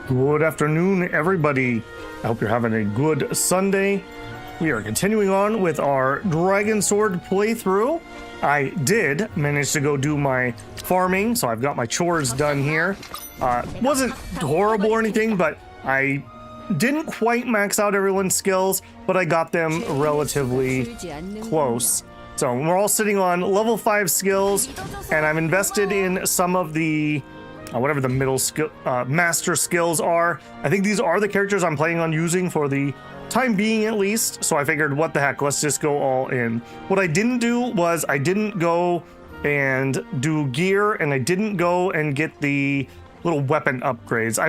Good afternoon, everybody. I hope you're having a good Sunday. We are continuing on with our DragonSword playthrough. I did manage to go do my farming, so I've got my chores done here. Wasn't horrible or anything, but I didn't quite max out everyone's skills, but I got them relatively close. So we're all sitting on level 5 skills, and I've invested in some of the whatever the middle skill, master skills are. I think these are the characters I'm planning on using for the time being at least. So I figured, what the heck, let's just go all in. What I didn't do was I didn't go and do gear, and I didn't go and get the little weapon upgrades.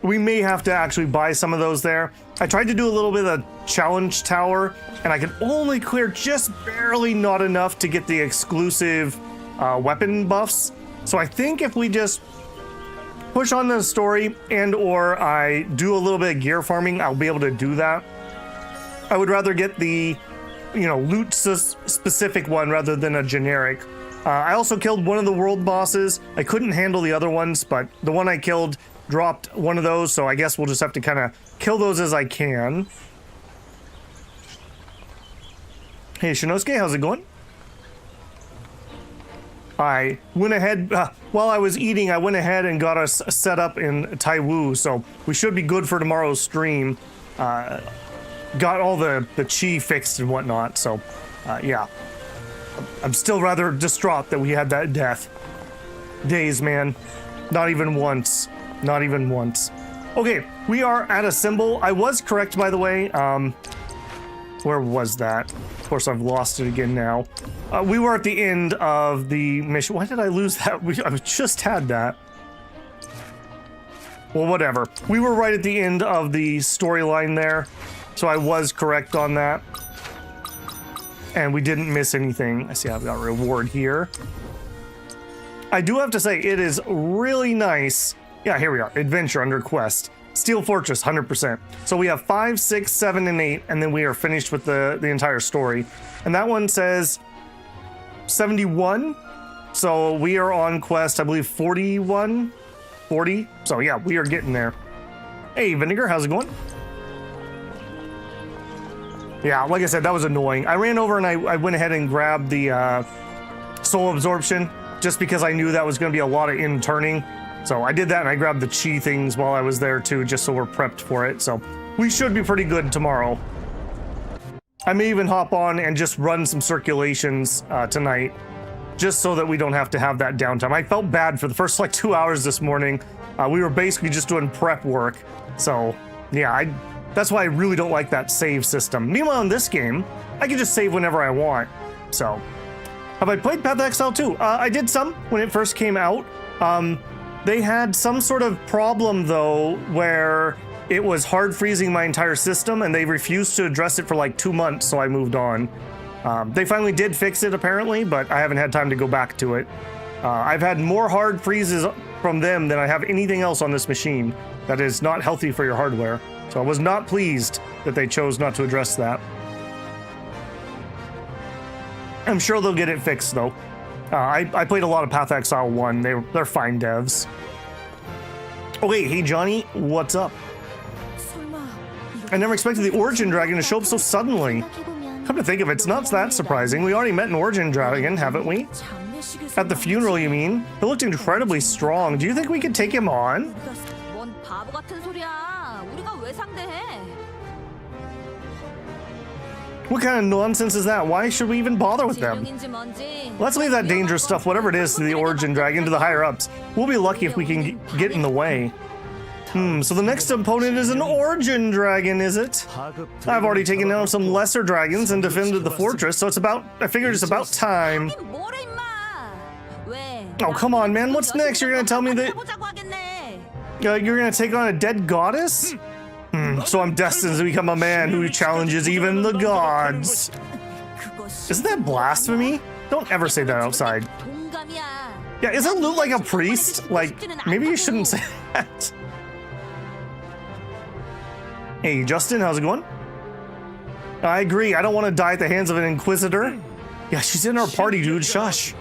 We may have to actually buy some of those there. I tried to do a little bit of challenge tower, and I could only clear just barely, not enough to get the exclusive weapon buffs. So I think if we just push on the story and or I do a little bit of gear farming, I'll be able to do that. I would rather get the, loot specific one rather than a generic. I also killed one of the world bosses. I couldn't handle the other ones, but the one I killed dropped one of those, so I guess we'll just have to kind of kill those as I can. Hey, Shinosuke, how's it going? I went ahead, while I was eating, I went ahead and got us set up in Taiwu, so we should be good for tomorrow's stream. Got all the chi fixed and whatnot, so yeah. I'm still rather distraught that we had that death. Days, man. Not even once. Not even once. Okay, we are at a symbol. I was correct, by the way. Where was that? Of course, I've lost it again now. We were at the end of the mission. Why did I lose that? I just had that. Well, whatever. We were right at the end of the storyline there, so I was correct on that. And we didn't miss anything. I see I've got a reward here. I do have to say, it is really nice. Yeah, here we are. Adventure under quest. Steel Fortress, 100%. So we have 5, 6, 7, and 8, and then we are finished with the entire story. And that one says 71. So we are on quest, I believe, 41, 40. So yeah, we are getting there. Hey, Vinegar, how's it going? Yeah, like I said, that was annoying. I ran over and I went ahead and grabbed the soul absorption just because I knew that was going to be a lot of in-turning. So I did that, and I grabbed the chi things while I was there too, just so we're prepped for it. So we should be pretty good tomorrow. I may even hop on and just run some circulations tonight, just so that we don't have to have that downtime. I felt bad for the first 2 hours this morning. We were basically just doing prep work. So yeah, that's why I really don't like that save system. Meanwhile, in this game, I can just save whenever I want. So, have I played Path of Exile 2? I did some when it first came out. They had some sort of problem, though, where it was hard freezing my entire system, and they refused to address it for 2 months, so I moved on. They finally did fix it, apparently, but I haven't had time to go back to it. I've had more hard freezes from them than I have anything else on this machine. That is not healthy for your hardware. So I was not pleased that they chose not to address that. I'm sure they'll get it fixed, though. I played a lot of Path of Exile 1. They're fine devs. Okay, hey Johnny, what's up? I never expected the Origin Dragon to show up so suddenly. Come to think of it, it's not that surprising. We already met an Origin Dragon, haven't we? At the funeral, you mean? He looked incredibly strong. Do you think we could take him on? What kind of nonsense is that? Why should we even bother with them? Let's leave that dangerous stuff, whatever it is, to the Origin Dragon, to the higher-ups. We'll be lucky if we can get in the way. So the next opponent is an Origin Dragon, is it? I've already taken down some lesser dragons and defended the fortress, so I figured it's about time. Oh, come on, man. What's next? You're gonna tell me that you're gonna take on a dead goddess? So I'm destined to become a man who challenges even the gods. Isn't that blasphemy? Don't ever say that outside. Yeah, isn't Luke like a priest? Maybe you shouldn't say that. Hey, Justin, how's it going? I agree. I don't want to die at the hands of an Inquisitor. Yeah, she's in our party, dude. Shush.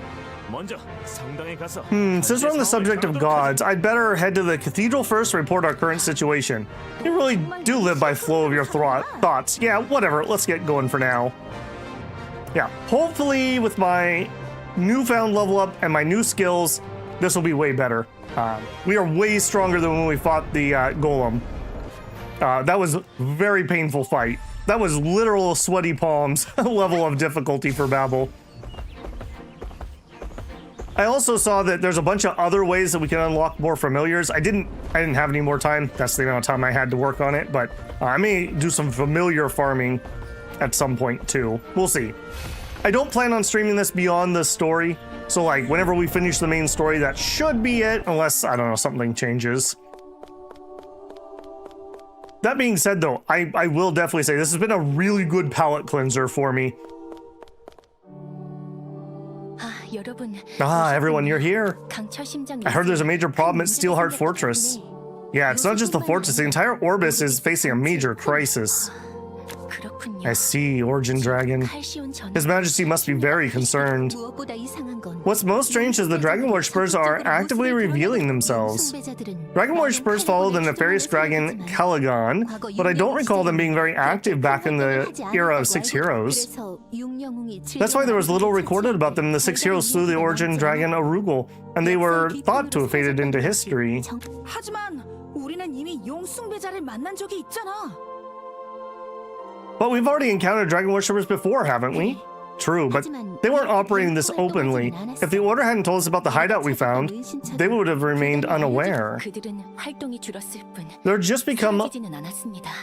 Since we're on the subject of gods, I'd better head to the cathedral first to report our current situation. You really do live by flow of your thoughts. Yeah, whatever. Let's get going for now. Yeah, hopefully with my newfound level up and my new skills, this will be way better. We are way stronger than when we fought the golem. That was a very painful fight. That was literal sweaty palms level of difficulty for Babel. I also saw that there's a bunch of other ways that we can unlock more familiars. I didn't have any more time. That's the amount of time I had to work on it, but I may do some familiar farming at some point too. We'll see. I don't plan on streaming this beyond the story. So like whenever we finish the main story, that should be it, unless, I don't know, something changes. That being said though, I will definitely say this has been a really good palate cleanser for me. Ah, everyone, you're here. I heard there's a major problem at Steelheart Fortress. Yeah, it's not just the fortress, the entire Orbis is facing a major crisis. I see, Origin Dragon. His Majesty must be very concerned. What's most strange is the Dragon Worshippers are actively revealing themselves. Dragon Worshippers follow the nefarious dragon Caligon, but I don't recall them being very active back in the era of Six Heroes. That's why there was little recorded about them. The Six Heroes slew the Origin Dragon Arugel, and they were thought to have faded into history. But we've already encountered Dragon Worshippers before, haven't we? True, but they weren't operating this openly. If the Order hadn't told us about the hideout we found, they would have remained unaware. They've just become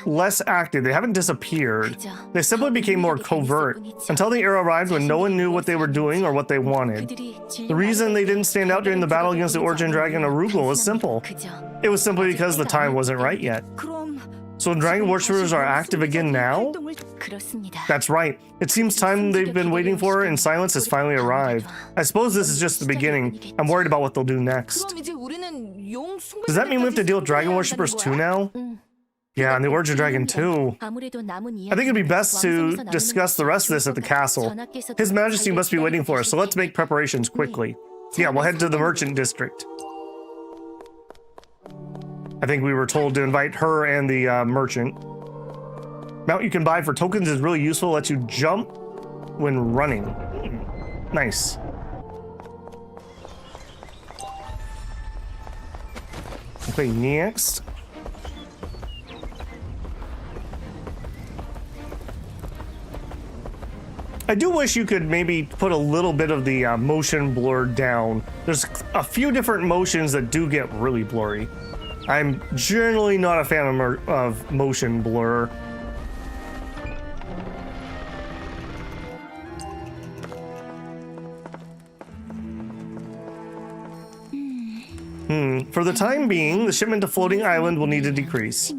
less active. They haven't disappeared. They simply became more covert, until the era arrived when no one knew what they were doing or what they wanted. The reason they didn't stand out during the battle against the Origin Dragon Arugel was simple. It was simply because the time wasn't right yet. So Dragon Worshippers are active again now? That's right. It seems time they've been waiting for in silence has finally arrived. I suppose this is just the beginning. I'm worried about what they'll do next. Does that mean we have to deal with Dragon Worshippers too now? Yeah, and the Origin Dragon too. I think it'd be best to discuss the rest of this at the castle. His Majesty must be waiting for us, so let's make preparations quickly. Yeah, we'll head to the Merchant District. I think we were told to invite her and the merchant. Mount you can buy for tokens is really useful. Lets you jump when running. Nice. Okay, next. I do wish you could maybe put a little bit of the motion blur down. There's a few different motions that do get really blurry. I'm generally not a fan of motion blur. For the time being, the shipment to Floating Island will need to decrease.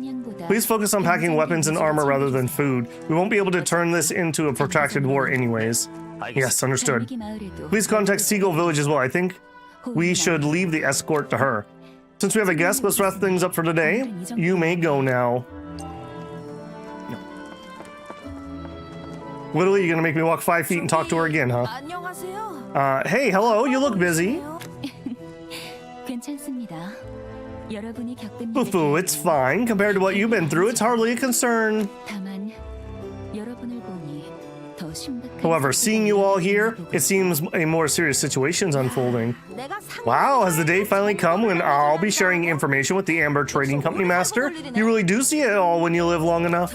Please focus on packing weapons and armor rather than food. We won't be able to turn this into a protracted war anyways. Yes, understood. Please contact Seagull Village as well. I think we should leave the escort to her. Since we have a guest, let's wrap things up for today. You may go now. Literally, you're gonna make me walk 5 feet and talk to her again, huh? Hey, hello, you look busy. Fufu, it's fine. Compared to what you've been through, it's hardly a concern. However, seeing you all here, it seems a more serious situation's unfolding. Wow, has the day finally come when I'll be sharing information with the Amber Trading Company Master? You really do see it all when you live long enough.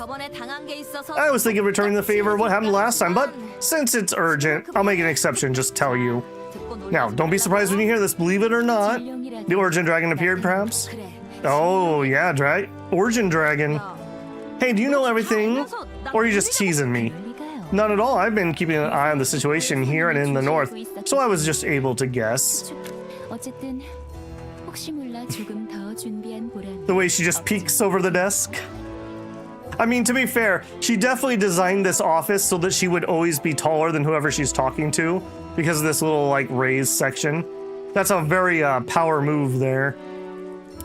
I was thinking of returning the favor of what happened last time, but since it's urgent, I'll make an exception, just tell you. Now, don't be surprised when you hear this, believe it or not. The Origin Dragon appeared, perhaps? Oh, yeah, Origin Dragon. Hey, do you know everything? Or are you just teasing me? Not at all. I've been keeping an eye on the situation here and in the north, so I was just able to guess. The way she just peeks over the desk. I mean, to be fair, she definitely designed this office so that she would always be taller than whoever she's talking to because of this little, like, raised section. That's a very power move there.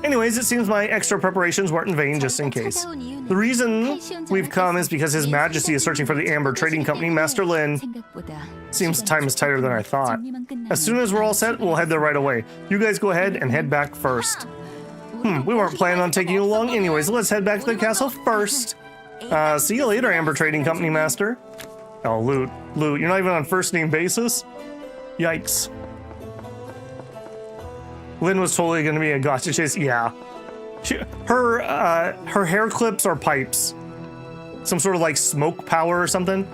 Anyways, it seems my extra preparations weren't in vain, just in case. The reason we've come is because His Majesty is searching for the Amber Trading Company, Master Lin. Seems time is tighter than I thought. As soon as we're all set, we'll head there right away. You guys go ahead and head back first. We weren't planning on taking you along anyways. Let's head back to the castle first. See you later, Amber Trading Company, Master. Oh, loot. Loot. You're not even on first name basis? Yikes. Lynn was totally going to be a gacha chase. Yeah. Her hair clips are pipes. Some sort of like smoke power or something.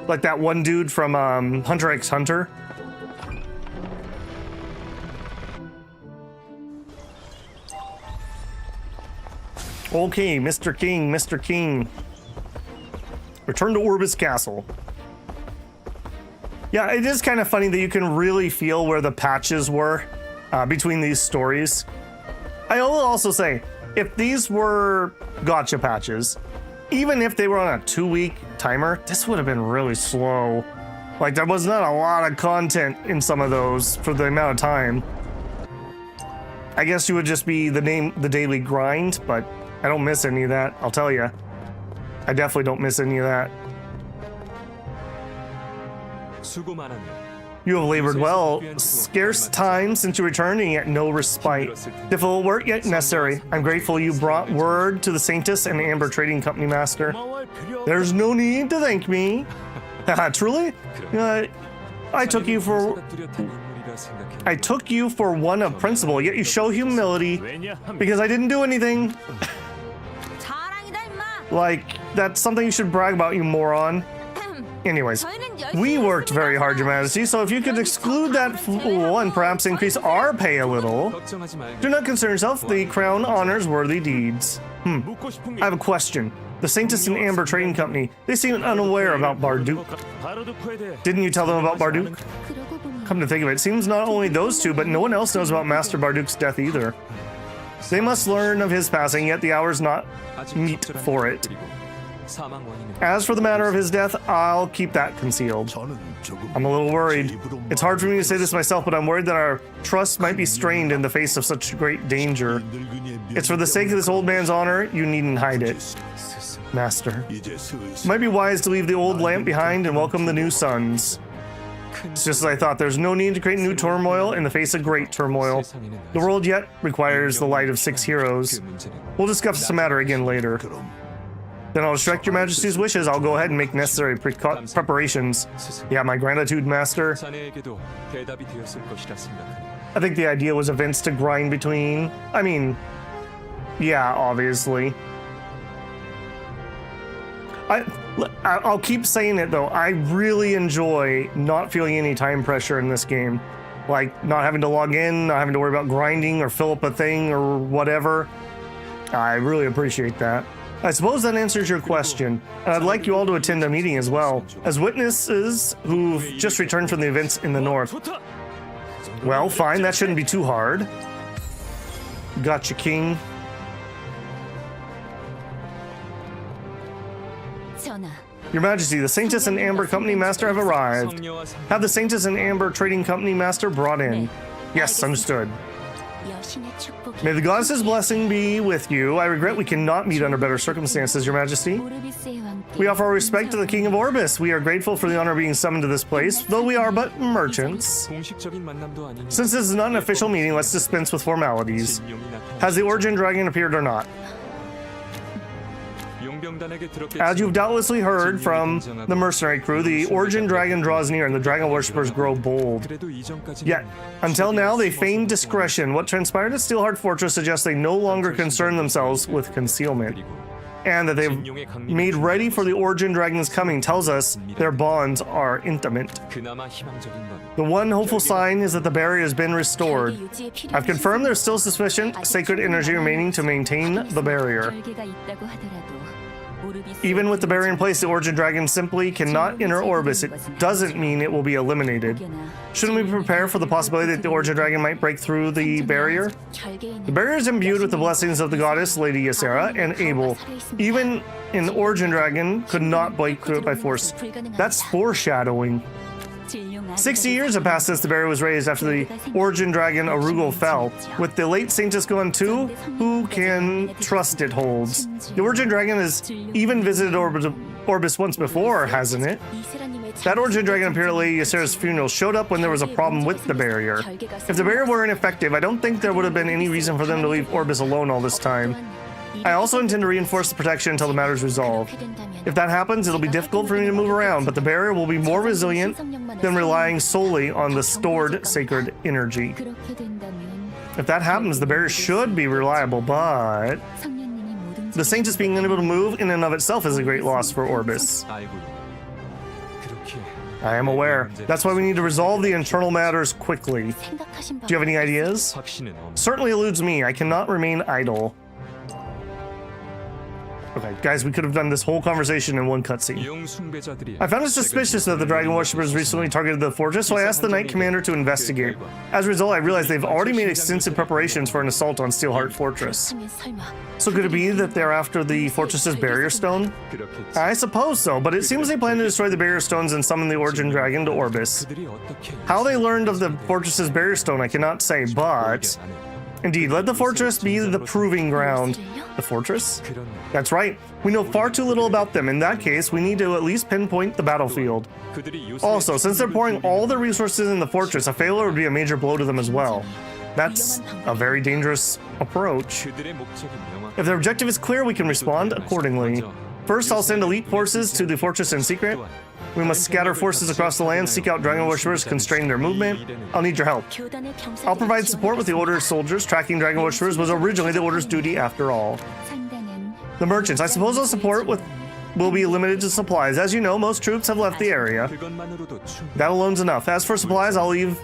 Like that one dude from Hunter x Hunter. Okay, Mr. King, Mr. King. Return to Orbis Castle. Yeah, it is kind of funny that you can really feel where the patches were between these stories. I will also say, if these were gacha patches, even if they were on a 2-week timer, this would have been really slow. Like, there was not a lot of content in some of those for the amount of time. I guess you would just be the daily grind, but I don't miss any of that, I'll tell you. I definitely don't miss any of that. You have labored well. Scarce time since you returned and yet no respite. Difficult work yet necessary. I'm grateful you brought word to the Saintess and Amber Trading Company, Master. There's no need to thank me. Truly? I took you for one of principle, yet you show humility because I didn't do anything. Like, that's something you should brag about, you moron. Anyways, we worked very hard, Your Majesty, so if you could exclude that fool and perhaps increase our pay a little. Do not concern yourself, the crown honors worthy deeds. I have a question. The Saintess and Amber Trading Company, they seem unaware about Barduk. Didn't you tell them about Barduk? Come to think of it, it seems not only those two, but no one else knows about Master Barduk's death either. They must learn of his passing, yet the hour's not meet for it. As for the matter of his death, I'll keep that concealed. I'm a little worried. It's hard for me to say this myself, but I'm worried that our trust might be strained in the face of such great danger. It's for the sake of this old man's honor, you needn't hide it. Master. It might be wise to leave the old lamp behind and welcome the new suns. It's just as I thought, there's no need to create new turmoil in the face of great turmoil. The world yet requires the light of 6 heroes. We'll discuss the matter again later. Then I'll respect Your Majesty's wishes. I'll go ahead and make necessary preparations. Yeah, my gratitude, Master. I think the idea was events to grind between. I mean, yeah, obviously. I'll keep saying it though, I really enjoy not feeling any time pressure in this game. Like, not having to log in, not having to worry about grinding or fill up a thing or whatever. I really appreciate that. I suppose that answers your question, and I'd like you all to attend a meeting as well, as witnesses who've just returned from the events in the north. Well, fine, that shouldn't be too hard. Gotcha, King. Your Majesty, the Saintess and Amber Company Master have arrived. Have the Saintess and Amber Trading Company Master brought in. Yes, understood. May the goddess's blessing be with you. I regret we cannot meet under better circumstances, Your Majesty. We offer our respect to the King of Orbis. We are grateful for the honor of being summoned to this place, though we are but merchants. Since this is not an official meeting, let's dispense with formalities. Has the Origin Dragon appeared or not? As you've doubtlessly heard from the mercenary crew, the Origin Dragon draws near and the Dragon Worshippers grow bold. Yet, until now, they feigned discretion. What transpired at Steelheart Fortress suggests they no longer concern themselves with concealment. And that they've made ready for the Origin Dragon's coming tells us their bonds are intimate. The one hopeful sign is that the barrier has been restored. I've confirmed there's still sufficient sacred energy remaining to maintain the barrier. Even with the barrier in place, the Origin Dragon simply cannot enter Orbis. It doesn't mean it will be eliminated. Shouldn't we prepare for the possibility that the Origin Dragon might break through the barrier? The barrier is imbued with the blessings of the goddess, Lady Ysera, and Abel. Even an Origin Dragon could not break through it by force. That's foreshadowing. 60 years have passed since the barrier was raised after the origin dragon Arugal fell. With the late Saintus gone too, who can trust it holds? The origin dragon has even visited Orbis once before, hasn't it? That origin dragon apparently at Ysera's funeral showed up when there was a problem with the barrier. If the barrier were ineffective, I don't think there would have been any reason for them to leave Orbis alone all this time. I also intend to reinforce the protection until the matter is resolved. If that happens, it'll be difficult for me to move around, but the barrier will be more resilient than relying solely on the stored sacred energy. If that happens, the barrier should be reliable, but the Saintus being unable to move in and of itself is a great loss for Orbis. I am aware. That's why we need to resolve the internal matters quickly. Do you have any ideas? Certainly eludes me. I cannot remain idle. Okay, guys, we could have done this whole conversation in one cutscene. I found it suspicious that the dragon worshippers recently targeted the fortress, so I asked the Knight Commander to investigate. As a result, I realized they've already made extensive preparations for an assault on Steelheart Fortress. So could it be that they're after the fortress's barrier stone? I suppose so, but it seems they plan to destroy the barrier stones and summon the origin dragon to Orbis. How they learned of the fortress's barrier stone, I cannot say, but... Indeed, let the fortress be the proving ground. The fortress? That's right. We know far too little about them. In that case, we need to at least pinpoint the battlefield. Also, since they're pouring all their resources in the fortress, a failure would be a major blow to them as well. That's a very dangerous approach. If their objective is clear, we can respond accordingly. First, I'll send elite forces to the fortress in secret. We must scatter forces across the land, seek out dragon worshippers, constrain their movement. I'll need your help. I'll provide support with the Order's soldiers. Tracking dragon worshippers was originally the Order's duty after all. The merchants. I suppose our support will be limited to supplies. As you know, most troops have left the area. That alone's enough. As for supplies, I'll leave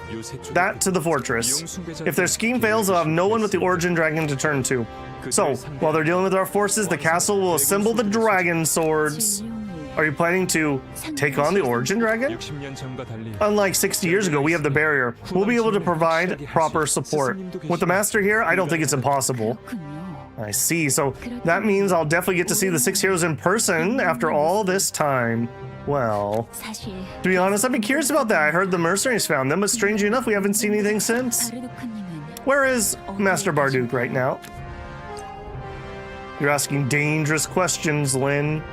that to the fortress. If their scheme fails, they'll have no one with the origin dragon to turn to. So, while they're dealing with our forces, the castle will assemble the dragon swords. Are you planning to take on the origin dragon? Unlike 60 years ago, we have the barrier. We'll be able to provide proper support. With the master here, I don't think it's impossible. I see, so that means I'll definitely get to see the 6 heroes in person after all this time. Well, to be honest, I'd be curious about that. I heard the mercenaries found them, but strangely enough, we haven't seen anything since. Where is Master Barduk right now? You're asking dangerous questions, Lynn.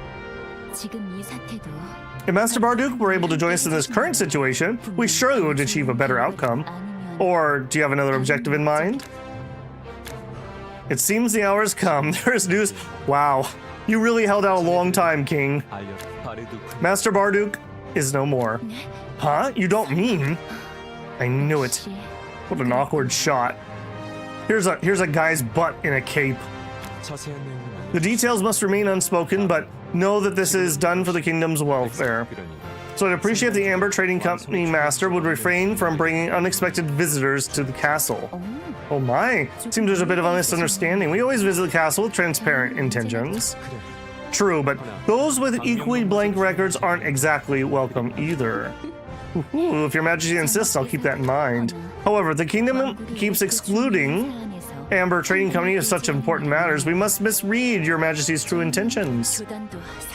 If Master Barduk were able to join us in this current situation, we surely would achieve a better outcome. Or do you have another objective in mind? It seems the hour has come. There is news. Wow, you really held out a long time, King. Master Barduk is no more. Huh? You don't mean? I knew it. What an awkward shot. Here's a guy's butt in a cape. The details must remain unspoken, but know that this is done for the kingdom's welfare. So I'd appreciate if the Amber Trading Company Master would refrain from bringing unexpected visitors to the castle. Oh my, seems there's a bit of a misunderstanding. We always visit the castle with transparent intentions. True, but those with equally blank records aren't exactly welcome either. Ooh, if your majesty insists, I'll keep that in mind. However, the kingdom keeps excluding Amber Trading Company of such important matters. We must misread your majesty's true intentions.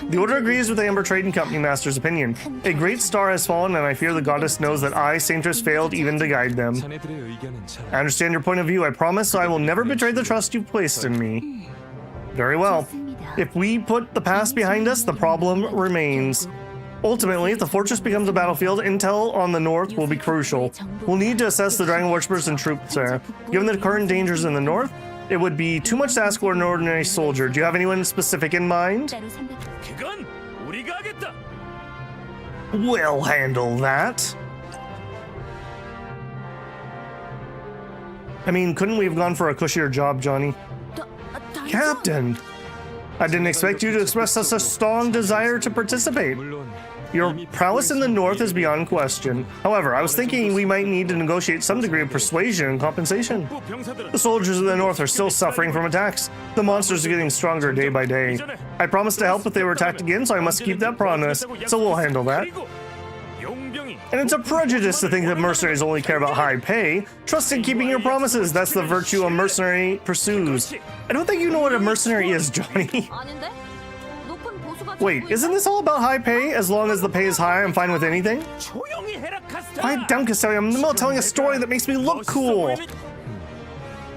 The order agrees with the Amber Trading Company Master's opinion. A great star has fallen, and I fear the goddess knows that I, Saintress, failed even to guide them. I understand your point of view. I promise I will never betray the trust you've placed in me. Very well. If we put the past behind us, the problem remains. Ultimately, if the fortress becomes a battlefield, intel on the north will be crucial. We'll need to assess the dragon worshippers and troops there. Given the current dangers in the north, it would be too much to ask for an ordinary soldier. Do you have anyone specific in mind? We'll handle that. I mean, couldn't we have gone for a cushier job, Johnny? Captain! I didn't expect you to express such a strong desire to participate. Your prowess in the north is beyond question. However, I was thinking we might need to negotiate some degree of persuasion and compensation. The soldiers in the north are still suffering from attacks. The monsters are getting stronger day by day. I promised to help if they were attacked again, so I must keep that promise. So we'll handle that. And it's a prejudice to think that mercenaries only care about high pay. Trust in keeping your promises. That's the virtue a mercenary pursues. I don't think you know what a mercenary is, Johnny. Wait, isn't this all about high pay? As long as the pay is high, I'm fine with anything? Quiet down, Castelia. I'm in the middle of telling a story that makes me look cool.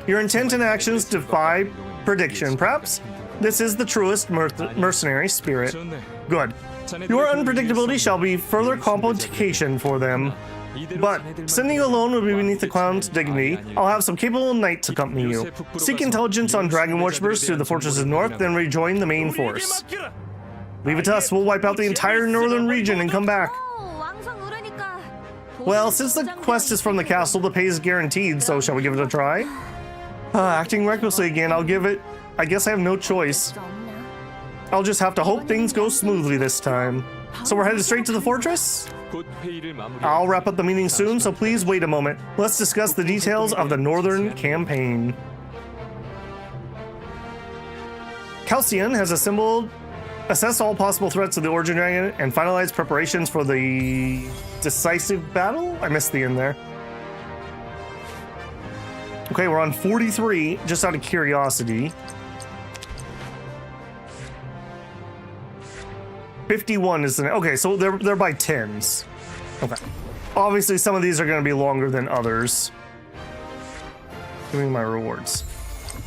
Your intent and actions defy prediction. Perhaps this is the truest mercenary spirit. Good. Your unpredictability shall be further complication for them. But sending you alone would be beneath the clown's dignity. I'll have some capable knights accompany you. Seek intelligence on dragon worshippers to the fortresses north, then rejoin the main force. Leave it to us. We'll wipe out the entire northern region and come back. Well, since the quest is from the castle, the pay is guaranteed, so shall we give it a try? Acting recklessly again, I guess I have no choice. I'll just have to hope things go smoothly this time. So we're headed straight to the fortress? I'll wrap up the meeting soon, so please wait a moment. Let's discuss the details of the northern campaign. Calcian has assessed all possible threats of the Origin Dragon and finalized preparations for the decisive battle? I missed the end there. Okay, we're on 43, just out of curiosity. 51 is the... Okay, so they're by tens. Okay. Obviously, some of these are going to be longer than others. Give me my rewards.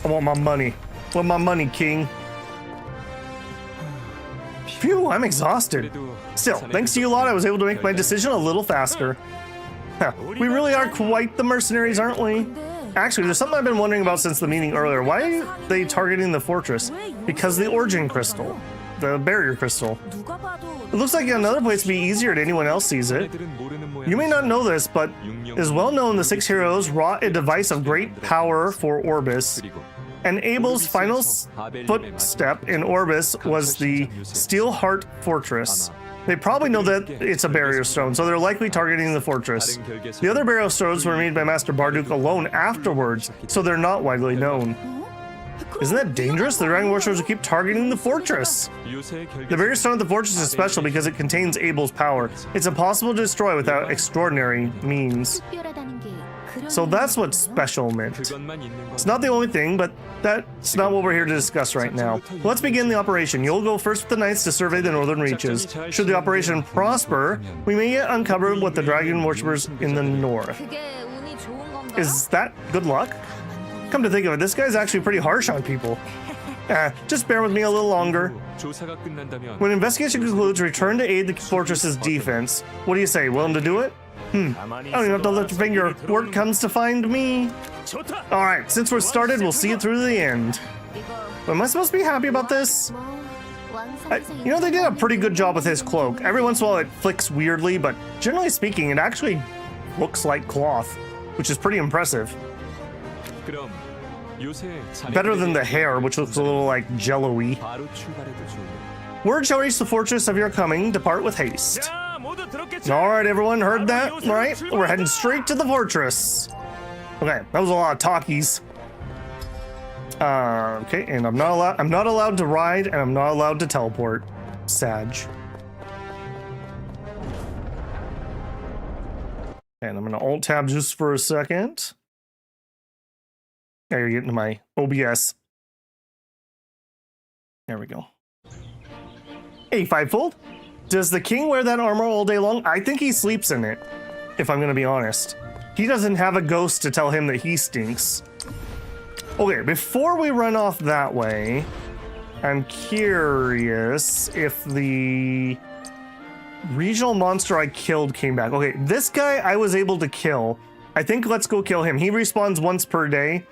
I want my money. I want my money, king. Phew, I'm exhausted. Still, thanks to you lot, I was able to make my decision a little faster. We really are quite the mercenaries, aren't we? Actually, there's something I've been wondering about since the meeting earlier. Why are they targeting the fortress? Because the Origin Crystal. The barrier crystal. It looks like another place to be easier to anyone else sees it. You may not know this, but it is well known the 6 heroes wrought a device of great power for Orbis. And Abel's final footstep in Orbis was the Steel Heart Fortress. They probably know that it's a barrier stone, so they're likely targeting the fortress. The other barrier stones were made by Master Barduk alone afterwards, so they're not widely known. Isn't that dangerous? The dragon worshippers will keep targeting the fortress. The barrier stone at the fortress is special because it contains Abel's power. It's impossible to destroy without extraordinary means. So that's what special meant. It's not the only thing, but that's not what we're here to discuss right now. Let's begin the operation. You'll go first with the knights to survey the northern reaches. Should the operation prosper, we may yet uncover what the dragon worshippers in the north. Is that good luck? Come to think of it, this guy's actually pretty harsh on people. Just bear with me a little longer. When investigation concludes, return to aid the fortress's defense. What do you say, willing to do it? I don't even have to lift a finger. Work comes to find me. Alright, since we're started, we'll see it through to the end. But am I supposed to be happy about this? You know, they did a pretty good job with his cloak. Every once in a while it flicks weirdly, but generally speaking, it actually looks like cloth, which is pretty impressive. Better than the hair, which looks a little like jello-y. Word shall reach the fortress of your coming. Depart with haste. Alright, everyone, heard that? Right? We're heading straight to the fortress. Okay, that was a lot of talkies. Okay, and I'm not allowed to ride, and I'm not allowed to teleport. Sag. And I'm gonna alt-tab just for a second. I gotta get into my OBS. There we go. Hey, Fivefold. Does the king wear that armor all day long? I think he sleeps in it, if I'm gonna be honest. He doesn't have a ghost to tell him that he stinks. Okay, before we run off that way, I'm curious if the regional monster I killed came back. Okay, this guy I was able to kill. I think let's go kill him. He respawns once per day.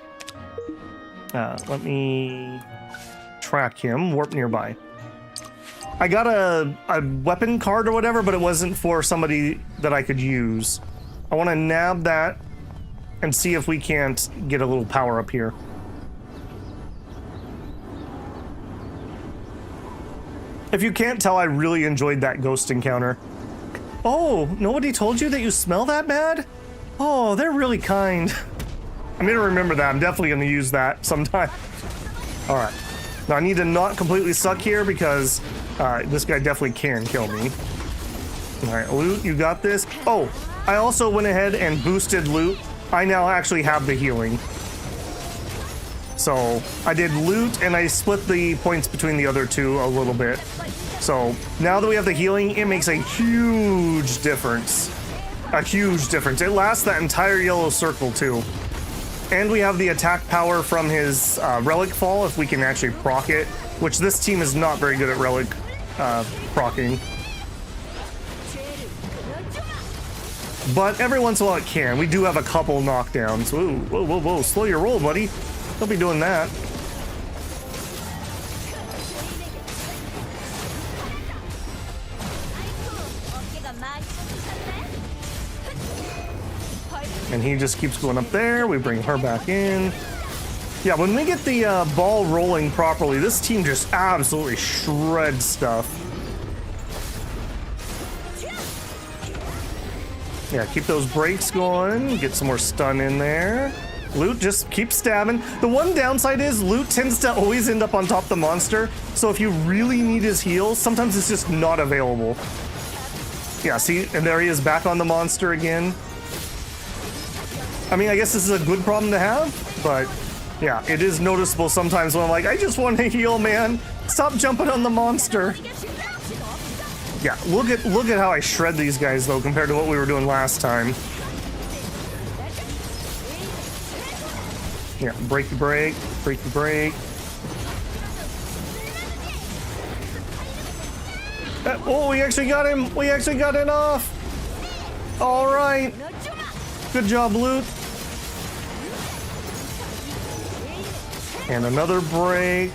Let me track him. Warp nearby. I got a weapon card or whatever, but it wasn't for somebody that I could use. I want to nab that and see if we can't get a little power up here. If you can't tell, I really enjoyed that ghost encounter. Oh, nobody told you that you smell that bad? Oh, they're really kind. I'm gonna remember that. I'm definitely gonna use that sometime. All right. Now I need to not completely suck here because this guy definitely can kill me. All right, Loot, you got this. Oh, I also went ahead and boosted Loot. I now actually have the healing. So I did loot and I split the points between the other two a little bit. So now that we have the healing, it makes a huge difference. A huge difference. It lasts that entire yellow circle too. And we have the attack power from his relic fall if we can actually proc it, which this team is not very good at relic procking. But every once in a while it can. We do have a couple knockdowns. Ooh, whoa, whoa, whoa. Slow your roll, buddy. Don't be doing that. And he just keeps going up there. We bring her back in. Yeah, when we get the ball rolling properly, this team just absolutely shreds stuff. Yeah, keep those breaks going. Get some more stun in there. Loot, just keep stabbing. The one downside is loot tends to always end up on top of the monster. So if you really need his heal, sometimes it's just not available. Yeah, see, and there he is back on the monster again. I mean, I guess this is a good problem to have, but yeah, it is noticeable sometimes when I'm like, I just want to heal, man. Stop jumping on the monster. Yeah, look at how I shred these guys though compared to what we were doing last time. Yeah, break the break, break the break. Oh, we actually got him. We actually got it off. All right. Good job, Loot. And another break.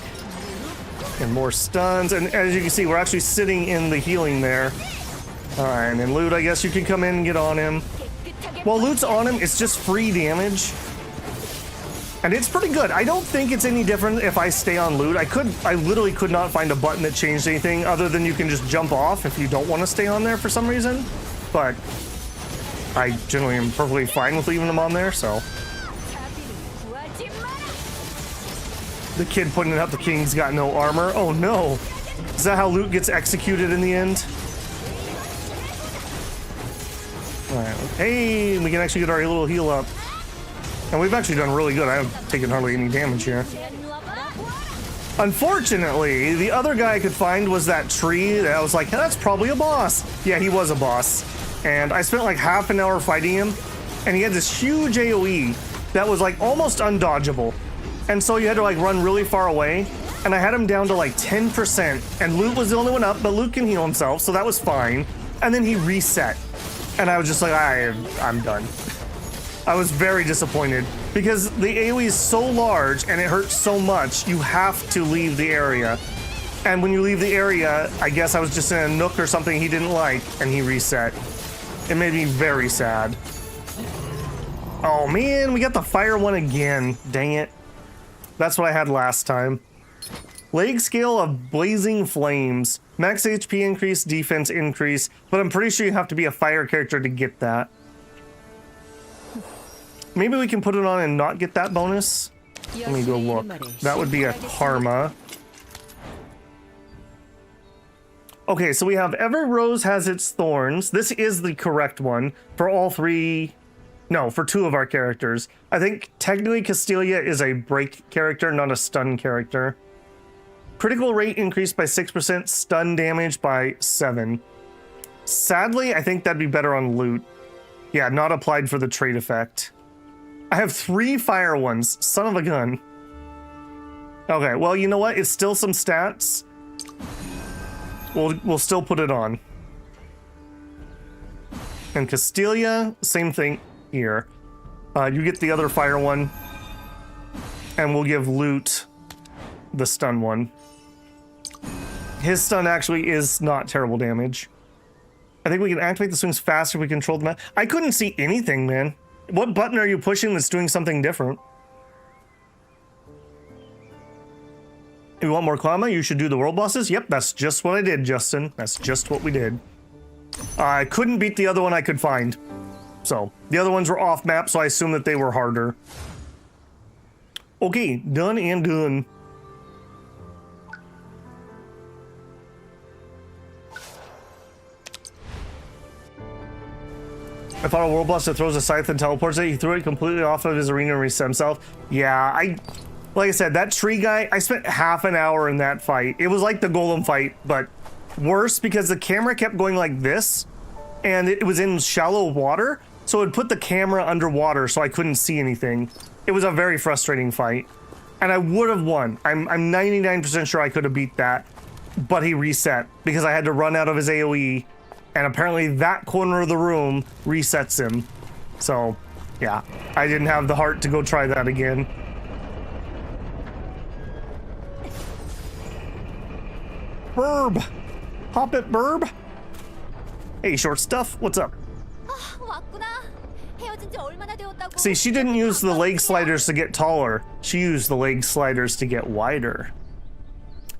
And more stuns. And as you can see, we're actually sitting in the healing there. All right, and then Loot, I guess you can come in and get on him. While Loot's on him, it's just free damage. And it's pretty good. I don't think it's any different if I stay on Loot. I literally could not find a button that changed anything other than you can just jump off if you don't want to stay on there for some reason. But I generally am perfectly fine with leaving them on there, so. The kid putting up the king's got no armor. Oh no. Is that how Loot gets executed in the end? Alright, hey, we can actually get our little heal up. And we've actually done really good. I haven't taken hardly any damage here. Unfortunately, the other guy I could find was that tree that I was like, that's probably a boss. Yeah, he was a boss. And I spent like half an hour fighting him, and he had this huge AoE that was like almost undodgeable. And so you had to like run really far away, and I had him down to like 10%, and Loot was the only one up, but Loot can heal himself, so that was fine. And then he reset, and I was just like, I'm done. I was very disappointed because the AoE is so large and it hurts so much, you have to leave the area. And when you leave the area, I guess I was just in a nook or something he didn't like, and he reset. It made me very sad. Oh man, we got the fire one again. Dang it. That's what I had last time. Leg scale of blazing flames. Max HP increase, defense increase, but I'm pretty sure you have to be a fire character to get that. Maybe we can put it on and not get that bonus. Let me go look. That would be a karma. Okay, so we have every rose has its thorns. This is the correct one for all three. No, for two of our characters. I think technically Castilia is a break character, not a stun character. Critical rate increased by 6%, stun damage by 7%. Sadly, I think that'd be better on Loot. Yeah, not applied for the trait effect. I have 3 fire ones. Son of a gun. Okay, well, you know what? It's still some stats. We'll still put it on. And Castilia, same thing here. You get the other fire one. And we'll give Loot the stun one. His stun actually is not terrible damage. I think we can activate the swings faster if we control the map. I couldn't see anything, man. What button are you pushing that's doing something different? If you want more karma, you should do the world bosses. Yep, that's just what I did, Justin. That's just what we did. I couldn't beat the other one I could find. So, the other ones were off map, so I assume that they were harder. Okay, done and done. I fought a world boss that throws a scythe and teleports it. He threw it completely off of his arena and reset himself. Yeah, Like I said, that tree guy, I spent half an hour in that fight. It was like the golem fight, but worse because the camera kept going like this and it was in shallow water. So it put the camera underwater so I couldn't see anything. It was a very frustrating fight. And I would have won. I'm 99% sure I could have beat that. But he reset because I had to run out of his AoE. And apparently that corner of the room resets him. So, yeah. I didn't have the heart to go try that again. Burb! Hop it, Burb! Hey, short stuff, what's up? See, she didn't use the leg sliders to get taller. She used the leg sliders to get wider.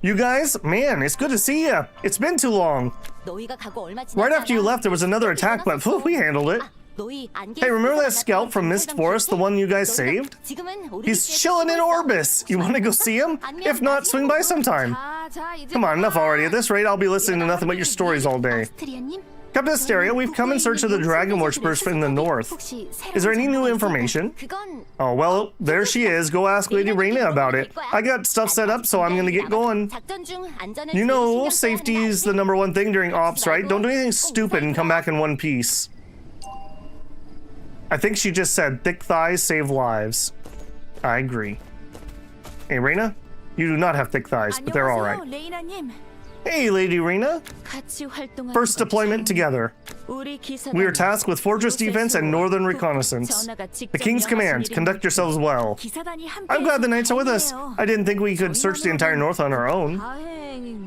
You guys, man, it's good to see you. It's been too long. Right after you left, there was another attack, but whew, we handled it. Hey, remember that scout from Mist Forest, the one you guys saved? He's chilling in Orbis. You want to go see him? If not, swing by sometime. Come on, enough already. At this rate, I'll be listening to nothing but your stories all day. Captain Asteria, we've come in search of the dragon worshippers in the north. Is there any new information? Oh, well, there she is. Go ask Lady Reina about it. I got stuff set up, so I'm gonna get going. You know, safety's the #1 thing during ops, right? Don't do anything stupid and come back in one piece. I think she just said, thick thighs save lives. I agree. Hey, Reina? You do not have thick thighs, but they're alright. Hey, Lady Reina. First deployment together. We are tasked with fortress defense and northern reconnaissance. The King's command, conduct yourselves well. I'm glad the knights are with us. I didn't think we could search the entire north on our own.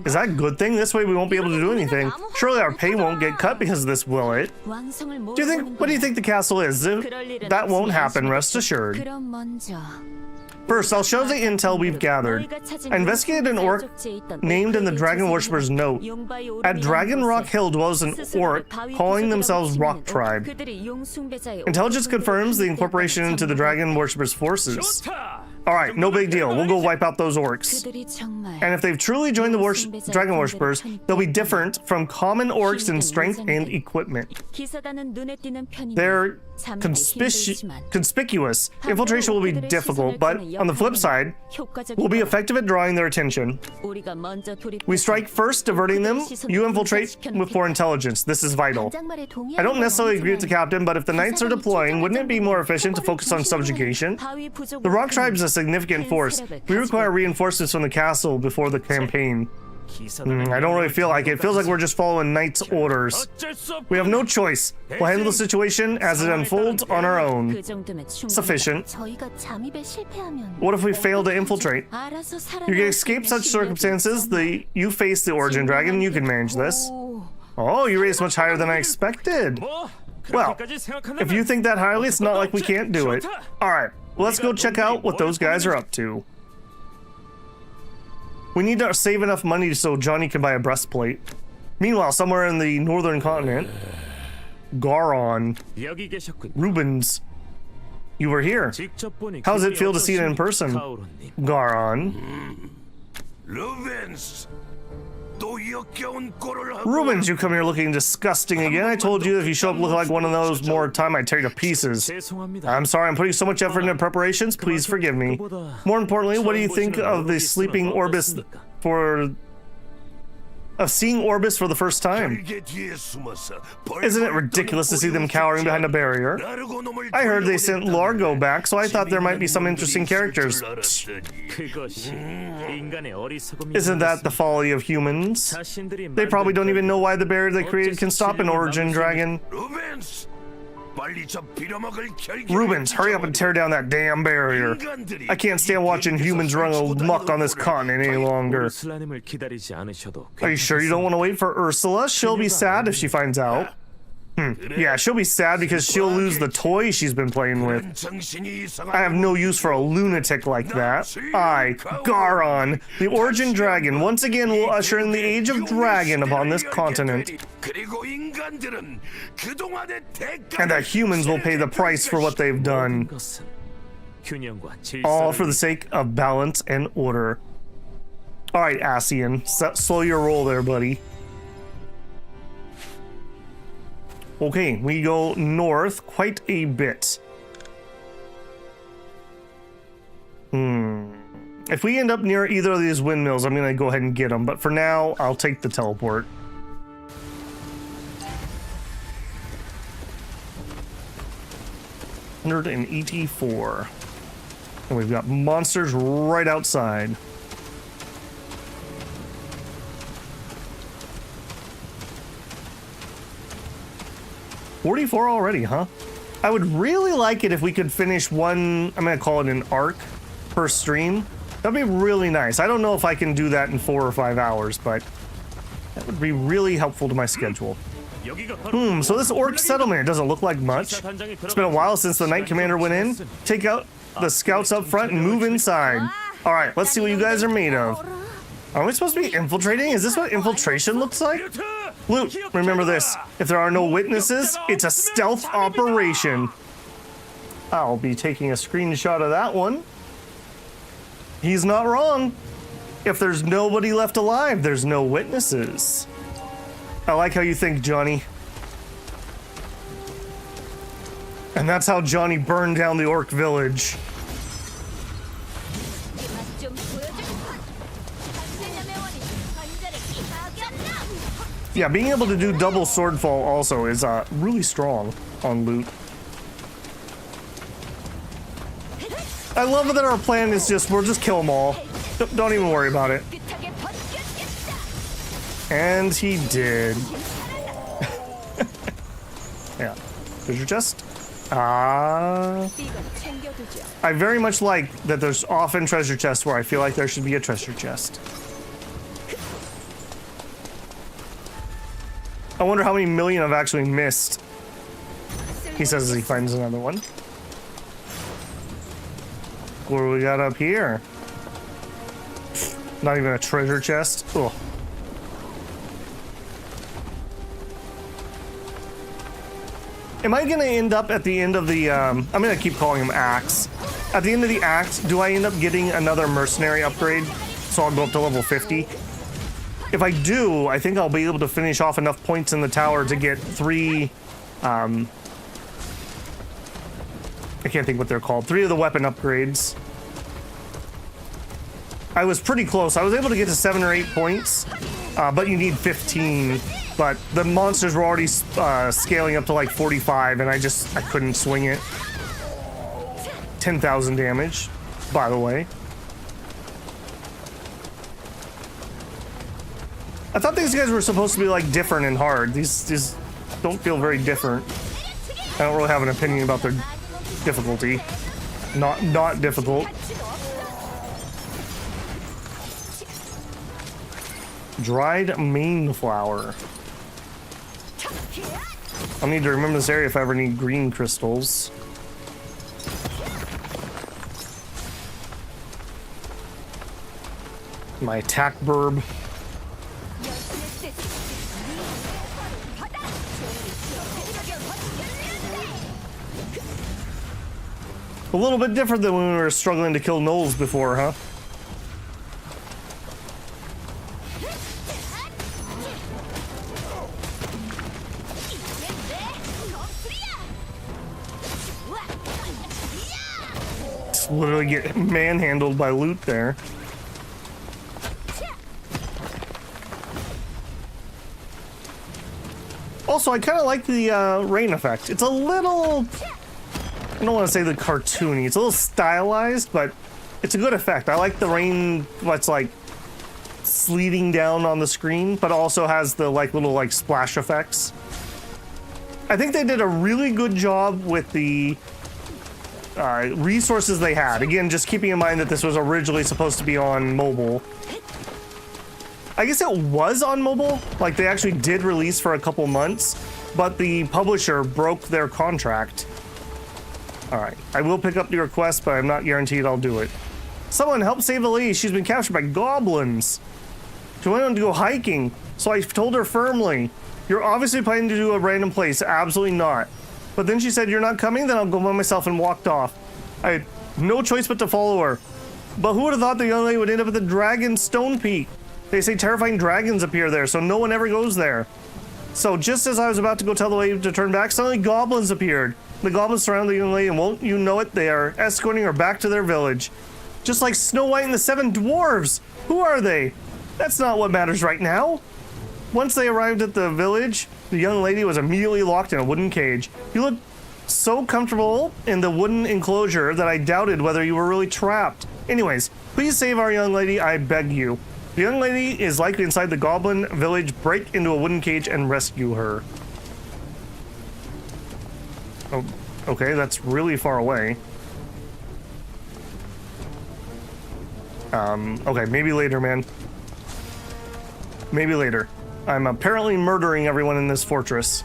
Is that a good thing? This way we won't be able to do anything. Surely our pay won't get cut because of this, will it? What do you think the castle is? That won't happen, rest assured. First, I'll show the intel we've gathered. I investigated an orc named in the Dragon Worshipper's note. At Dragon Rock Hill dwells an orc calling themselves Rock Tribe. Intelligence confirms the incorporation into the Dragon Worshipper's forces. Alright, no big deal. We'll go wipe out those orcs. And if they've truly joined the Dragon Worshippers, they'll be different from common orcs in strength and equipment. They're conspicuous. Infiltration will be difficult, but on the flip side, we'll be effective at drawing their attention. We strike first, diverting them. You infiltrate for intelligence. This is vital. I don't necessarily agree with the captain, but if the knights are deploying, wouldn't it be more efficient to focus on subjugation? The Rock Tribe is a significant force. We require reinforcements from the castle before the campaign. I don't really feel like it. It feels like we're just following Knight's orders. We have no choice. We'll handle the situation as it unfolds on our own. Sufficient. What if we fail to infiltrate? You can escape such circumstances. You face the Origin Dragon. You can manage this. Oh, you raised much higher than I expected. Well, if you think that highly, it's not like we can't do it. Alright, let's go check out what those guys are up to. We need to save enough money so Johnny can buy a breastplate. Meanwhile, somewhere in the northern continent, Garon, Rubens, you were here. How does it feel to see it in person? Garon. Rubens, you come here looking disgusting again. I told you if you show up looking like one of those more time, I'd tear you to pieces. I'm sorry, I'm putting so much effort into preparations. Please forgive me. More importantly, what do you think of the sleeping Orbis seeing Orbis for the first time? Isn't it ridiculous to see them cowering behind a barrier? I heard they sent Largo back, so I thought there might be some interesting characters. Isn't that the folly of humans? They probably don't even know why the barrier they created can stop an Origin Dragon. Rubens, hurry up and tear down that damn barrier. I can't stand watching humans run amok on this continent any longer. Are you sure you don't want to wait for Ursula? She'll be sad if she finds out. Yeah, she'll be sad because she'll lose the toy she's been playing with. I have no use for a lunatic like that. I, Garon, the Origin Dragon, once again will usher in the Age of Dragon upon this continent. And the humans will pay the price for what they've done. All for the sake of balance and order. Alright, Asian, slow your roll there, buddy. Okay, we go north quite a bit. If we end up near either of these windmills, I'm gonna go ahead and get them. But for now, I'll take the teleport. $184. And we've got monsters right outside. $44 already, huh? I would really like it if we could finish one, I'm gonna call it an arc per stream. That'd be really nice. I don't know if I can do that in 4 or 5 hours, but that would be really helpful to my schedule. So this orc settlement, it doesn't look like much. It's been a while since the Knight Commander went in. Take out the scouts up front and move inside. All right, let's see what you guys are made of. Are we supposed to be infiltrating? Is this what infiltration looks like? Loot, remember this. If there are no witnesses, it's a stealth operation. I'll be taking a screenshot of that one. He's not wrong. If there's nobody left alive, there's no witnesses. I like how you think, Johnny. And that's how Johnny burned down the orc village. Yeah, being able to do double swordfall also is really strong on loot. I love that our plan is just, we'll just kill them all. Don't even worry about it. And he did. Yeah. Treasure chest? I very much like that there's often treasure chests where I feel like there should be a treasure chest. I wonder how many million I've actually missed. He says as he finds another one. What do we got up here? Not even a treasure chest. Ugh. Am I gonna end up at the end of the, I'm gonna keep calling him Axe. At the end of the act, do I end up getting another mercenary upgrade? So I'll go up to level 50? If I do, I think I'll be able to finish off enough points in the tower to get 3, I can't think what they're called. 3 of the weapon upgrades. I was pretty close. I was able to get to 7 or 8 points, but you need 15. But the monsters were already scaling up to like 45, and I couldn't swing it. 10,000 damage, by the way. I thought these guys were supposed to be like different and hard. These don't feel very different. I don't really have an opinion about their difficulty. Not difficult. Dried mane flower. I'll need to remember this area if I ever need green crystals. My attack burb. A little bit different than when we were struggling to kill gnolls before, huh? Just literally get manhandled by loot there. Also, I kind of like the rain effect. It's a little... I don't want to say the cartoony. It's a little stylized, but it's a good effect. I like the rain, what's like sleeting down on the screen, but also has the like little like splash effects. I think they did a really good job with the resources they had. Again, just keeping in mind that this was originally supposed to be on mobile. I guess it was on mobile. Like they actually did release for a couple months, but the publisher broke their contract. All right, I will pick up the request, but I'm not guaranteed I'll do it. Someone help save Elise. She's been captured by goblins. She went on to go hiking, so I told her firmly, you're obviously planning to do a random place. Absolutely not. But then she said, you're not coming? Then I'll go by myself, and walked off. I had no choice but to follow her. But who would have thought the young lady would end up at the Dragon Stone Peak? They say terrifying dragons appear there, so no one ever goes there. So just as I was about to go tell the lady to turn back, suddenly goblins appeared. The goblins surround the young lady, and won't you know it, they are escorting her back to their village. Just like Snow White and the Seven Dwarves. Who are they? That's not what matters right now. Once they arrived at the village, the young lady was immediately locked in a wooden cage. You looked so comfortable in the wooden enclosure that I doubted whether you were really trapped. Anyways, please save our young lady, I beg you. The young lady is likely inside the goblin village. Break into a wooden cage and rescue her. Oh, okay, that's really far away. Okay, maybe later, man. Maybe later. I'm apparently murdering everyone in this fortress.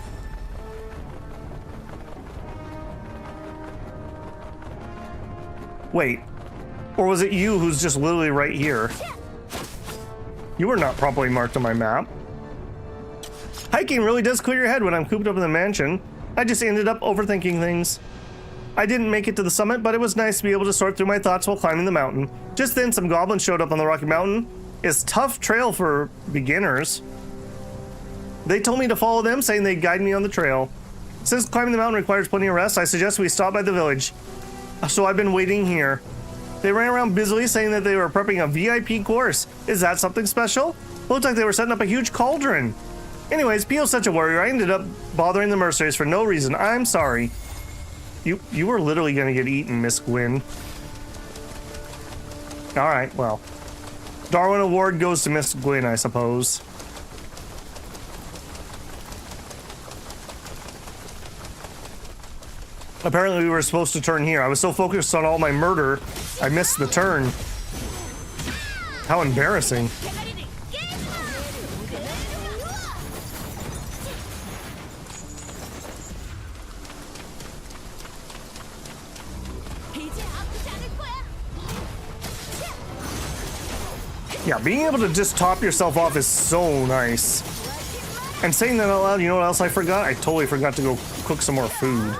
Wait, or was it you who's just literally right here? You were not properly marked on my map. Hiking really does clear your head when I'm cooped up in the mansion. I just ended up overthinking things. I didn't make it to the summit, but it was nice to be able to sort through my thoughts while climbing the mountain. Just then, some goblins showed up on the rocky mountain. It's a tough trail for beginners. They told me to follow them, saying they'd guide me on the trail. Since climbing the mountain requires plenty of rest, I suggest we stop by the village. So I've been waiting here. They ran around busily saying that they were prepping a VIP course. Is that something special? Looked like they were setting up a huge cauldron. Anyways, Pio's such a warrior, I ended up bothering the mercenaries for no reason. I'm sorry. You were literally gonna get eaten, Miss Gwyn. Alright, well. Darwin Award goes to Miss Gwyn, I suppose. Apparently we were supposed to turn here. I was so focused on all my murder, I missed the turn. How embarrassing. Yeah, being able to just top yourself off is so nice. And saying that out loud, you know what else I forgot? I totally forgot to go cook some more food.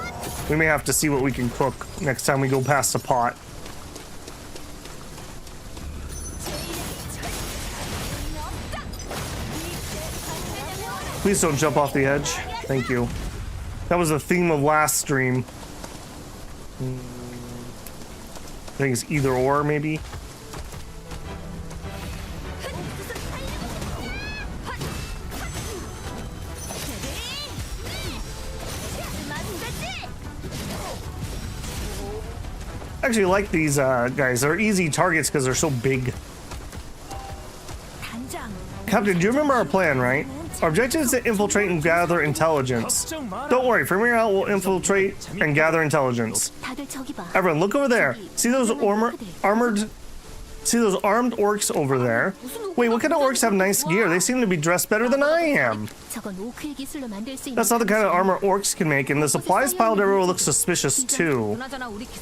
We may have to see what we can cook next time we go past the pot. Please don't jump off the edge. Thank you. That was the theme of last stream. I think it's either or, maybe. I actually like these guys. They're easy targets because they're so big. Captain, do you remember our plan, right? Our objective is to infiltrate and gather intelligence. Don't worry, from here out we'll infiltrate and gather intelligence. Everyone, look over there. See those armored orcs over there? Wait, what kind of orcs have nice gear? They seem to be dressed better than I am. That's not the kind of armor orcs can make, and the supplies piled everywhere looks suspicious too.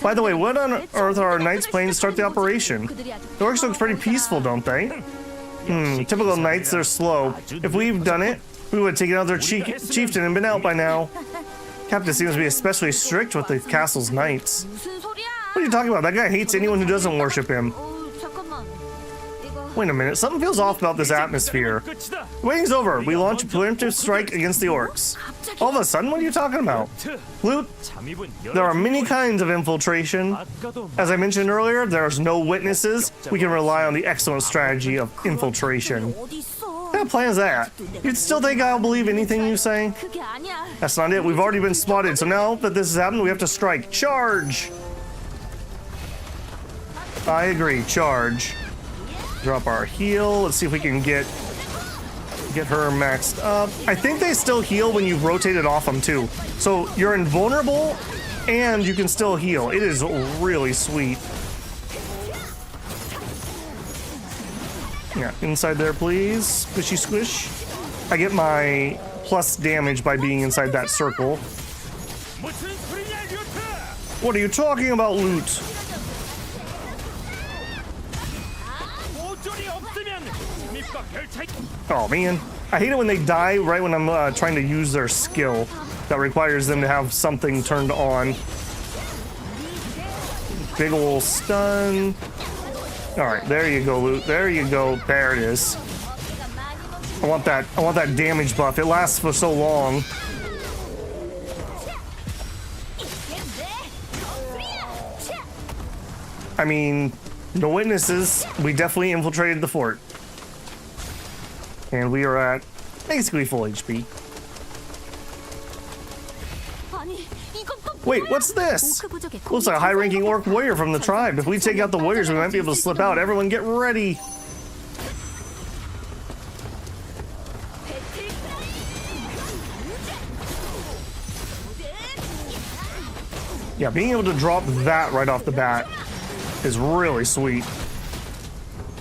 By the way, what on earth are our knights planning to start the operation? The orcs look pretty peaceful, don't they? Typical knights, they're slow. If we've done it, we would have taken out their chieftain and been out by now. Captain seems to be especially strict with the castle's knights. What are you talking about? That guy hates anyone who doesn't worship him. Wait a minute, something feels off about this atmosphere. The waiting's over. We launch a preemptive strike against the orcs. All of a sudden, what are you talking about? Loot, there are many kinds of infiltration. As I mentioned earlier, there's no witnesses. We can rely on the excellent strategy of infiltration. What kind of plan is that? You still think I'll believe anything you say? That's not it. We've already been spotted, so now that this has happened, we have to strike. Charge! I agree, charge. Drop our heal. Let's see if we can get her maxed up. I think they still heal when you've rotated off them too. So you're invulnerable and you can still heal. It is really sweet. Yeah, inside there, please. Squishy squish. I get my plus damage by being inside that circle. What are you talking about, loot? Oh man, I hate it when they die right when I'm trying to use their skill that requires them to have something turned on. Big ol' stun. Alright, there you go, loot. There you go. There it is. I want that damage buff. It lasts for so long. I mean, No witnesses. We definitely infiltrated the fort. And we are at basically full HP. Wait, what's this? Looks like a high-ranking orc warrior from the tribe. If we take out the warriors, we might be able to slip out. Everyone get ready. Yeah, being able to drop that right off the bat is really sweet.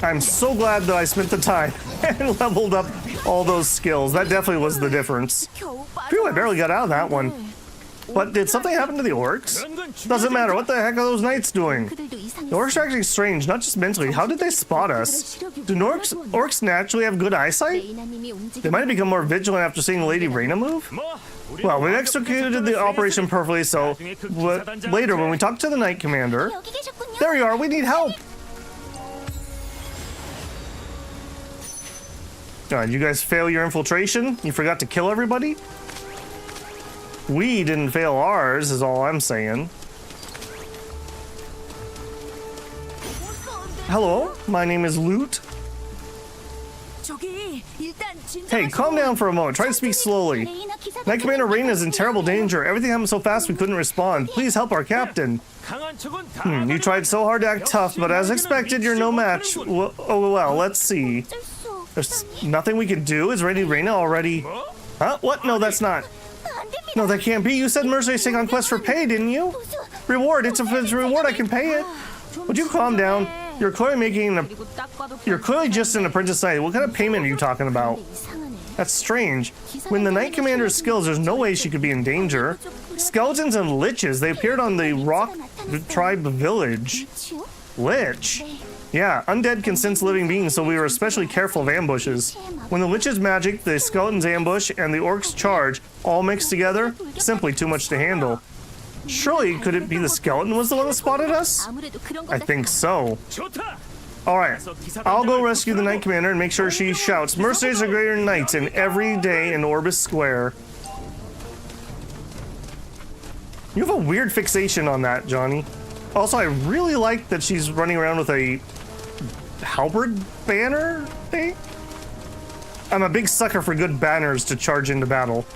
I'm so glad that I spent the time and leveled up all those skills. That definitely was the difference. Phew, I barely got out of that one. But did something happen to the orcs? Doesn't matter. What the heck are those knights doing? The orcs are actually strange, not just mentally. How did they spot us? Do orcs naturally have good eyesight? They might have become more vigilant after seeing Lady Reyna move? Well, we executed the operation perfectly, so later when we talk to the Knight Commander... There you are, we need help! You guys fail your infiltration? You forgot to kill everybody? We didn't fail ours, is all I'm saying. Hello, my name is Loot. Hey, calm down for a moment. Try to speak slowly. Knight Commander Reyna is in terrible danger. Everything happened so fast we couldn't respond. Please help our captain. You tried so hard to act tough, but as expected, you're no match. Oh, well, let's see. There's nothing we can do? Is Lady Reyna already... Huh? What? No, that's not. No, that can't be. You said mercenaries take on quests for pay, didn't you? Reward. It's a reward. I can pay it. Would you calm down? You're clearly just an apprentice knight. What kind of payment are you talking about? That's strange. When the Knight Commander's skills, there's no way she could be in danger. Skeletons and liches. They appeared on the rock tribe village. Lich? Yeah, undead can sense living beings, so we were especially careful of ambushes. When the lich's magic, the skeleton's ambush, and the orc's charge all mixed together, simply too much to handle. Surely, could it be the skeleton was the one that spotted us? I think so. Alright, I'll go rescue the Knight Commander and make sure she shouts, "Mercenaries are greater than knights," in every day in Orbis Square. You have a weird fixation on that, Johnny. Also, I really like that she's running around with a halberd banner thing. I'm a big sucker for good banners to charge into battle.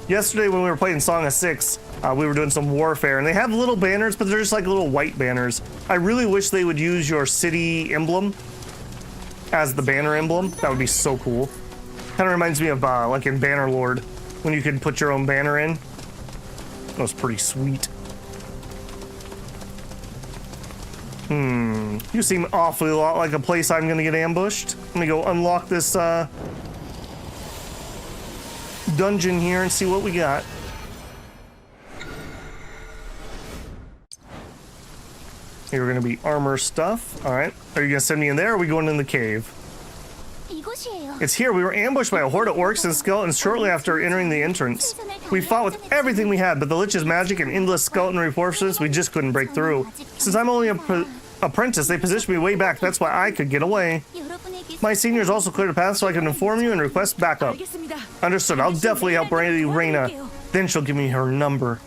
Yesterday when we were playing Song of Six, we were doing some warfare, and they have little banners, but they're just like little white banners. I really wish they would use your city emblem as the banner emblem. That would be so cool. Kind of reminds me of like in Bannerlord, when you could put your own banner in. That was pretty sweet. You seem awfully a lot like a place I'm gonna get ambushed. Let me go unlock this dungeon here and see what we got. Here we're gonna be armor stuff. Alright. Are you gonna send me in there, or are we going in the cave? It's here. We were ambushed by a horde of orcs and skeletons shortly after entering the entrance. We fought with everything we had, but the lich's magic and endless skeleton reinforcements, we just couldn't break through. Since I'm only an apprentice, they positioned me way back. That's why I could get away. My seniors also cleared a path so I can inform you and request backup. Understood. I'll definitely help Lady Reyna. Then she'll give me her number.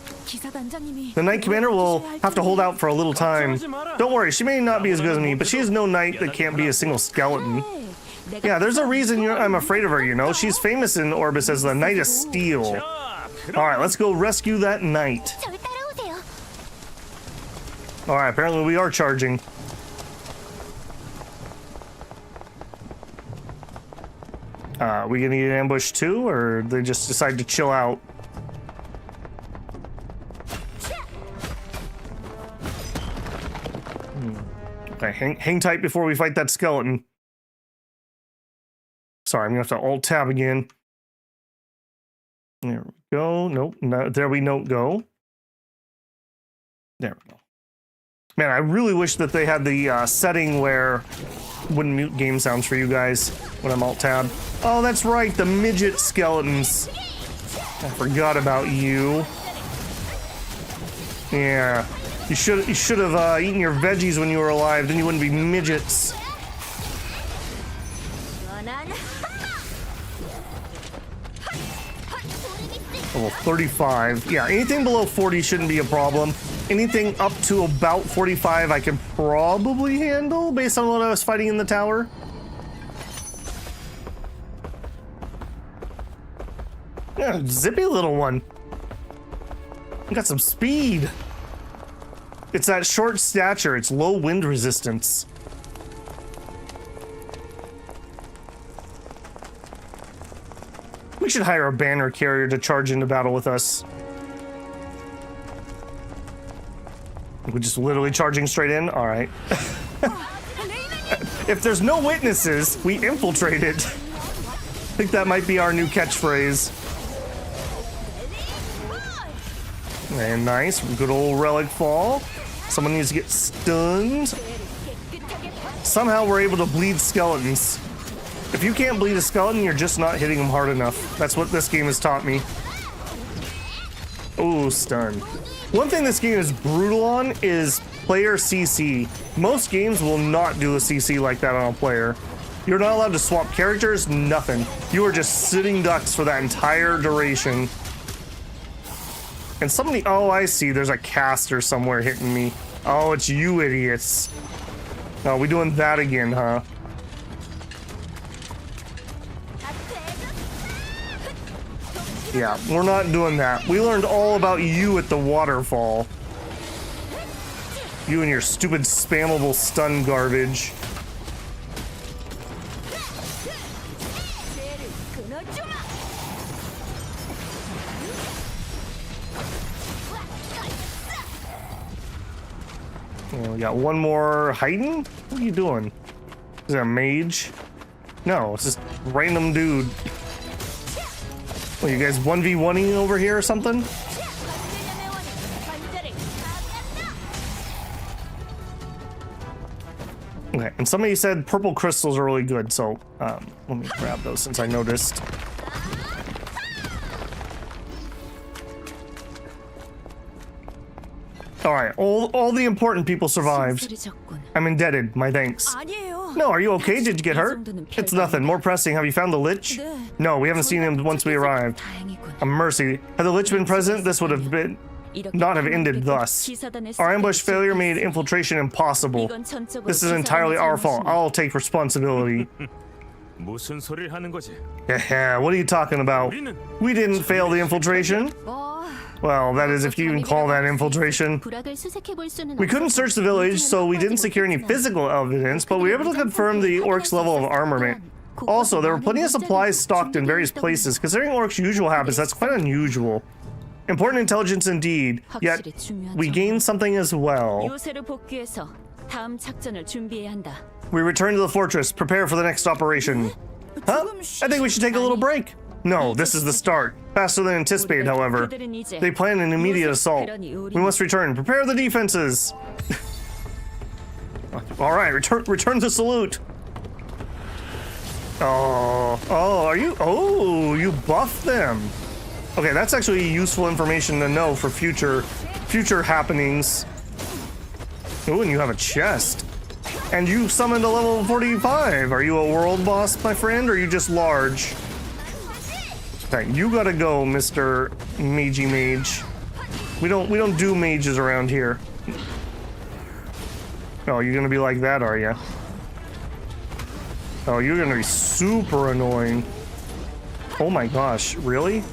The Knight Commander will have to hold out for a little time. Don't worry, she may not be as good as me, but she is no knight that can't be a single skeleton. Yeah, there's a reason I'm afraid of her, you know. She's famous in Orbis as the Knight of Steel. Alright, let's go rescue that knight. Alright, apparently we are charging. We gonna get an ambush too, or they just decide to chill out? Okay, hang tight before we fight that skeleton. Sorry, I'm gonna have to Alt-Tab again. There we go. Nope, no, there we don't go. There we go. Man, I really wish that they had the setting where wouldn't mute game sounds for you guys when I'm Alt-Tab. Oh, that's right, the midget skeletons. I forgot about you. Yeah, you should have eaten your veggies when you were alive. Then you wouldn't be midgets. Level 35. Yeah, anything below 40 shouldn't be a problem. Anything up to about 45 I can probably handle based on what I was fighting in the tower. Yeah, zippy little one. Got some speed. It's that short stature. It's low wind resistance. We should hire a banner carrier to charge into battle with us. We're just literally charging straight in? All right. If there's no witnesses, we infiltrate it. I think that might be our new catchphrase. And nice, good old relic fall. Someone needs to get stunned. Somehow we're able to bleed skeletons. If you can't bleed a skeleton, you're just not hitting them hard enough. That's what this game has taught me. Ooh, stun. One thing this game is brutal on is player CC. Most games will not do a CC like that on a player. You're not allowed to swap characters, nothing. You are just sitting ducks for that entire duration. And somebody, oh, I see, there's a caster somewhere hitting me. Oh, it's you idiots. Oh, we doing that again, huh? Yeah, we're not doing that. We learned all about you at the waterfall. You and your stupid spammable stun garbage. Oh, we got one more hiding? What are you doing? Is it a mage? No, it's just random dude. What, you guys 1v1ing over here or something? Okay, and somebody said purple crystals are really good, so let me grab those since I noticed. All right, all the important people survived. I'm indebted, my thanks. No, are you okay? Did you get hurt? It's nothing. More pressing. Have you found the Lich? No, we haven't seen him once we arrived. A mercy. Had the Lich been present, this would have been not have ended thus. Our ambush failure made infiltration impossible. This is entirely our fault. I'll take responsibility. Yeah, what are you talking about? We didn't fail the infiltration. Well, that is if you even call that infiltration. We couldn't search the village, so we didn't secure any physical evidence, but we were able to confirm the orcs' level of armament. Also, there were plenty of supplies stocked in various places. Considering orcs' usual habits, that's quite unusual. Important intelligence indeed, yet we gained something as well. We return to the fortress, prepare for the next operation. Huh? I think we should take a little break. No, this is the start. Faster than anticipated, however. They plan an immediate assault. We must return. Prepare the defenses. All right, return the salute. Oh, are you? Oh, you buffed them. Okay, that's actually useful information to know for future happenings. Oh, and you have a chest. And you summoned a level 45. Are you a world boss, my friend, or are you just large? Okay, you gotta go, Mr. Magey Mage. We don't do mages around here. Oh, you're gonna be like that, are you? Oh, you're gonna be super annoying. Oh my gosh, really?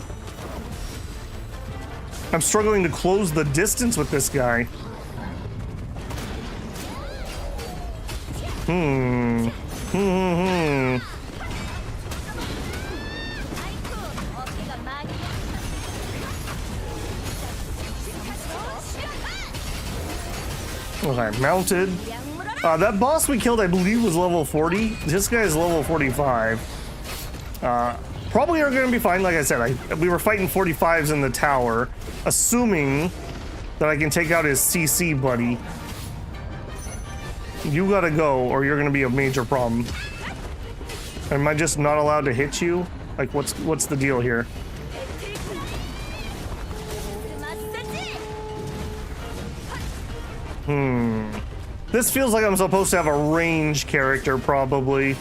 I'm struggling to close the distance with this guy. Okay, mounted. That boss we killed, I believe, was level 40. This guy is level 45. Probably are going to be fine. Like I said, we were fighting 45s in the tower, assuming that I can take out his CC buddy. You gotta go, or you're going to be a major problem. Am I just not allowed to hit you? Like, what's the deal here? This feels like I'm supposed to have a range character, probably.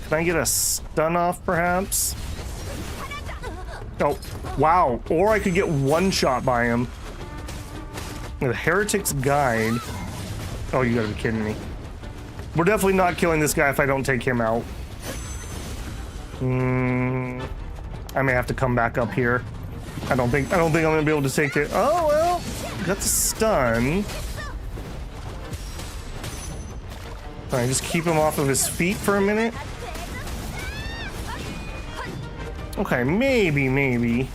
Can I get a stun off, perhaps? Oh, wow. Or I could get one shot by him. The Heretic's Guide. Oh, you gotta be kidding me. We're definitely not killing this guy if I don't take him out. I may have to come back up here. I don't think I'm gonna be able to take it. Oh well, got the stun. All right, just keep him off of his feet for a minute. Okay, maybe.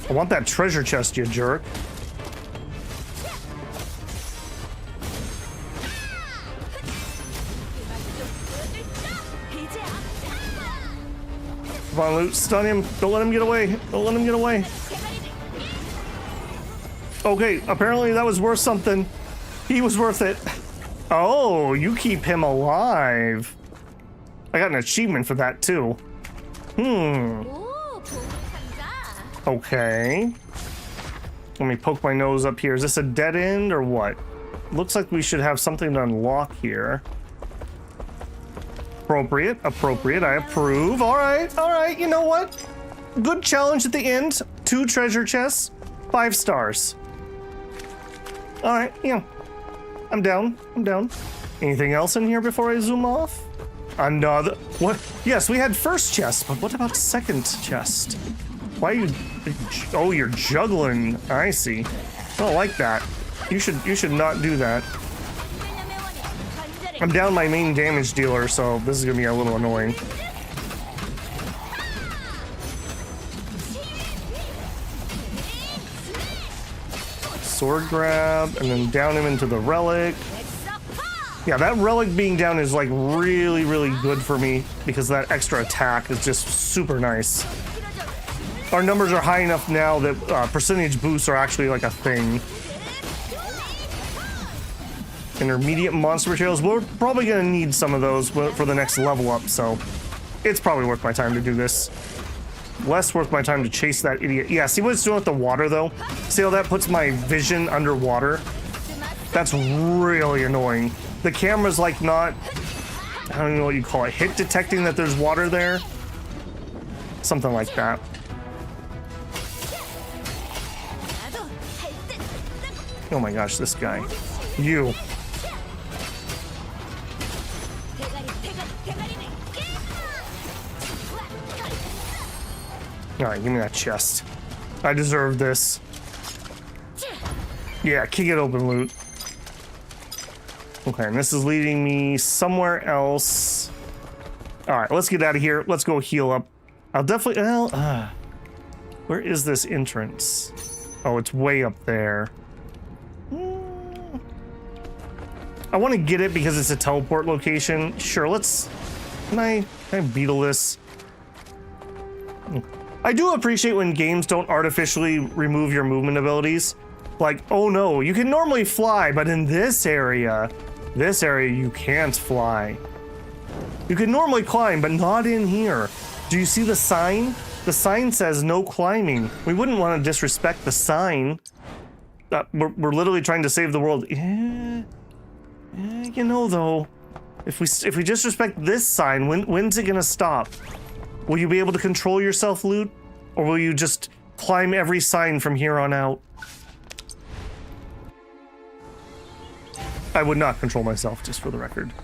I want that treasure chest, you jerk. Come on, Loot, stun him. Don't let him get away. Don't let him get away. Okay, apparently that was worth something. He was worth it. Oh, you keep him alive. I got an achievement for that too. Okay. Let me poke my nose up here. Is this a dead end or what? Looks like we should have something to unlock here. Appropriate, I approve. All right, you know what? Good challenge at the end. 2 treasure chests, 5 stars. All right, yeah. I'm down. Anything else in here before I zoom off? Another, what? Yes, we had first chest, but what about second chest? Why are you, oh, you're juggling. I see. I don't like that. You should not do that. I'm down my main damage dealer, so this is gonna be a little annoying. Sword grab, and then down him into the relic. Yeah, that relic being down is like really good for me because that extra attack is just super nice. Our numbers are high enough now that percentage boosts are actually like a thing. Intermediate monster materials. We're probably gonna need some of those for the next level up, so it's probably worth my time to do this. Less worth my time to chase that idiot. Yeah, see what it's doing with the water though? See how that puts my vision underwater? That's really annoying. The camera's like not, I don't know what you call it, hit detecting that there's water there? Something like that. Oh my gosh, this guy. You. Alright, give me that chest. I deserve this. Yeah, kick it open, Loot. Okay, and this is leading me somewhere else. Alright, let's get out of here. Let's go heal up. I'll definitely... Well, where is this entrance? Oh, it's way up there. I want to get it because it's a teleport location. Sure, let's... Can I beetle this? I do appreciate when games don't artificially remove your movement abilities. Like, oh no, you can normally fly, but in this area you can't fly. You can normally climb, but not in here. Do you see the sign? The sign says no climbing. We wouldn't want to disrespect the sign. We're literally trying to save the world. Yeah, you know though, if we disrespect this sign, when's it gonna stop? Will you be able to control yourself, Loot? Or will you just climb every sign from here on out? I would not control myself, just for the record.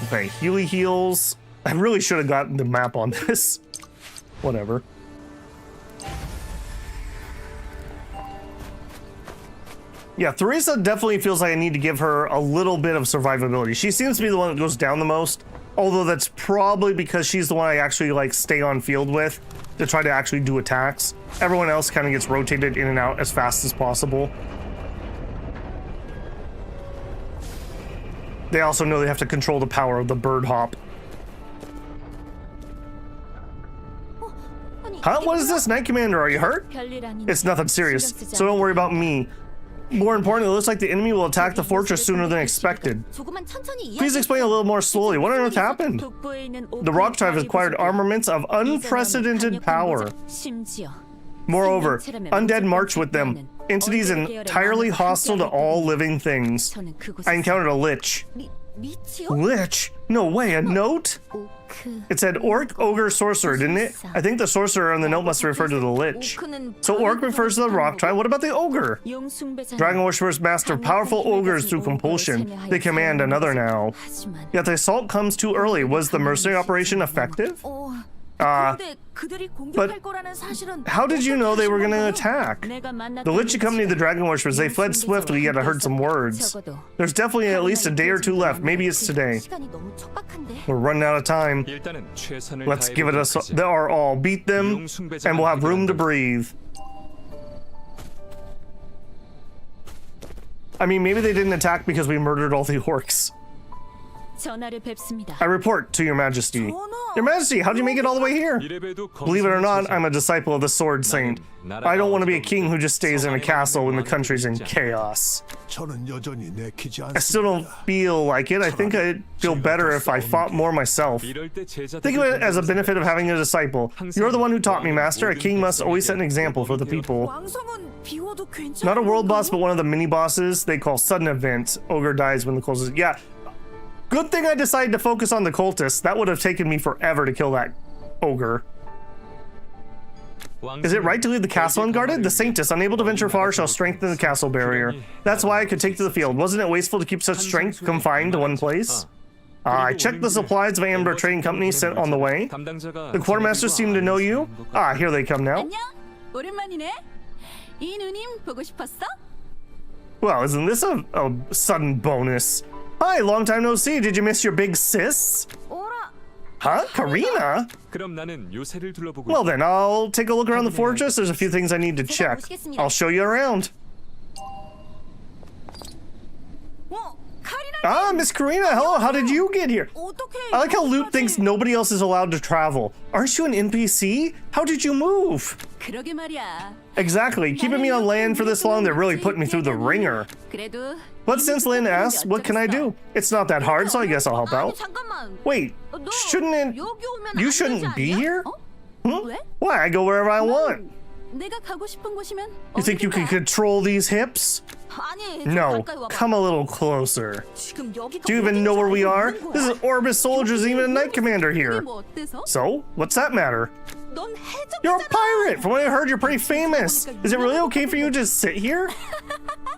Okay, Healy heals. I really should have gotten the map on this. Whatever. Yeah, Theresa definitely feels like I need to give her a little bit of survivability. She seems to be the one that goes down the most. Although that's probably because she's the one I actually like stay on field with to try to actually do attacks. Everyone else kind of gets rotated in and out as fast as possible. They also know they have to control the power of the bird hop. Huh? What is this? Knight Commander, are you hurt? It's nothing serious, so don't worry about me. More importantly, it looks like the enemy will attack the fortress sooner than expected. Please explain a little more slowly. What on earth happened? The rock tribe has acquired armaments of unprecedented power. Moreover, undead march with them. Entities entirely hostile to all living things. I encountered a lich. Lich? No way, a note? It said Orc, Ogre, Sorcerer, didn't it? I think the Sorcerer on the note must refer to the Lich. So Orc refers to the rock tribe. What about the Ogre? Dragon Worshippers master powerful ogres through compulsion. They command another now. Yet the assault comes too early. Was the mercenary operation effective? But how did you know they were going to attack? The Lich accompanied the Dragon Worshippers. They fled swiftly, yet I heard some words. There's definitely at least a day or two left. Maybe it's today. We're running out of time. Let's give it our all. Beat them, and we'll have room to breathe. I mean, maybe they didn't attack because we murdered all the orcs. I report to your majesty. Your majesty, how'd you make it all the way here? Believe it or not, I'm a disciple of the Sword Saint. I don't want to be a king who just stays in a castle when the country's in chaos. I still don't feel like it. I think I'd feel better if I fought more myself. Think of it as a benefit of having a disciple. You're the one who taught me, master. A king must always set an example for the people. Not a world boss, but one of the mini bosses they call sudden events. Ogre dies when the closest. Yeah. Good thing I decided to focus on the cultists. That would have taken me forever to kill that ogre. Is it right to leave the castle unguarded? The Saintess, unable to venture far, shall strengthen the castle barrier. That's why I could take to the field. Wasn't it wasteful to keep such strength confined to one place? I checked the supplies of Amber Trading Company sent on the way. The quartermasters seem to know you. Ah, here they come now. Well, isn't this a sudden bonus? Hi, long time no see. Did you miss your big sis? Huh? Karina? Well then, I'll take a look around the fortress. There's a few things I need to check. I'll show you around. Ah, Miss Karina, hello, how did you get here? I like how Loot thinks nobody else is allowed to travel. Aren't you an NPC? How did you move? Exactly, keeping me on land for this long, they're really putting me through the ringer. But since Lynn asks, what can I do? It's not that hard, so I guess I'll help out. Wait, you shouldn't be here? Why, I go wherever I want. You think you can control these hips? No, come a little closer. Do you even know where we are? This is Orbis soldiers, even a knight commander here. So, what's that matter? You're a pirate! From what I heard, you're pretty famous. Is it really okay for you to just sit here?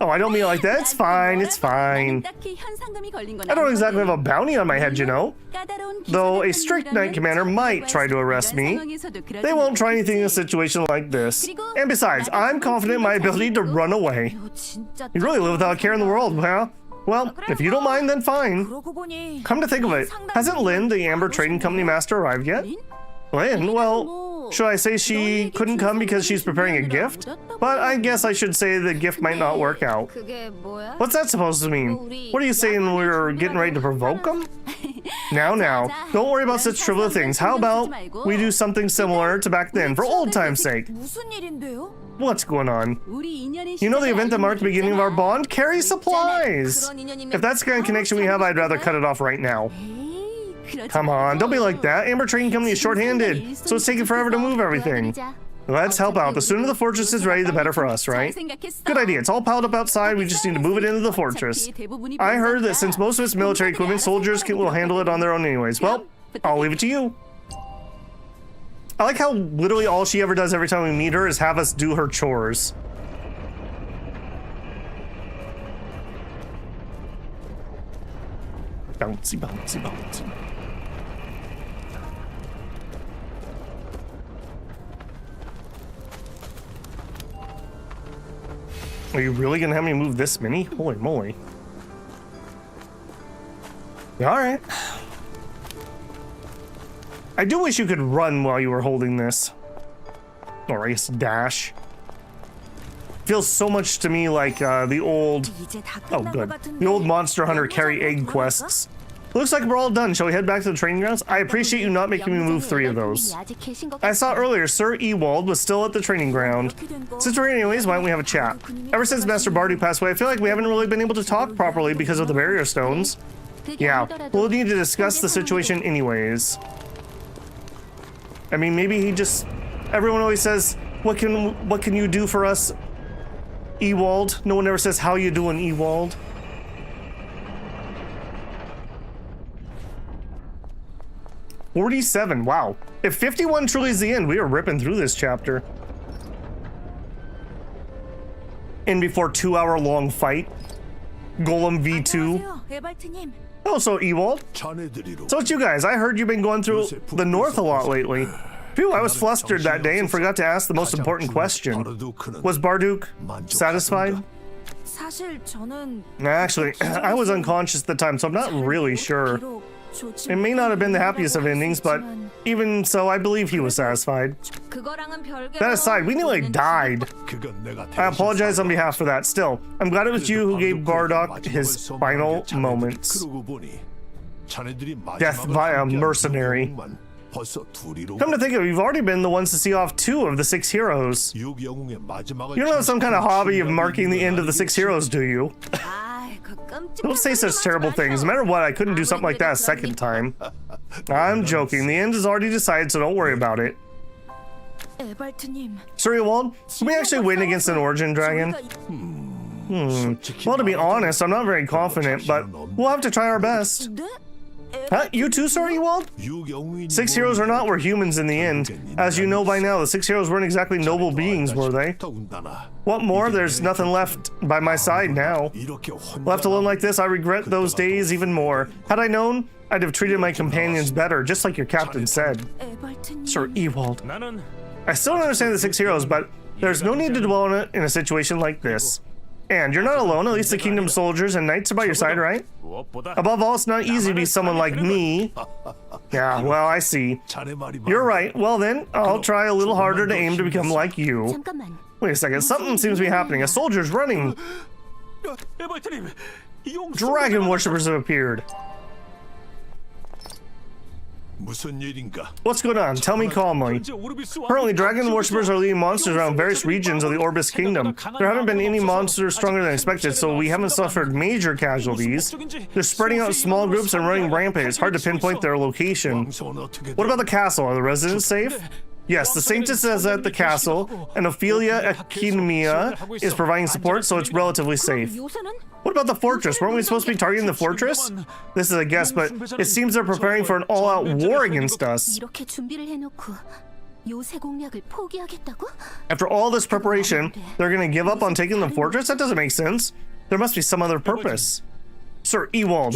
Oh, I don't mean it like that. It's fine, it's fine. I don't exactly have a bounty on my head, you know. Though a strict knight commander might try to arrest me. They won't try anything in a situation like this. And besides, I'm confident in my ability to run away. You really live without a care in the world, huh? Well, if you don't mind, then fine. Come to think of it, hasn't Lynn, the Amber Trading Company master, arrived yet? Lynn? Well, should I say she couldn't come because she's preparing a gift? But I guess I should say the gift might not work out. What's that supposed to mean? What are you saying, we're getting ready to provoke them? Now, don't worry about such trivial things. How about we do something similar to back then, for old time's sake? What's going on? You know the event that marked the beginning of our bond? Carry supplies! If that's the kind of connection we have, I'd rather cut it off right now. Come on, don't be like that. Amber Trading Company is short-handed, so it's taking forever to move everything. Let's help out. The sooner the fortress is ready, the better for us, right? Good idea. It's all piled up outside. We just need to move it into the fortress. I heard that since most of it's military equipment, soldiers will handle it on their own anyways. Well, I'll leave it to you. I like how literally all she ever does every time we meet her is have us do her chores. Bouncy, bouncy, bouncy. Are you really gonna have me move this many? Holy moly. Alright. I do wish you could run while you were holding this. Or I guess dash. Feels so much to me like the old... Oh, good. The old Monster Hunter carry egg quests. Looks like we're all done. Shall we head back to the training grounds? I appreciate you not making me move 3 of those. I saw earlier Sir Ewald was still at the training ground. Since we're here anyways, why don't we have a chat? Ever since Master Bardu passed away, I feel like we haven't really been able to talk properly because of the barrier stones. Yeah, we'll need to discuss the situation anyways. I mean, maybe he just... Everyone always says, what can you do for us, Ewald? No one ever says, how you doing, Ewald? 47, wow. If 51 truly is the end, we are ripping through this chapter. In before 2-hour-long fight. Golem V2. Oh, so Ewald. So it's you guys. I heard you've been going through the north a lot lately. Phew, I was flustered that day and forgot to ask the most important question. Was Barduk satisfied? Actually, I was unconscious at the time, so I'm not really sure. It may not have been the happiest of endings, but even so, I believe he was satisfied. That aside, we nearly died. I apologize on behalf of that. Still, I'm glad it was you who gave Bardock his final moments. Death by a mercenary. Come to think of it, you've already been the ones to see off 2 of the 6 heroes. You don't have some kind of hobby of marking the end of the 6 heroes, do you? Don't say such terrible things. No matter what, I couldn't do something like that a second time. I'm joking. The end is already decided, so don't worry about it. Sir Ewald, can we actually win against an Origin Dragon? Well, to be honest, I'm not very confident, but we'll have to try our best. Huh? You too, Sir Ewald? 6 heroes or not, we're humans in the end. As you know by now, the 6 heroes weren't exactly noble beings, were they? What more? There's nothing left by my side now. Left alone like this, I regret those days even more. Had I known, I'd have treated my companions better, just like your captain said. Sir Ewald. I still don't understand the 6 heroes, but there's no need to dwell on it in a situation like this. And you're not alone, at least the kingdom soldiers and knights are by your side, right? Above all, it's not easy to be someone like me. Yeah, well, I see. You're right. Well then, I'll try a little harder to aim to become like you. Wait a second, something seems to be happening. A soldier's running. Dragon worshippers have appeared. What's going on? Tell me calmly. Currently, dragon worshippers are leading monsters around various regions of the Orbis kingdom. There haven't been any monsters stronger than expected, so we haven't suffered major casualties. They're spreading out in small groups and running rampant. It's hard to pinpoint their location. What about the castle? Are the residents safe? Yes, the Saintess is at the castle, and Ophelia Echidemia is providing support, so it's relatively safe. What about the fortress? Weren't we supposed to be targeting the fortress? This is a guess, but it seems they're preparing for an all-out war against us. After all this preparation, they're gonna give up on taking the fortress? That doesn't make sense. There must be some other purpose. Sir Ewald,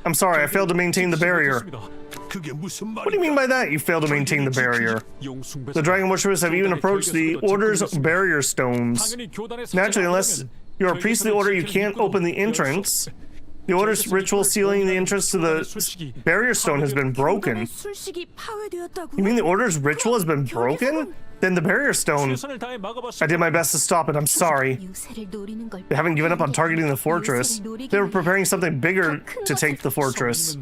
I'm sorry, I failed to maintain the barrier. What do you mean by that, you failed to maintain the barrier? The dragon worshippers have even approached the Order's barrier stones. Naturally, unless you're a priest of the Order, you can't open the entrance. The Order's ritual sealing the entrance to the barrier stone has been broken. You mean the Order's ritual has been broken? Then the barrier stone. I did my best to stop it, I'm sorry. They haven't given up on targeting the fortress. They were preparing something bigger to take the fortress.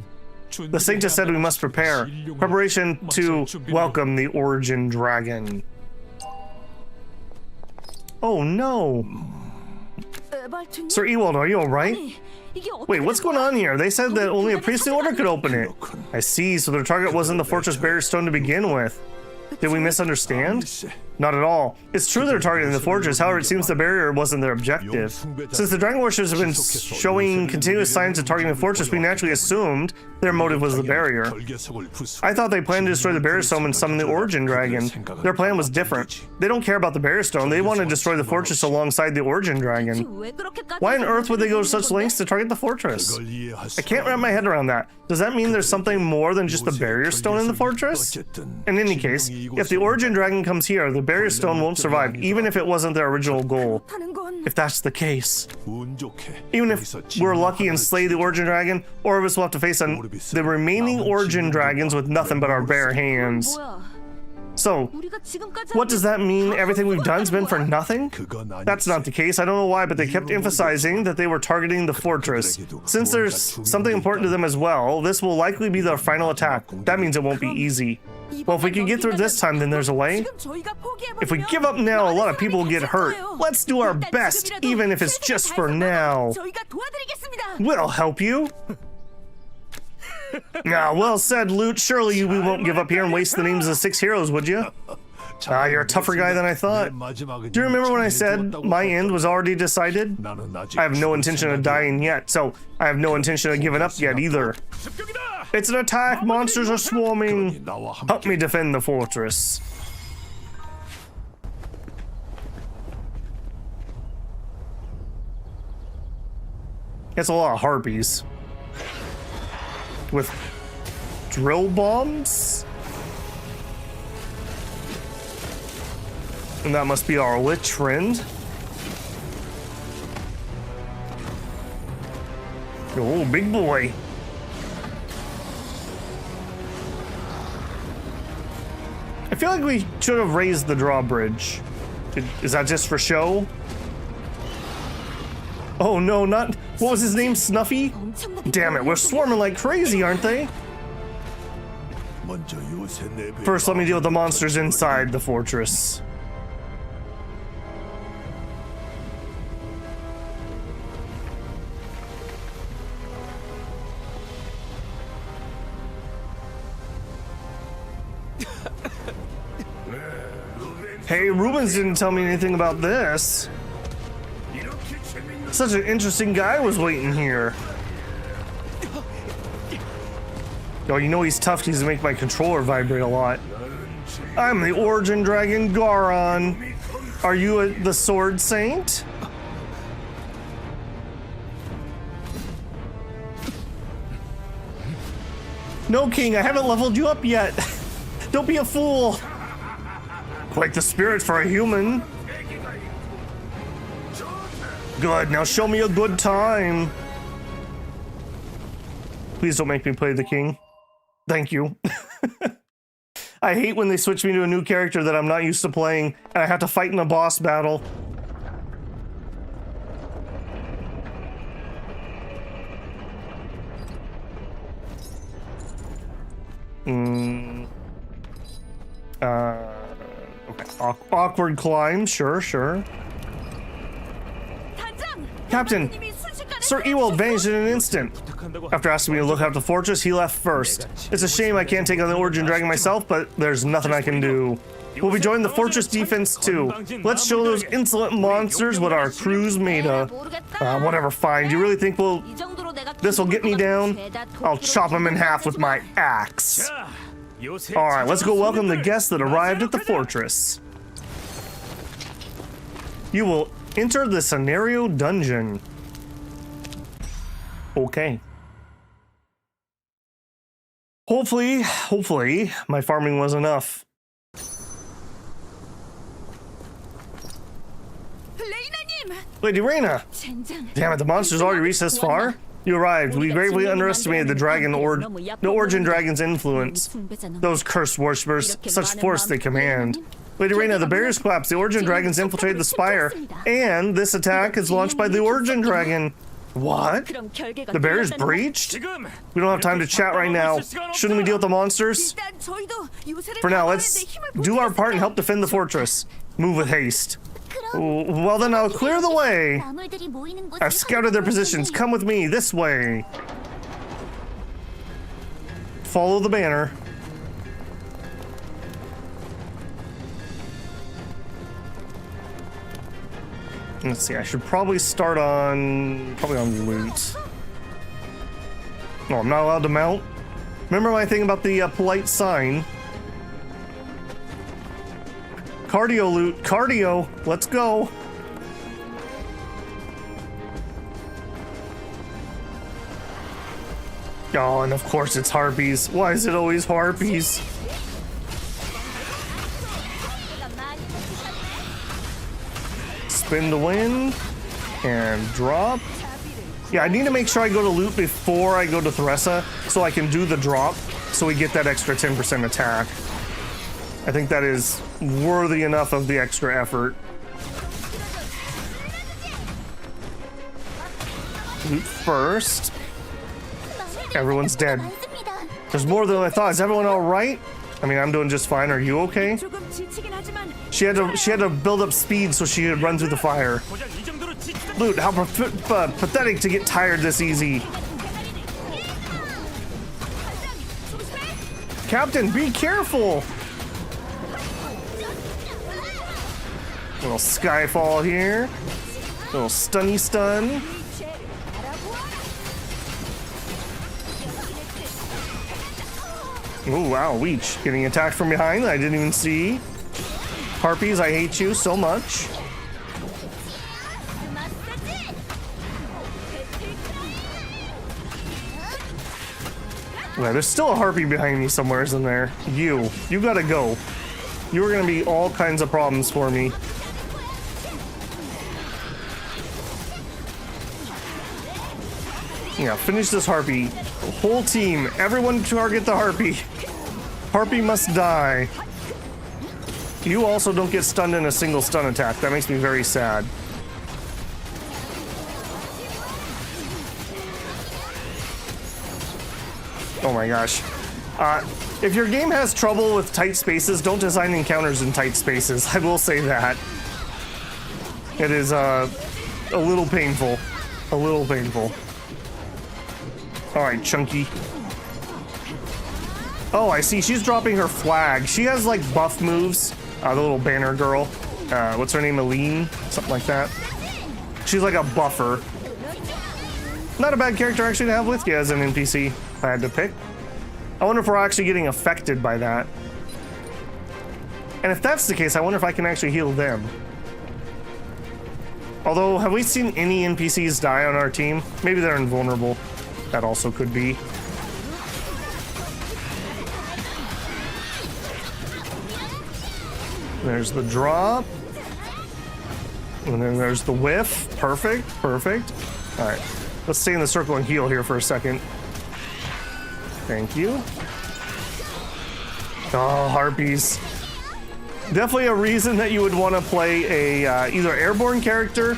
The Saint said we must prepare. Preparation to welcome the Origin Dragon. Oh no. Sir Ewald, are you alright? Wait, what's going on here? They said that only a priestly order could open it. I see, so their target wasn't the fortress barrier stone to begin with. Did we misunderstand? Not at all. It's true they're targeting the fortress, however, it seems the barrier wasn't their objective. Since the dragon worshippers have been showing continuous signs of targeting the fortress, we naturally assumed their motive was the barrier. I thought they planned to destroy the barrier stone and summon the Origin Dragon. Their plan was different. They don't care about the barrier stone, they want to destroy the fortress alongside the Origin Dragon. Why on earth would they go to such lengths to target the fortress? I can't wrap my head around that. Does that mean there's something more than just the barrier stone in the fortress? In any case, if the Origin Dragon comes here, the barrier stone won't survive, even if it wasn't their original goal. If that's the case. Even if we're lucky and slay the Origin Dragon, Orbis will have to face the remaining Origin Dragons with nothing but our bare hands. So, what does that mean? Everything we've done's been for nothing? That's not the case. I don't know why, but they kept emphasizing that they were targeting the fortress. Since there's something important to them as well, this will likely be their final attack. That means it won't be easy. Well, if we can get through this time, then there's a way. If we give up now, a lot of people will get hurt. Let's do our best, even if it's just for now. We'll help you. Ah, well said, Lute. Surely we won't give up here and waste the names of the 6 heroes, would you? Ah, you're a tougher guy than I thought. Do you remember when I said my end was already decided? I have no intention of dying yet, so I have no intention of giving up yet either. It's an attack! Monsters are swarming! Help me defend the fortress. It's a lot of harpies. With drill bombs? And that must be our lich friend. Oh, big boy. I feel like we should have raised the drawbridge. Is that just for show? Oh no, not... What was his name? Snuffy? Damn it, we're swarming like crazy, aren't they? First, let me deal with the monsters inside the fortress. Hey, Rubens didn't tell me anything about this. Such an interesting guy was waiting here. Oh, you know he's tough. He's to make my controller vibrate a lot. I'm the Origin Dragon Garon. Are you the Sword Saint? No, King, I haven't leveled you up yet. Don't be a fool. Quite the spirit for a human. Good, now show me a good time. Please don't make me play the king. Thank you. I hate when they switch me to a new character that I'm not used to playing and I have to fight in a boss battle. Okay. Awkward climb, sure. Captain, Sir Ewald vanished in an instant. After asking me to look out the fortress, he left first. It's a shame I can't take on the Origin Dragon myself, but there's nothing I can do. We'll be joining the fortress defense too. Let's show those insolent monsters what our crew's made of. Whatever, fine. Do you really think this will get me down? I'll chop them in half with my axe. Alright, let's go welcome the guests that arrived at the fortress. You will enter the scenario dungeon. Okay. Hopefully, my farming was enough. Lady Reina! Damn it, the monster's already reached this far? You arrived. We gravely underestimated the Origin Dragon's influence. Those cursed worshippers, such force they command. Lady Reina, the barriers collapsed. The Origin Dragons infiltrated the spire, and this attack is launched by the Origin Dragon. What? The barriers breached? We don't have time to chat right now. Shouldn't we deal with the monsters? For now, let's do our part and help defend the fortress. Move with haste. Well then, I'll clear the way. I've scouted their positions. Come with me, this way. Follow the banner. Let's see, I should probably start on loot. No, I'm not allowed to mount. Remember my thing about the polite sign? Cardio loot, cardio, let's go. Oh, and of course it's harpies. Why is it always harpies? Spin to win and drop. Yeah, I need to make sure I go to loot before I go to Theresa so I can do the drop so we get that extra 10% attack. I think that is worthy enough of the extra effort. Loot first. Everyone's dead. There's more than I thought. Is everyone all right? I mean, I'm doing just fine. Are you okay? She had to build up speed so she could run through the fire. Loot, how pathetic to get tired this easy. Captain, be careful! Little Skyfall here. Little stunny stun. Oh wow, Weech getting attacked from behind. I didn't even see. Harpies, I hate you so much. Yeah, there's still a harpy behind me somewhere, isn't there? You gotta go. You're gonna be all kinds of problems for me. Yeah, finish this harpy. Whole team, everyone target the harpy. Harpy must die. You also don't get stunned in a single stun attack. That makes me very sad. Oh my gosh. If your game has trouble with tight spaces, don't design encounters in tight spaces. I will say that. It is a little painful. A little painful. Alright, Chunky. Oh, I see. She's dropping her flag. She has, like, buff moves. The little banner girl. What's her name? Aline? Something like that. She's like a buffer. Not a bad character, actually, to have with you as an NPC, if I had to pick. I wonder if we're actually getting affected by that. And if that's the case, I wonder if I can actually heal them. Although, have we seen any NPCs die on our team? Maybe they're invulnerable. That also could be. There's the drop. And then there's the whiff. Perfect, perfect. All right, let's stay in the circle and heal here for a second. Thank you. Oh, harpies. Definitely a reason that you would want to play a either airborne character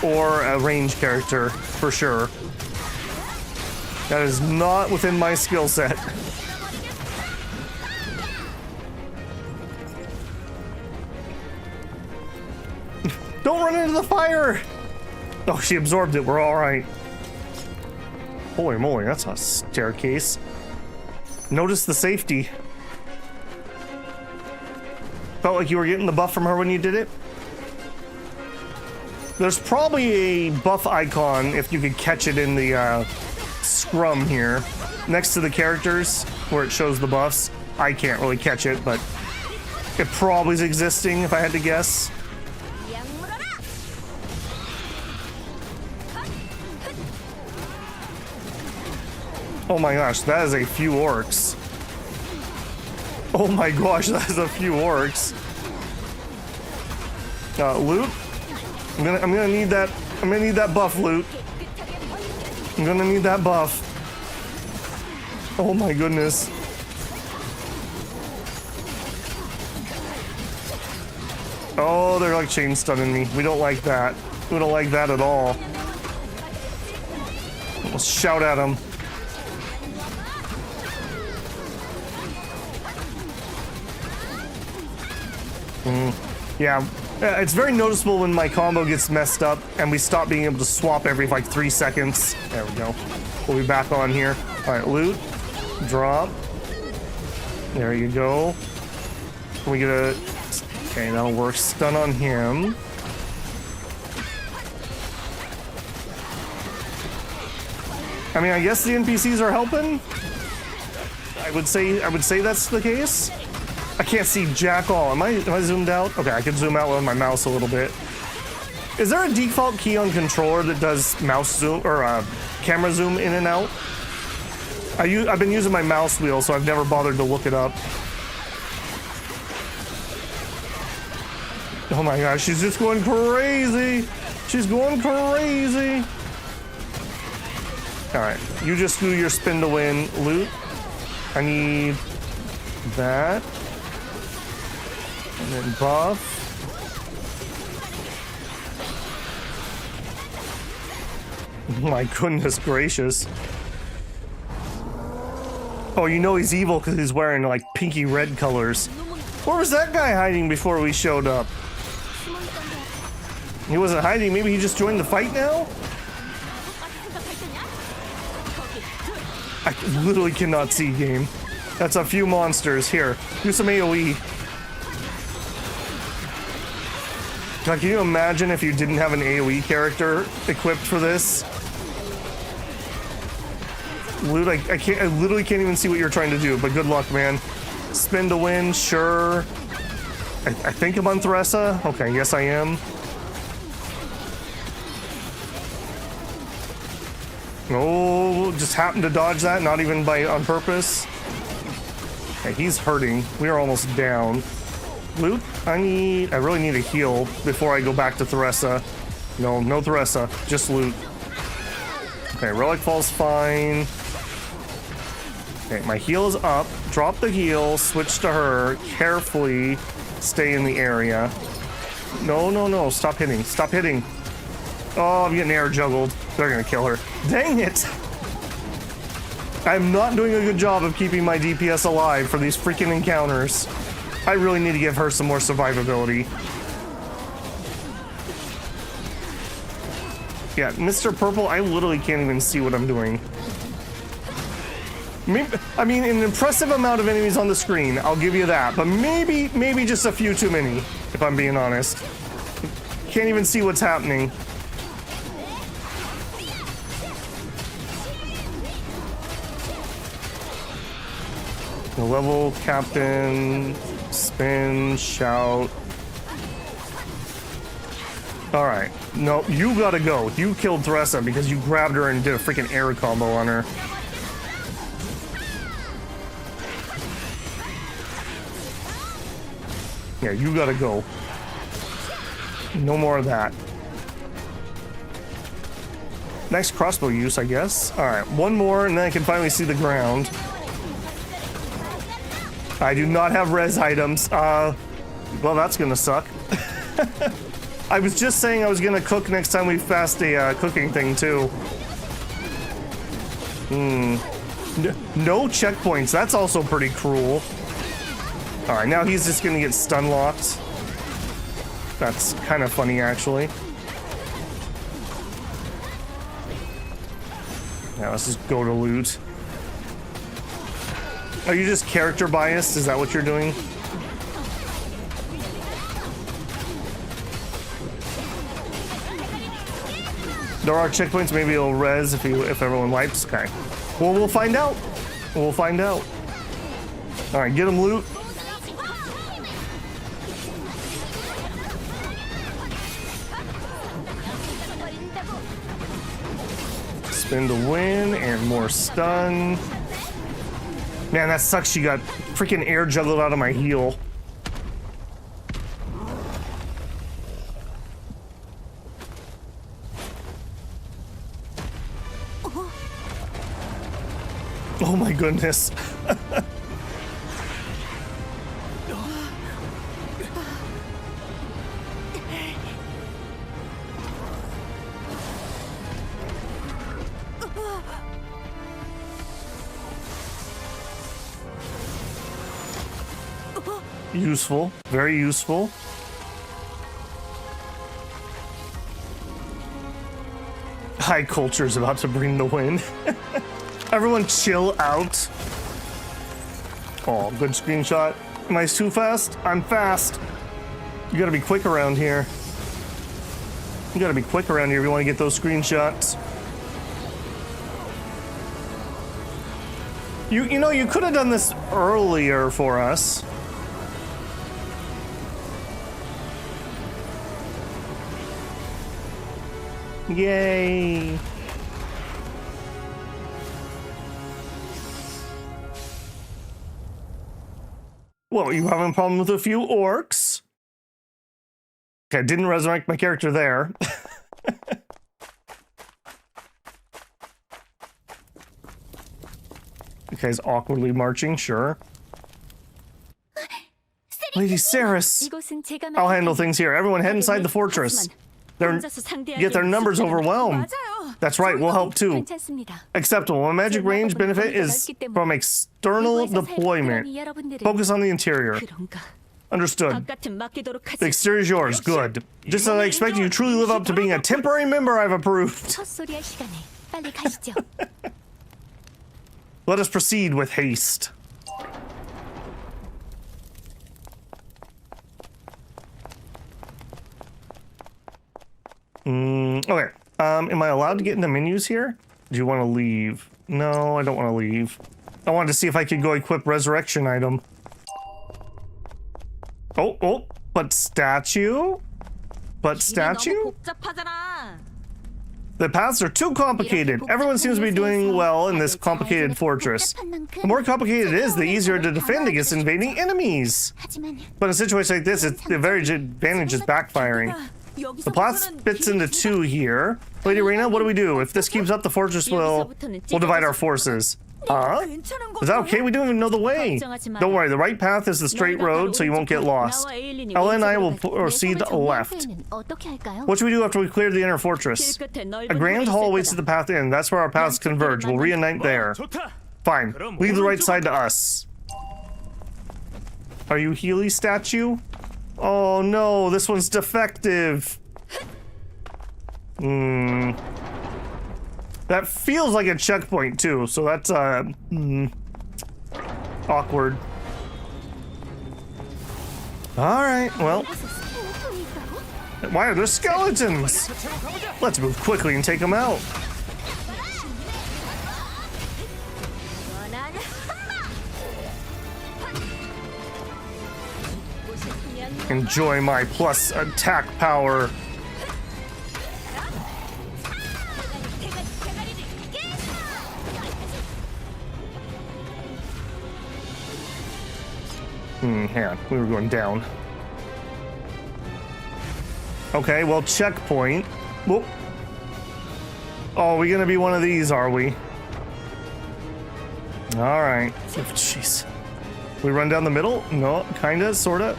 or a range character, for sure. That is not within my skill set. Don't run into the fire! Oh, she absorbed it. We're all right. Holy moly, that's a staircase. Notice the safety. Felt like you were getting the buff from her when you did it. There's probably a buff icon, if you could catch it in the scrum here, next to the characters where it shows the buffs. I can't really catch it, but it probably is existing if I had to guess. Oh my gosh, that is a few orcs. Oh my gosh, that is a few orcs. Loot. I'm gonna need that. I'm gonna need that buff, loot. I'm gonna need that buff. Oh my goodness. Oh, they're like chain stunning me. We don't like that. We don't like that at all. Let's shout at them. Yeah, it's very noticeable when my combo gets messed up and we stop being able to swap every like 3 seconds. There we go. We'll be back on here. All right, loot, drop. There you go. We get a... Okay, that'll work. Stun on him. I mean, I guess the NPCs are helping. I would say that's the case. I can't see jack all. Am I zoomed out? Okay, I can zoom out with my mouse a little bit. Is there a default key on controller that does mouse zoom or camera zoom in and out? I've been using my mouse wheel, so I've never bothered to look it up. Oh my gosh, she's just going crazy. She's going crazy. All right, you just do your spin to win. Loot. I need that. And then buff. My goodness gracious. Oh, you know he's evil because he's wearing like pinky red colors. Where was that guy hiding before we showed up? He wasn't hiding. Maybe he just joined the fight now? I literally cannot see, game. That's a few monsters. Here, do some AoE. God, can you imagine if you didn't have an AoE character equipped for this? Loot, I literally can't even see what you're trying to do, but good luck, man. Spin to win, sure. I think I'm on Theresa. Okay, yes I am. Oh, just happened to dodge that, not even on purpose. Okay, he's hurting. We are almost down. Loot? I really need a heal before I go back to Theresa. No Theresa, just loot. Okay, Relic Fall's fine. Okay, my heal is up. Drop the heal, switch to her, carefully stay in the area. No, stop hitting, stop hitting. Oh, I'm getting air juggled. They're gonna kill her. Dang it! I'm not doing a good job of keeping my DPS alive for these freaking encounters. I really need to give her some more survivability. Yeah, Mr. Purple, I literally can't even see what I'm doing. I mean, an impressive amount of enemies on the screen, I'll give you that, but maybe just a few too many, if I'm being honest. Can't even see what's happening. The level captain, spin, shout. All right, no, you gotta go. You killed Theresa because you grabbed her and did a freaking air combo on her. Yeah, you gotta go. No more of that. Next crossbow use, I guess. All right, one more and then I can finally see the ground. I do not have res items. Well, that's gonna suck. I was just saying I was gonna cook next time we fast a cooking thing too. No checkpoints. That's also pretty cruel. All right, now he's just gonna get stun locked. That's kind of funny, actually. Now let's just go to loot. Are you just character biased? Is that what you're doing? There are checkpoints. Maybe it'll res if everyone wipes. Okay. Well, we'll find out. We'll find out. All right, get him loot. Spin to win and more stun. Man, that sucks. She got freaking air juggled out of my heal. Oh my goodness. Useful, very useful. High culture is about to bring the win. Everyone chill out. Oh, good screenshot. Am I too fast? I'm fast. You gotta be quick around here. You gotta be quick around here if you want to get those screenshots. You know, you could have done this earlier for us. Yay! Well, you having a problem with a few orcs? Okay, didn't resurrect my character there. Okay, he's awkwardly marching, sure. Lady Saris! I'll handle things here. Everyone head inside the fortress. Get their numbers overwhelmed. That's right, we'll help too. Acceptable. A magic range benefit is from external deployment. Focus on the interior. Understood. The exterior is yours. Good. Just as I expected, you truly live up to being a temporary member I've approved. Let us proceed with haste. Okay. Am I allowed to get into menus here? Do you want to leave? No, I don't want to leave. I wanted to see if I could go equip resurrection item. Oh, but statue? But statue? The paths are too complicated. Everyone seems to be doing well in this complicated fortress. The more complicated it is, the easier to defend against invading enemies. But in a situation like this, the very advantage is backfiring. The plot splits into two here. Lady Reina, what do we do? If this keeps up, the fortress will divide our forces. Huh? Is that okay? We don't even know the way. Don't worry, the right path is the straight road, so you won't get lost. Ella and I will proceed left. What should we do after we clear the inner fortress? A grand hall waits at the path end. That's where our paths converge. We'll reunite there. Fine. Leave the right side to us. Are you Healy statue? Oh no, this one's defective. That feels like a checkpoint too, so that's awkward. Alright, well. Why are there skeletons? Let's move quickly and take them out. Enjoy my plus attack power. Hang on, we were going down. Okay, well, checkpoint. Whoop. Oh, we gonna be one of these, are we? All right. Oh, jeez. We run down the middle? No, kinda, sorta.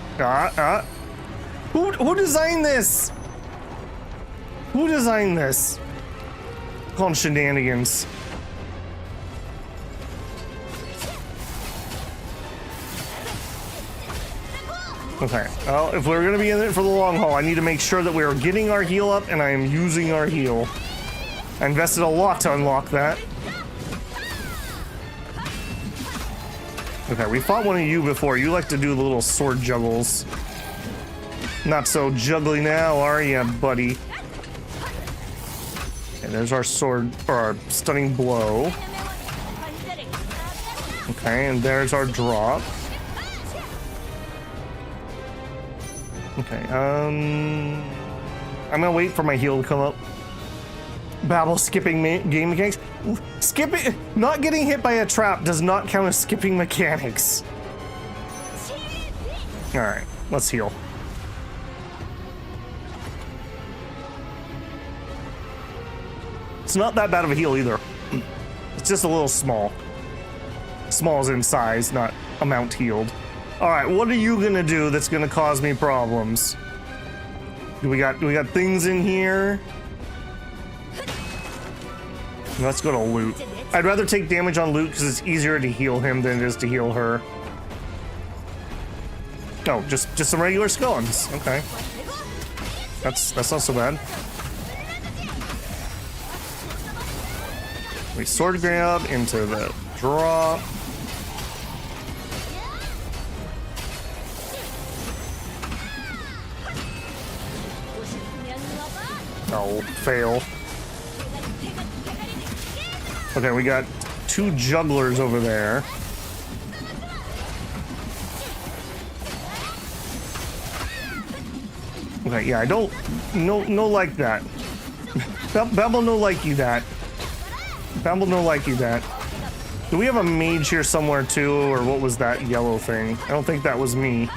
Who designed this? Who designed this? Called shenanigans. Okay, well, if we're gonna be in it for the long haul, I need to make sure that we are getting our heal up and I am using our heal. I invested a lot to unlock that. Okay, we fought one of you before. You like to do the little sword juggles. Not so juggly now, are ya, buddy? Okay, there's our sword, or our stunning blow. Okay, and there's our drop. Okay, I'm gonna wait for my heal to come up. Babble skipping game mechanics. Skipping, not getting hit by a trap does not count as skipping mechanics. All right, let's heal. It's not that bad of a heal either. It's just a little small. Small as in size, not amount healed. All right, what are you gonna do that's gonna cause me problems? Do we got things in here? Let's go to loot. I'd rather take damage on loot because it's easier to heal him than it is to heal her. Oh, just some regular skeletons. Okay, that's not so bad. We sword grab into the drop. Oh, fail. Okay, we got two jugglers over there. Okay, yeah, I don't... No like that. Babble no like you that. Babble no like you that. Do we have a mage here somewhere too, or what was that yellow thing? I don't think that was me.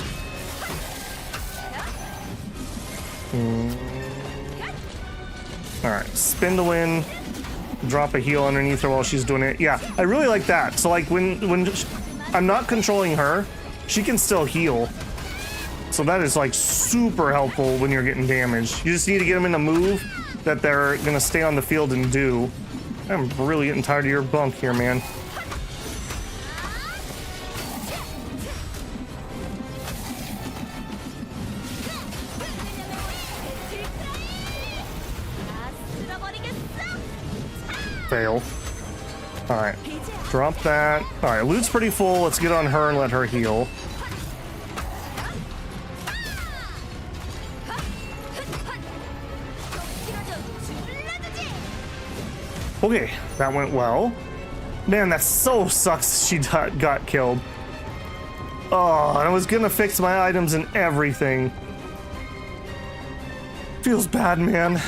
Alright, spin to win. Drop a heal underneath her while she's doing it. Yeah, I really like that. So like when I'm not controlling her, she can still heal. So that is like super helpful when you're getting damaged. You just need to get them in a move that they're gonna stay on the field and do. I'm really getting tired of your bunk here, man. Fail. Alright. Drop that. Alright, loot's pretty full. Let's get on her and let her heal. Okay, that went well. Man, that so sucks she got killed. Oh, I was gonna fix my items and everything. Feels bad, man.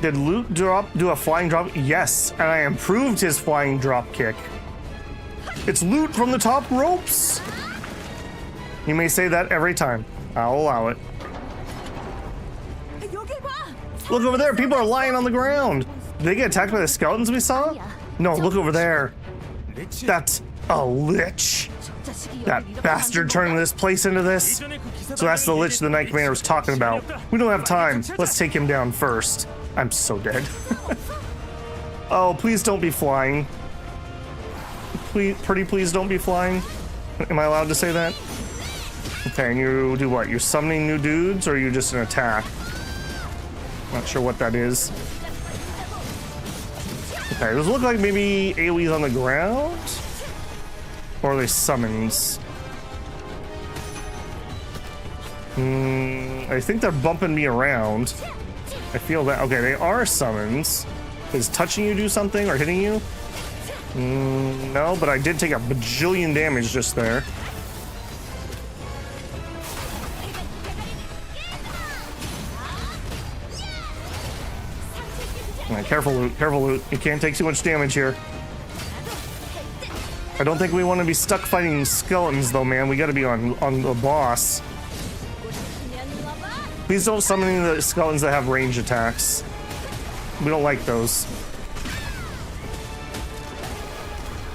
Did loot drop do a flying drop? Yes, and I improved his flying drop kick. It's loot from the top ropes. You may say that every time. I'll allow it. Look over there, people are lying on the ground. Did they get attacked by the skeletons we saw? No, look over there. That's a lich. That bastard turning this place into this. So that's the lich the Knight Commander was talking about. We don't have time. Let's take him down first. I'm so dead. Oh, please don't be flying. Please don't be flying. Am I allowed to say that? Okay, and you do what? You're summoning new dudes, or are you just an attack? Not sure what that is. Okay, those look like maybe AoEs on the ground? Or are they summons? I think they're bumping me around. I feel that. Okay, they are summons. Is touching you do something or hitting you? No, but I did take a bajillion damage just there. Right, careful loot, careful loot. You can't take too much damage here. I don't think we want to be stuck fighting skeletons though, man. We gotta be on the boss. Please don't summon any of the skeletons that have range attacks. We don't like those.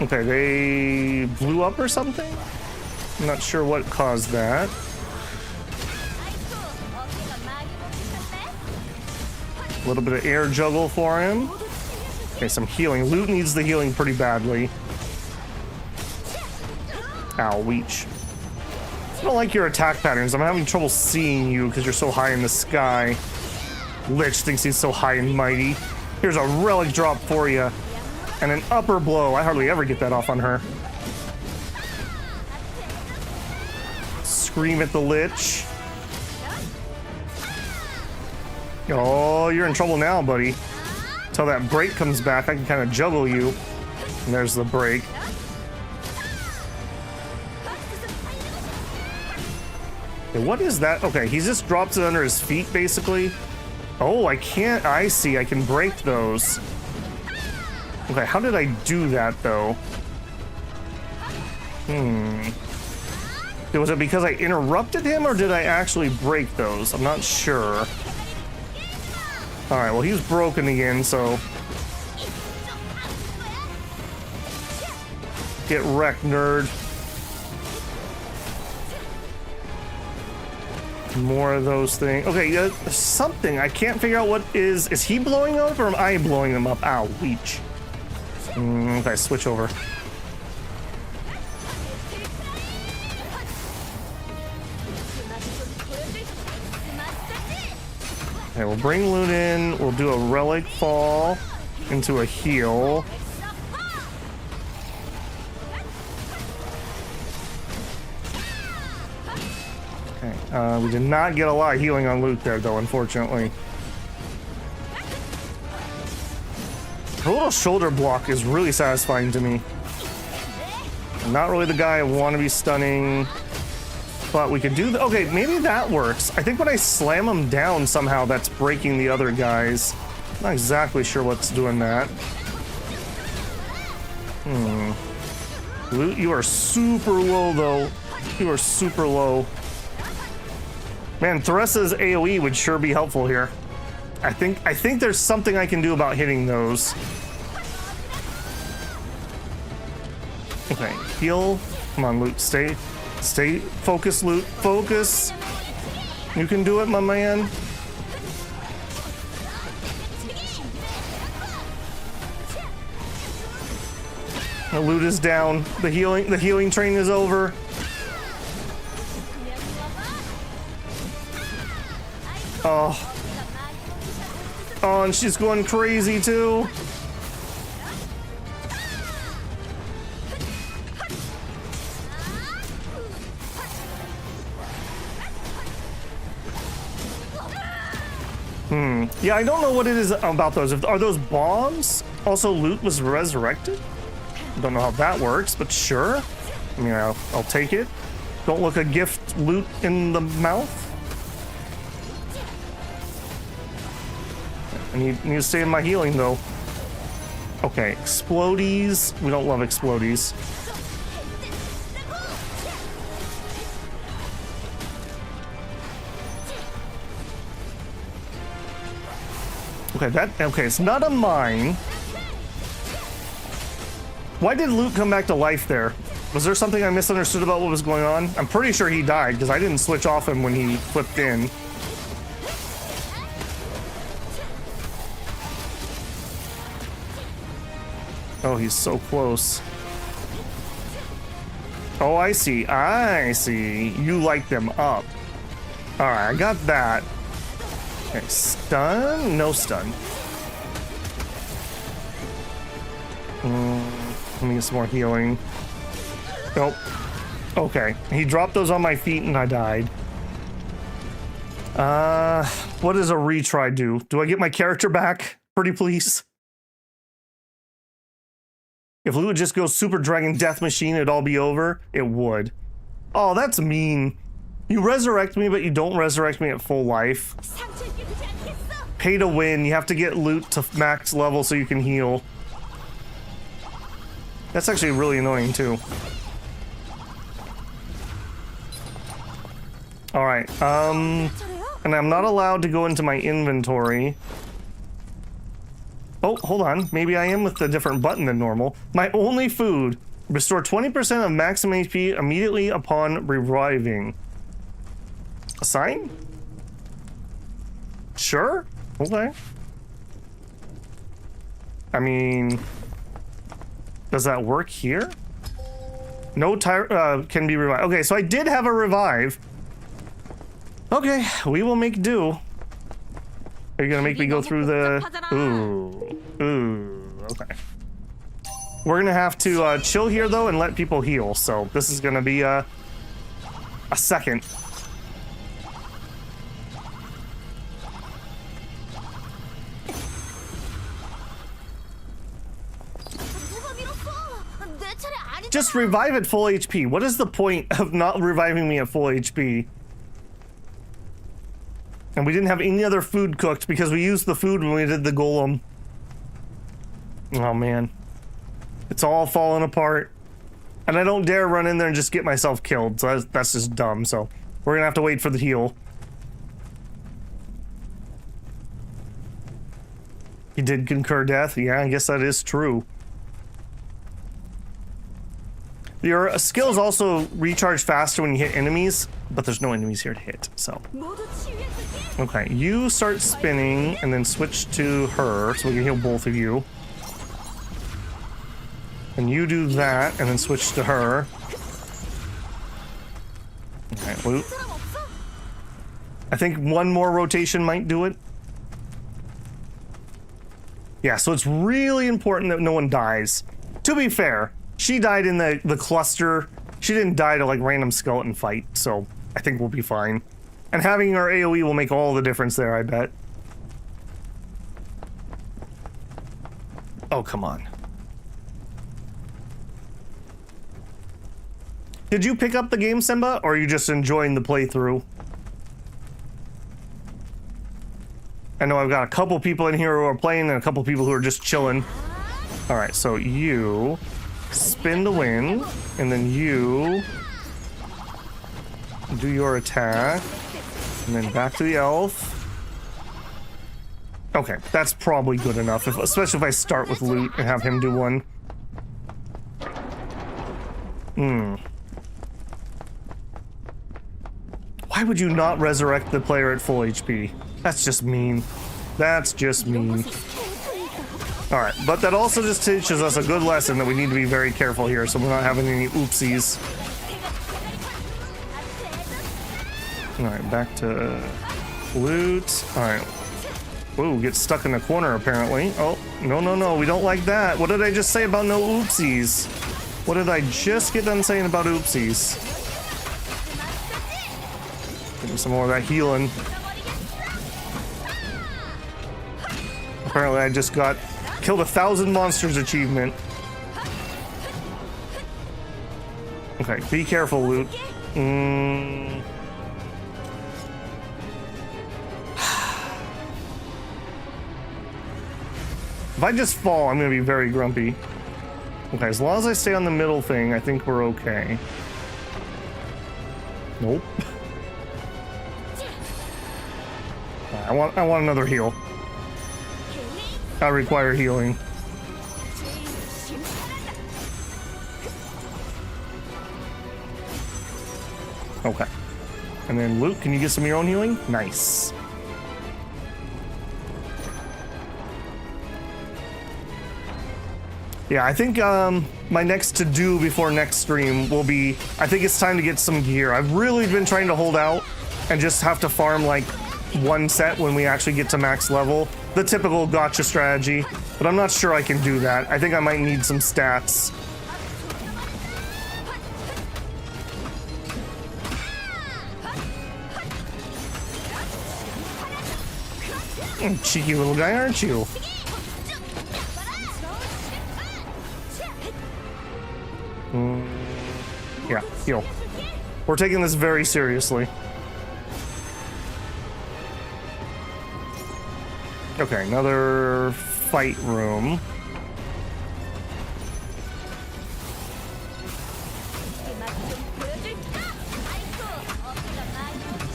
Okay, they blew up or something? I'm not sure what caused that. A little bit of air juggle for him. Okay, some healing. Loot needs the healing pretty badly. Ow, Weech. I don't like your attack patterns. I'm having trouble seeing you because you're so high in the sky. Lich thinks he's so high and mighty. Here's a relic drop for you. And an upper blow. I hardly ever get that off on her. Scream at the Lich. Oh, you're in trouble now, buddy. Until that break comes back, I can kind of juggle you. And there's the break. Okay, what is that? Okay, he just drops it under his feet, basically. Oh, I can't. I see. I can break those. Okay, how did I do that, though? Was it because I interrupted him, or did I actually break those? I'm not sure. Alright, well, he's broken again, so... Get wrecked, nerd. More of those things. Okay, something. I can't figure out what is... Is he blowing up, or am I blowing him up? Ow, Weech. Okay, switch over. Okay, we'll bring loot in. We'll do a relic fall into a heal. Okay, we did not get a lot of healing on loot there, though, unfortunately. Her little shoulder block is really satisfying to me. I'm not really the guy I want to be stunning. But we could do okay, maybe that works. I think when I slam them down somehow, that's breaking the other guys. Not exactly sure what's doing that. Loot, you are super low, though. You are super low. Man, Theresa's AoE would sure be helpful here. I think there's something I can do about hitting those. Okay, heal. Come on, Loot, stay focused, Loot, focus. You can do it, my man. The loot is down. The healing train is over. Oh. Oh, and she's going crazy too. Yeah, I don't know what it is about those. Are those bombs? Also, loot was resurrected? Don't know how that works, but sure. I mean, I'll take it. Don't look a gift loot in the mouth. I need to stay in my healing, though. Okay, explodies. We don't love explodies. Okay, it's not a mine. Why did Luke come back to life there? Was there something I misunderstood about what was going on? I'm pretty sure he died because I didn't switch off him when he flipped in. Oh, he's so close. Oh, I see. I see. You light them up. All right, I got that. Okay, stun? No stun. Let me get some more healing. Nope. Okay, he dropped those on my feet and I died. What does a retry do? Do I get my character back? Pretty please. If Lou would just go Super Dragon Death Machine, it'd all be over. It would. Oh, that's mean. You resurrect me, but you don't resurrect me at full life. Pay to win. You have to get loot to max level so you can heal. That's actually really annoying, too. Alright, and I'm not allowed to go into my inventory. Oh, hold on. Maybe I am with a different button than normal. My only food. Restore 20% of maximum HP immediately upon reviving. Assign? Sure? Okay. I mean... Does that work here? No can be revived. Okay, so I did have a revive. Okay, we will make do. Are you gonna make me go through the... Ooh, okay. We're gonna have to chill here, though, and let people heal. So this is gonna be a second. Just revive at full HP. What is the point of not reviving me at full HP? And we didn't have any other food cooked because we used the food when we did the golem. Oh man. It's all falling apart. And I don't dare run in there and just get myself killed. So that's just dumb. So we're gonna have to wait for the heal. He did concur death. Yeah, I guess that is true. Your skills also recharge faster when you hit enemies, but there's no enemies here to hit, so. Okay, you start spinning and then switch to her so we can heal both of you. And you do that and then switch to her. Okay, loot. I think one more rotation might do it. Yeah, so it's really important that no one dies. To be fair, she died in the cluster. She didn't die to like random skeleton fight, so I think we'll be fine. And having our AoE will make all the difference there, I bet. Oh, come on. Did you pick up the game, Simba, or are you just enjoying the playthrough? I know I've got a couple people in here who are playing and a couple people who are just chilling. All right, so you spin to win, and then you do your attack, and then back to the elf. Okay, that's probably good enough, especially if I start with loot and have him do one. Why would you not resurrect the player at full HP? That's just mean. That's just mean. Alright, but that also just teaches us a good lesson that we need to be very careful here so we're not having any oopsies. Alright, back to loot. Alright. Ooh, get stuck in the corner apparently. Oh, no, we don't like that. What did I just say about no oopsies? What did I just get done saying about oopsies? Give me some more of that healing. Apparently I just got killed 1,000 monsters achievement. Okay, be careful, Loot. If I just fall, I'm gonna be very grumpy. Okay, as long as I stay on the middle thing, I think we're okay. Nope. I want another heal. I require healing. Okay. And then Luke, can you get some of your own healing? Nice. Yeah, I think my next to-do before next stream will be, I think it's time to get some gear. I've really been trying to hold out and just have to farm like one set when we actually get to max level. The typical gacha strategy, but I'm not sure I can do that. I think I might need some stats. Cheeky little guy, aren't you? Yeah, heal. We're taking this very seriously. Okay, another fight room.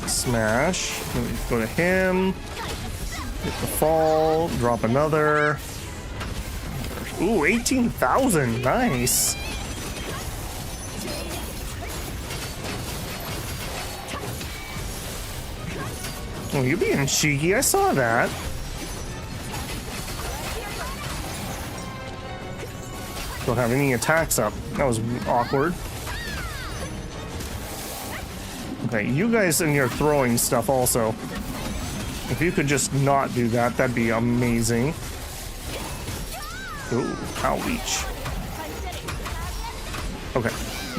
Smash. Go to him. Get the fall. Drop another. Ooh, 18,000. Nice. Oh, you're being cheeky. I saw that. Don't have any attacks up. That was awkward. Okay, you guys and your throwing stuff also. If you could just not do that, that'd be amazing. Ooh, outreach. Okay,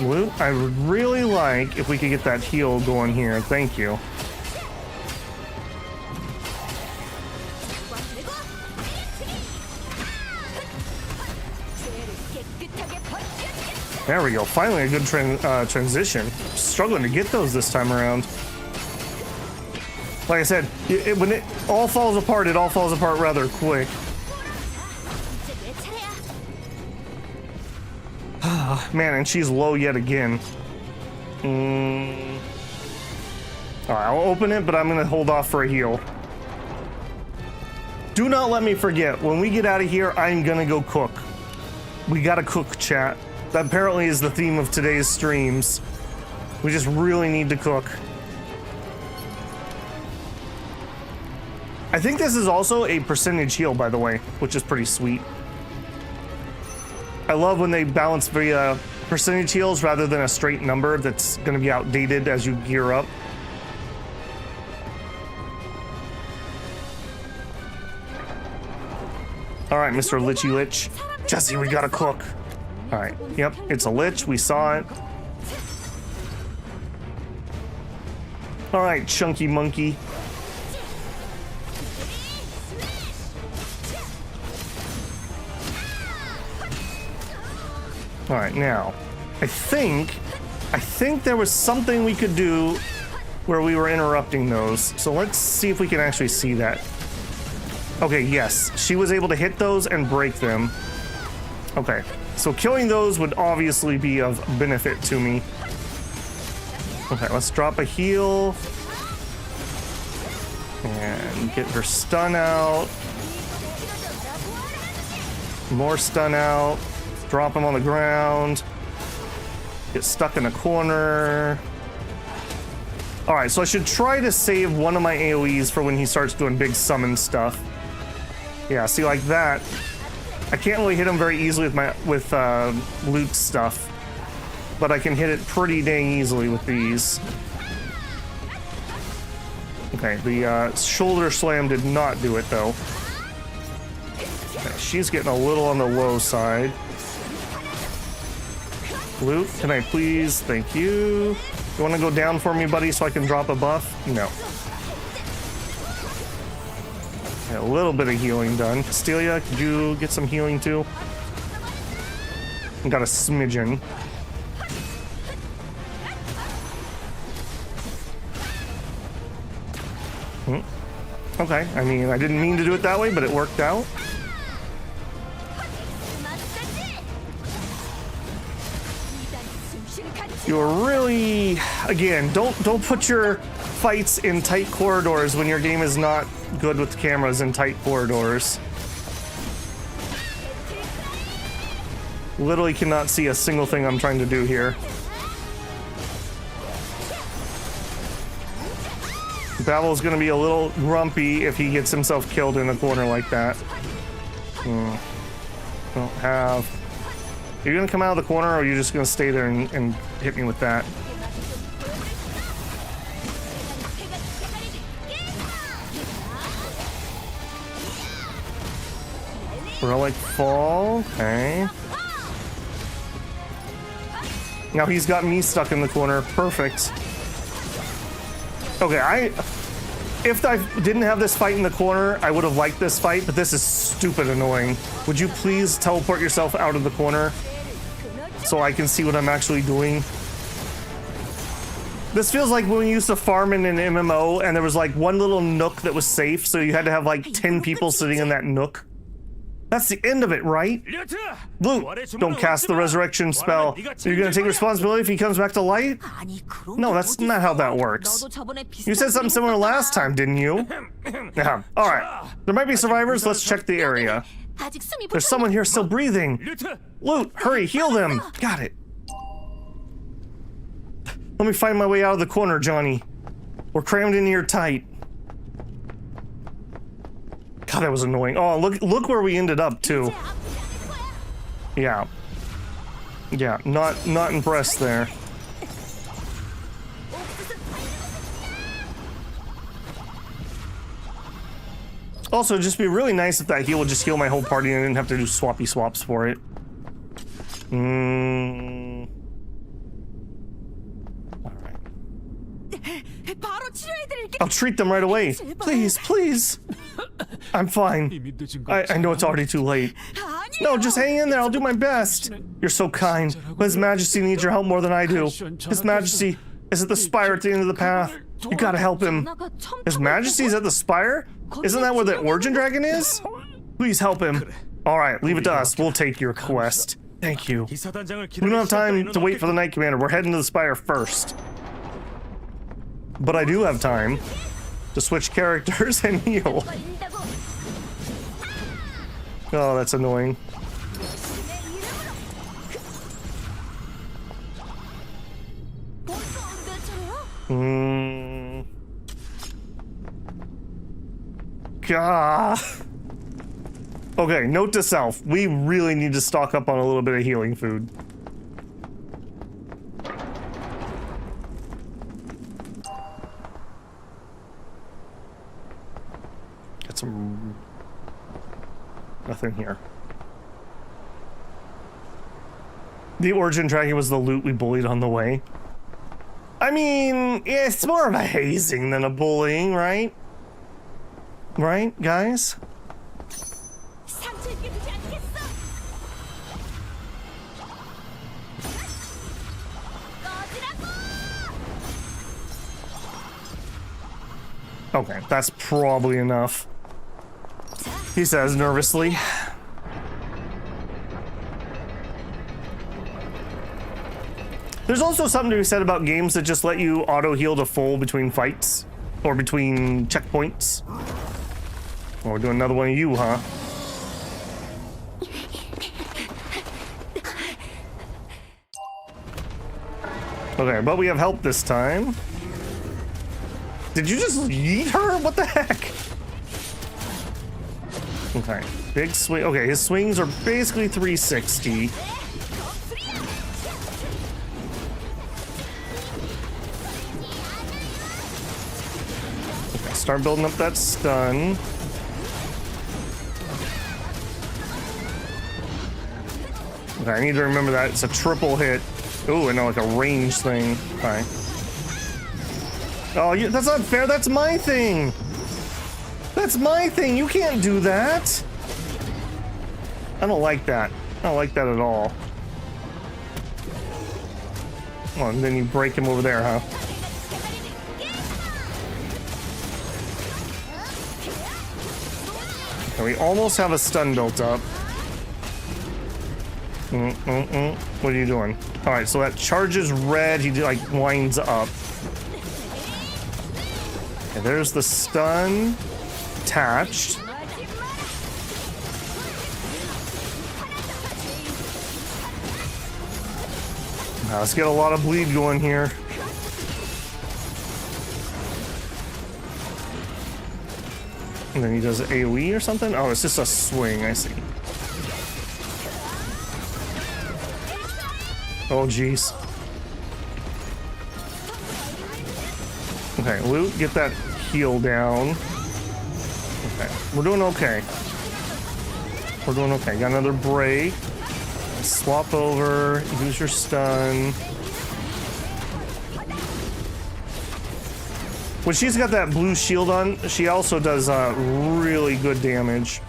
Luke, I would really like if we could get that heal going here. Thank you. There we go. Finally, a good transition. Struggling to get those this time around. Like I said, when it all falls apart, it all falls apart rather quick. Man, and she's low yet again. Alright, I'll open it, but I'm going to hold off for a heal. Do not let me forget, when we get out of here, I'm going to go cook. We got to cook, chat. That apparently is the theme of today's streams. We just really need to cook. I think this is also a percentage heal, by the way, which is pretty sweet. I love when they balance via percentage heals rather than a straight number that's going to be outdated as you gear up. All right, Mr. Lichy Lich. Jesse, we gotta cook. All right, yep, it's a lich, we saw it. All right, chunky monkey. All right, now, I think there was something we could do where we were interrupting those. So let's see if we can actually see that. Okay, yes, she was able to hit those and break them. Okay, so killing those would obviously be of benefit to me. Okay, let's drop a heal. And get her stun out. More stun out. Drop him on the ground. Get stuck in a corner. Alright, so I should try to save one of my AoEs for when he starts doing big summon stuff. Yeah, see, like that. I can't really hit him very easily with loot stuff. But I can hit it pretty dang easily with these. Okay, the shoulder slam did not do it, though. Okay, she's getting a little on the low side. Luke, can I please? Thank you. You want to go down for me, buddy, so I can drop a buff? No. A little bit of healing done. Castelia, could you get some healing too? Got a smidgen. Okay, I mean, I didn't mean to do it that way, but it worked out. You're really, again, don't put your fights in tight corridors when your game is not good with cameras in tight corridors. Literally cannot see a single thing I'm trying to do here. Babel's gonna be a little grumpy if he gets himself killed in a corner like that. Don't have... Are you gonna come out of the corner, or are you just gonna stay there and hit me with that? Relic fall, okay. Now he's got me stuck in the corner, perfect. Okay, if I didn't have this fight in the corner, I would have liked this fight, but this is stupid annoying. Would you please teleport yourself out of the corner so I can see what I'm actually doing? This feels like when we used to farm in an MMO and there was like one little nook that was safe, so you had to have like 10 people sitting in that nook. That's the end of it, right? Blue, don't cast the resurrection spell. You're gonna take responsibility if he comes back to light? No, that's not how that works. You said something similar last time, didn't you? Yeah. Alright. There might be survivors. Let's check the area. There's someone here still breathing. Loot, hurry, heal them. Got it. Let me find my way out of the corner, Johnny. We're crammed in here tight. God, that was annoying. Oh, look where we ended up too. Yeah. Yeah, not impressed there. Also, it'd just be really nice if that heal would just heal my whole party and I didn't have to do swappy swaps for it. Alright. I'll treat them right away. Please, please. I'm fine. I know it's already too late. No, just hang in there. I'll do my best. You're so kind. But His Majesty needs your help more than I do. His Majesty is at the spire at the end of the path. You gotta help him. His Majesty's at the spire? Isn't that where the origin dragon is? Please help him. Alright, leave it to us. We'll take your quest. Thank you. We don't have time to wait for the Knight Commander. We're heading to the spire first. But I do have time to switch characters and heal. Oh, that's annoying. Gah. Okay, note to self. We really need to stock up on a little bit of healing food. Get some... Nothing here. The origin dragon was the loot we bullied on the way. I mean, yeah, it's more of a hazing than a bullying, right? Right, guys? Okay, that's probably enough, he says nervously. There's also something to be said about games that just let you auto-heal to full between fights, or between checkpoints. Oh, we're doing another one of you, huh? Okay, but we have help this time. Did you just yeet her? What the heck? Okay, big swing. Okay, his swings are basically 360. Okay, start building up that stun. Okay, I need to remember that it's a triple hit. Ooh, and like a range thing. Okay. Oh, that's not fair. That's my thing. That's my thing. You can't do that. I don't like that. I don't like that at all. Oh, and then you break him over there, huh? And we almost have a stun built up. What are you doing? All right, so that charges red. He like winds up. Okay, there's the stun attached. Now let's get a lot of bleed going here. And then he does AoE or something? Oh, it's just a swing, I see. Oh, jeez. Okay, Loot, get that heal down. Okay, we're doing okay. We're doing okay. Got another break. Swap over, use your stun. When she's got that blue shield on, she also does really good damage.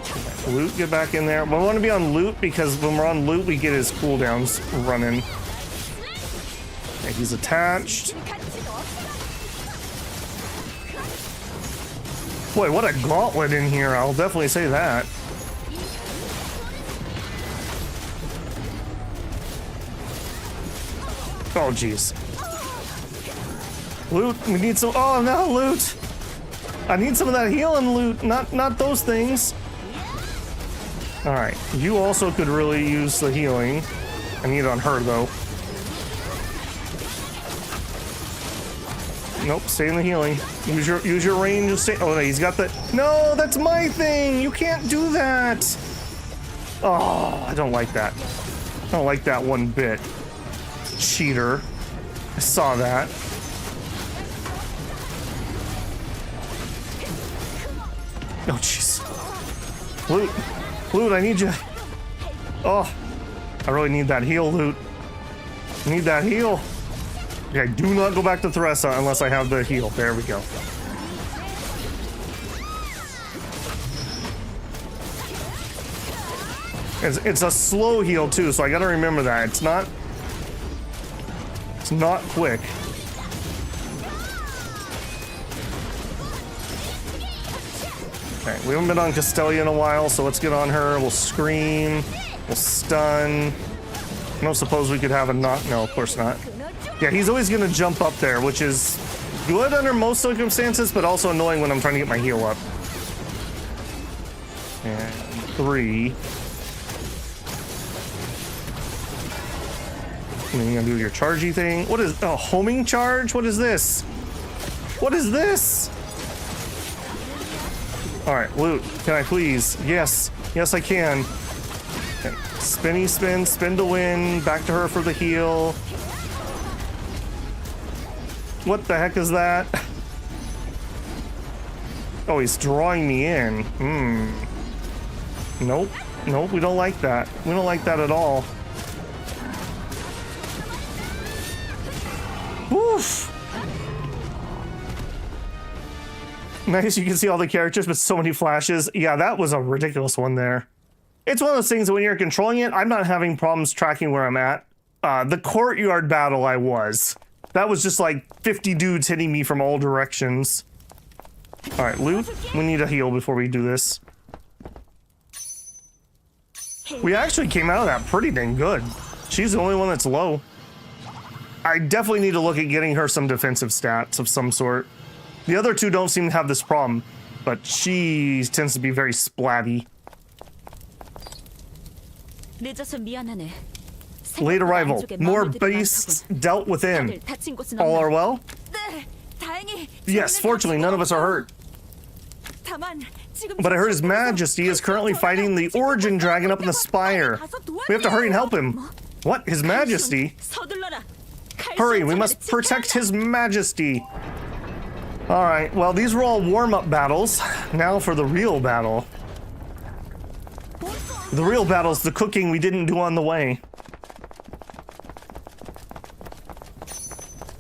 Okay, Loot, get back in there. We want to be on Loot because when we're on Loot, we get his cooldowns running. Okay, he's attached. Boy, what a gauntlet in here. I'll definitely say that. Oh, jeez. Loot, we need some. Oh, no, Loot. I need some of that healing Loot, not those things. All right, you also could really use the healing. I need it on her, though. Nope, stay in the healing. Use your range and stay. Oh, no, he's got the. No, that's my thing. You can't do that. Oh, I don't like that. I don't like that one bit. Cheater. I saw that. Oh, jeez. Loot. Loot, I need you. Oh, I really need that heal, Loot. I need that heal. Okay, do not go back to Theresa unless I have the heal. There we go. It's a slow heal, too, so I gotta remember that. It's not quick. Okay, we haven't been on Castelia in a while, so let's get on her. We'll scream. We'll stun. I don't suppose we could have a knock. No, of course not. Yeah, he's always gonna jump up there, which is good under most circumstances, but also annoying when I'm trying to get my heal up. And 3. And then you're gonna do your chargey thing. What is a homing charge? What is this? What is this? All right, Loot, can I please? Yes, yes I can. Okay. Spinny spin, spin to win. Back to her for the heal. What the heck is that? Oh, he's drawing me in. Nope, nope, we don't like that. We don't like that at all. Woof! Nice, you can see all the characters, but so many flashes. Yeah, that was a ridiculous one there. It's one of those things that when you're controlling it, I'm not having problems tracking where I'm at. The courtyard battle I was. That was just like 50 dudes hitting me from all directions. All right, Loot, we need a heal before we do this. We actually came out of that pretty dang good. She's the only one that's low. I definitely need to look at getting her some defensive stats of some sort. The other two don't seem to have this problem, but she tends to be very splatty. Late arrival. More beasts dealt within. All are well? Yes, fortunately, none of us are hurt. But I heard His Majesty is currently fighting the Origin Dragon up in the spire. We have to hurry and help him. What? His Majesty? Hurry, we must protect His Majesty. Alright, well, these were all warm-up battles. Now for the real battle. The real battle's the cooking we didn't do on the way.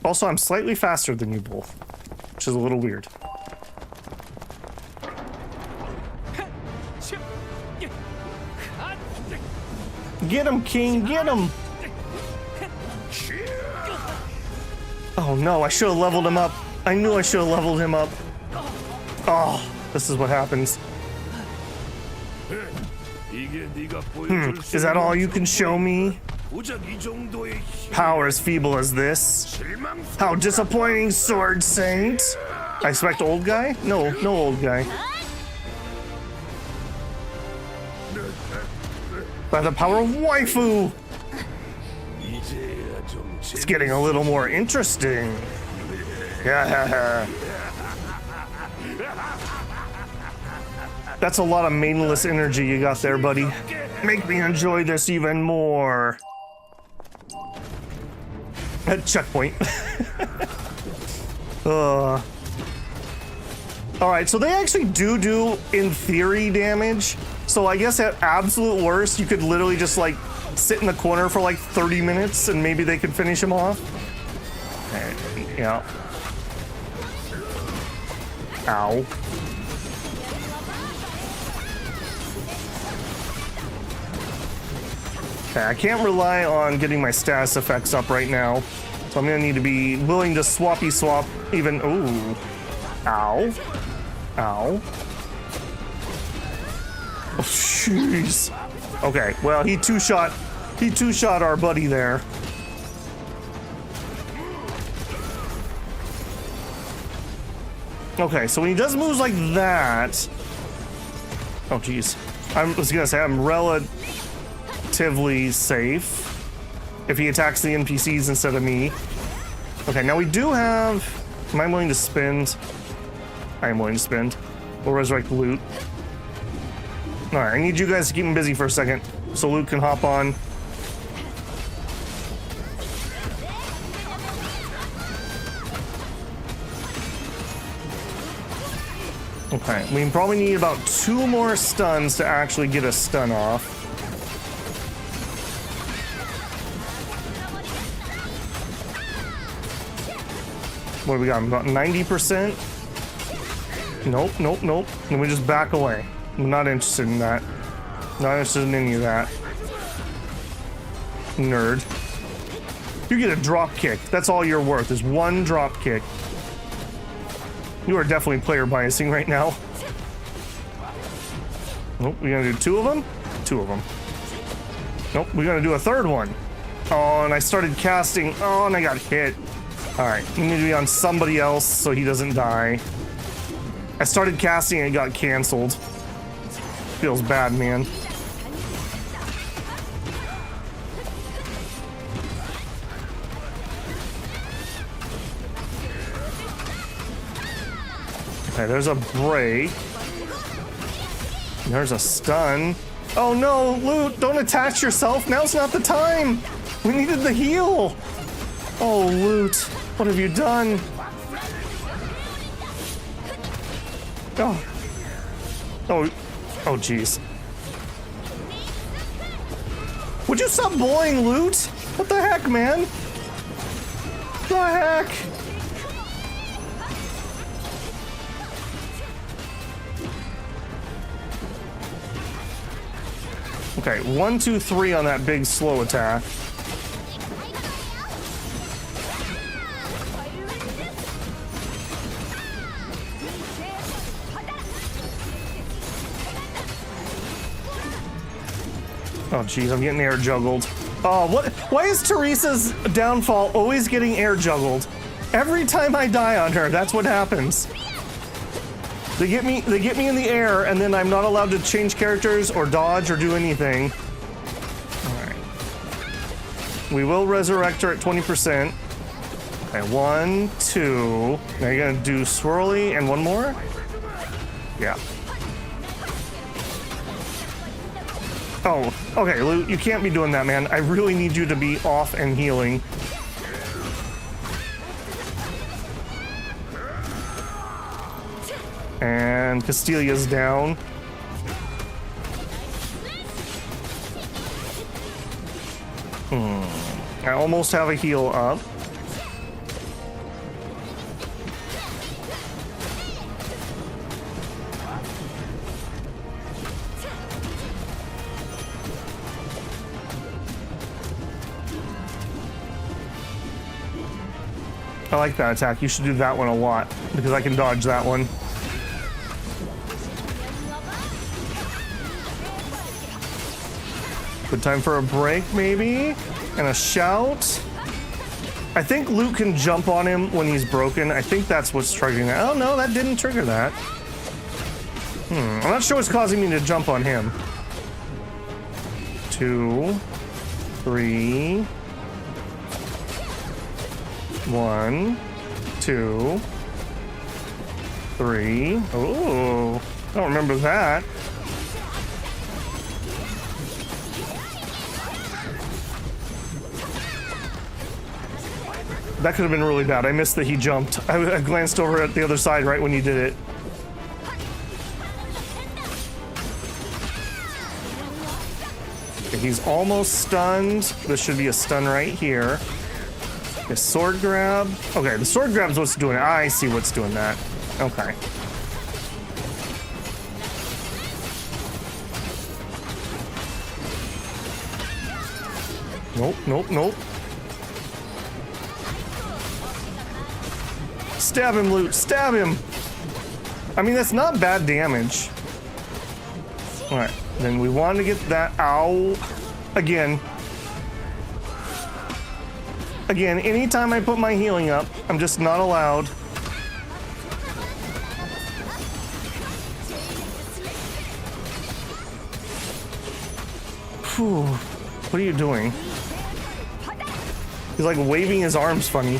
Also, I'm slightly faster than you both. which is a little weird. Get him, King, get him! Oh no, I should have leveled him up. I knew I should have leveled him up. Oh, this is what happens. Is that all you can show me? Power as feeble as this? How disappointing, Sword Saint! I expect old guy? No, no old guy. By the power of waifu! It's getting a little more interesting. Yeah. That's a lot of maidenless energy you got there, buddy. Make me enjoy this even more. Checkpoint. Alright, so they actually do, in theory, damage. So I guess at absolute worst, you could literally just, like, sit in the corner for, like, 30 minutes and maybe they could finish him off. Yeah. Ow. Okay, I can't rely on getting my status effects up right now. So I'm gonna need to be willing to swappy swap even. Ooh. Ow. Ow. Oh, jeez. Okay, well, he two-shot our buddy there. Okay, so when he does moves like that... Oh, jeez. I was gonna say, I'm relatively safe if he attacks the NPCs instead of me. Okay, now we do have... Am I willing to spend? I am willing to spend. We'll resurrect loot. Alright, I need you guys to keep him busy for a second so Luke can hop on. Okay, we probably need about 2 more stuns to actually get a stun off. What do we got? About 90%? Nope. Then we just back away. I'm not interested in that. Not interested in any of that. Nerd. You get a drop kick. That's all you're worth, is 1 drop kick. You are definitely player biasing right now. Nope, we're gonna do 2 of them? 2 of them. Nope, we're gonna do a 3rd one. Oh, and I started casting. Oh, and I got hit. Alright, we need to be on somebody else so he doesn't die. I started casting and it got canceled. Feels bad, man. Okay, there's a break. There's a stun. Oh no, Loot, don't attach yourself. Now's not the time. We needed the heal. Oh, Loot, what have you done? Oh, jeez. Would you stop bullying Loot? What the heck, man? What the heck? Okay, 1, 2, 3 on that big slow attack. Oh, jeez, I'm getting air juggled. Oh, what? Why is Teresa's downfall always getting air juggled? Every time I die on her, that's what happens. They get me in the air, and then I'm not allowed to change characters or dodge or do anything. Alright. We will resurrect her at 20%. Okay, 1, 2. Now you're gonna do swirly and 1 more? Yeah. Oh, okay, Lou, you can't be doing that, man. I really need you to be off and healing. And Castilia's down. I almost have a heal up. I like that attack. You should do that one a lot because I can dodge that one. Good time for a break, maybe? And a shout. I think Luke can jump on him when he's broken. I think that's what's triggering that. Oh, no, that didn't trigger that. I'm not sure what's causing me to jump on him. 2, 3, 1, 2, 3. Oh, I don't remember that. That could have been really bad. I missed that he jumped. I glanced over at the other side right when he did it. Okay, he's almost stunned. This should be a stun right here. Okay, sword grab. Okay, the sword grab's what's doing it. I see what's doing that. Okay. Nope, nope, nope. Stab him, Loot. Stab him. I mean, that's not bad damage. All right. Then we want to get that. Ow. Again. Again, anytime I put my healing up, I'm just not allowed. Whew. What are you doing? He's like waving his arms funny.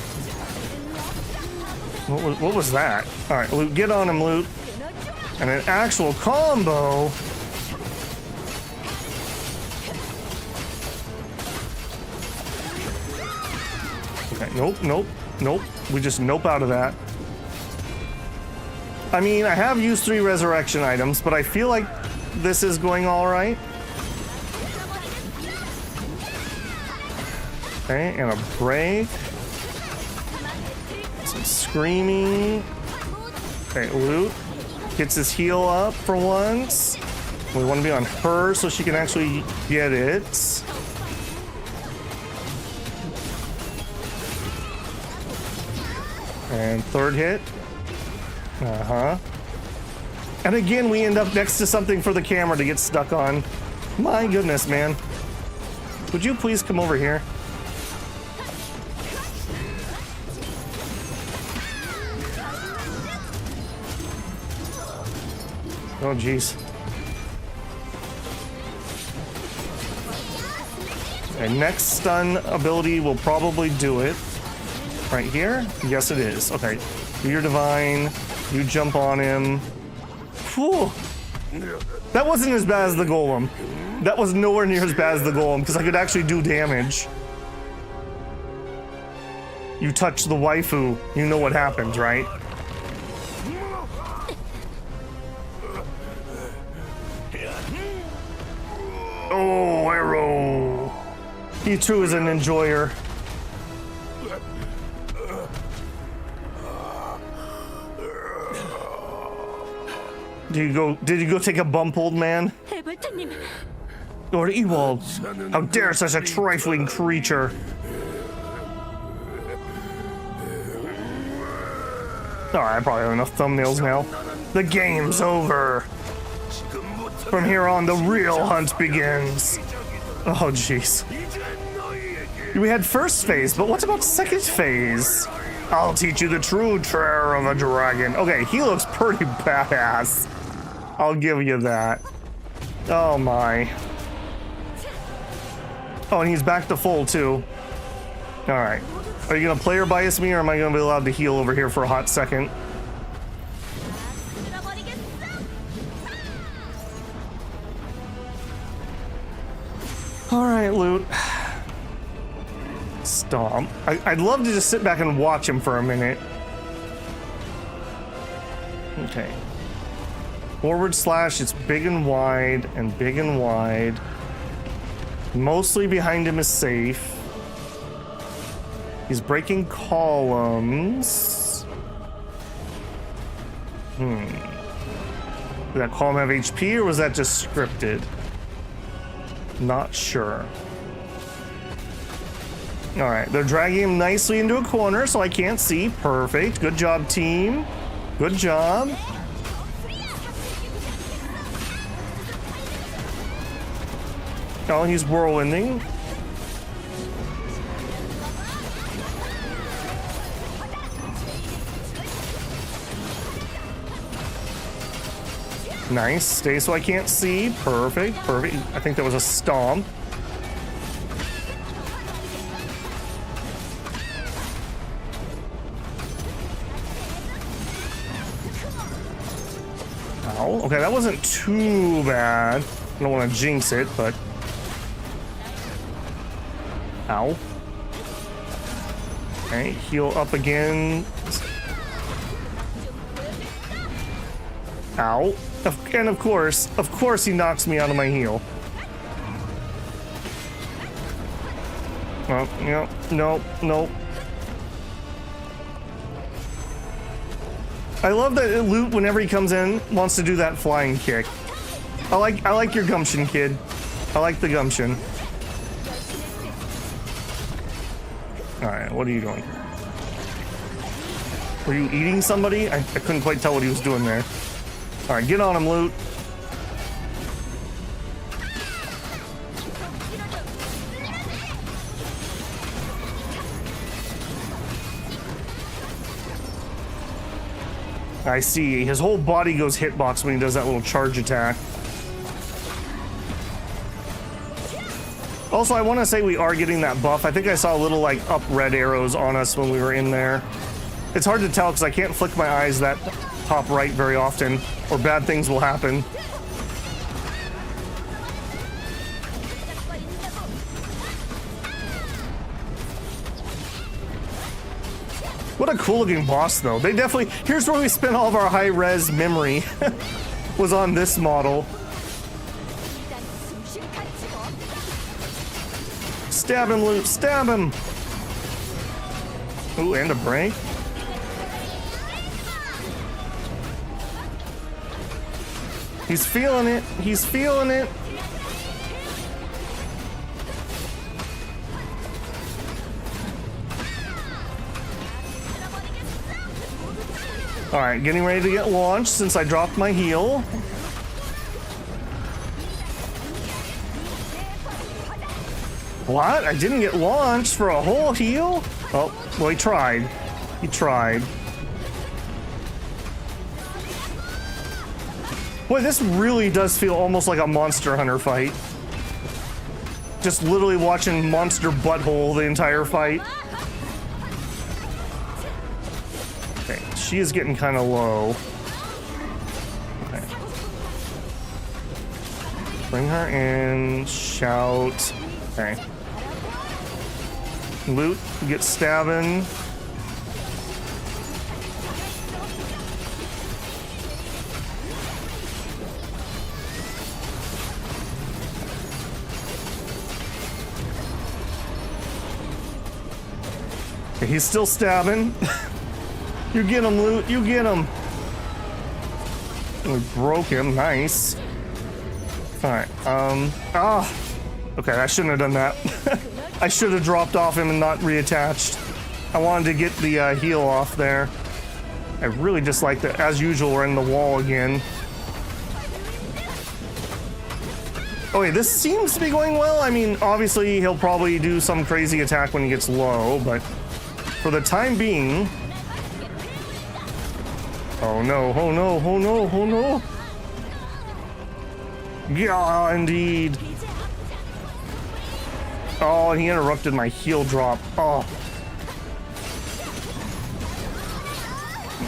What was that? All right, Luke, get on him, Luke. And an actual combo. Okay, nope, nope, nope. We just nope out of that. I mean, I have used 3 resurrection items, but I feel like this is going all right. Okay, and a break. Some screaming. Okay, Luke gets his heal up for once. We want to be on her so she can actually get it. And third hit. Uh-huh. And again, we end up next to something for the camera to get stuck on. My goodness, man. Would you please come over here? Oh, jeez. Okay, next stun ability will probably do it. Right here? Yes, it is. Okay. Do your divine. You jump on him. Whew. That wasn't as bad as the golem. That was nowhere near as bad as the golem because I could actually do damage. You touch the waifu, you know what happens, right? Oh, arrow. He too is an enjoyer. Did you go take a bump, old man? Lord Ewald, how dare such a trifling creature? Alright, I probably have enough thumbnails now. The game's over. From here on, the real hunt begins. Oh, jeez. We had first phase, but what about second phase? I'll teach you the true terror of a dragon. Okay, he looks pretty badass. I'll give you that. Oh my. Oh, and he's back to full too. Alright. Are you gonna player bias me or am I gonna be allowed to heal over here for a hot second? Alright, Loot. Stomp. I'd love to just sit back and watch him for a minute. Okay. Forward slash, it's big and wide and big and wide. Mostly behind him is safe. He's breaking columns. Did that column have HP or was that just scripted? Not sure. All right, they're dragging him nicely into a corner so I can't see. Perfect. Good job, team. Good job. Oh, he's whirlwinding. Nice. Stay so I can't see. Perfect. Perfect. I think that was a stomp. Ow. Okay, that wasn't too bad. I don't want to jinx it, but... Ow. Okay, heal up again. Ow. And of course he knocks me out of my heal. Oh, no, no, no. I love that Loot, whenever he comes in, wants to do that flying kick. I like your gumption, kid. I like the gumption. Alright, what are you doing? Were you eating somebody? I couldn't quite tell what he was doing there. Alright, get on him, Loot. I see. His whole body goes hitbox when he does that little charge attack. Also, I want to say we are getting that buff. I think I saw little, like, up red arrows on us when we were in there. It's hard to tell because I can't flick my eyes that top right very often, or bad things will happen. What a cool looking boss, though. They definitely... Here's where we spent all of our high-res memory. Was on this model. Stab him, Loot. Stab him. Ooh, and a break. He's feeling it. He's feeling it. All right, getting ready to get launched since I dropped my heal. What? I didn't get launched for a whole heal? Oh, well, he tried. He tried. Boy, this really does feel almost like a Monster Hunter fight. Just literally watching Monster Butthole the entire fight. Okay, she is getting kind of low. Okay. Bring her in. Shout. Okay. Loot. Get stabbing. Okay, he's still stabbing. You get him, Loot. You get him. We broke him. Nice. All right. Okay, I shouldn't have done that. I should have dropped off him and not reattached. I wanted to get the heal off there. I really just like that. As usual, we're in the wall again. Okay, this seems to be going well. I mean, obviously, he'll probably do some crazy attack when he gets low, but for the time being... Oh no, oh no, oh no, oh no. Yeah, indeed. Oh, and he interrupted my heal drop. Oh.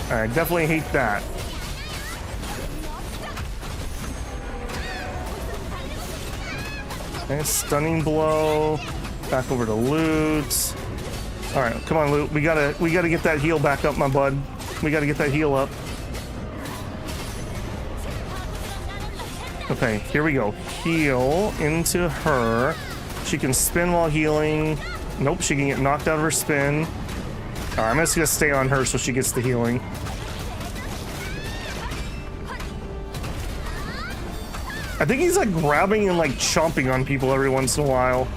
I definitely hate that. Okay, stunning blow. Back over to Loot. All right, come on, Loot. We gotta get that heal back up, my bud. We gotta get that heal up. Okay, here we go. Heal into her. She can spin while healing. Nope, she can get knocked out of her spin. All right, I'm just gonna stay on her so she gets the healing. I think he's like grabbing and like chomping on people every once in a while.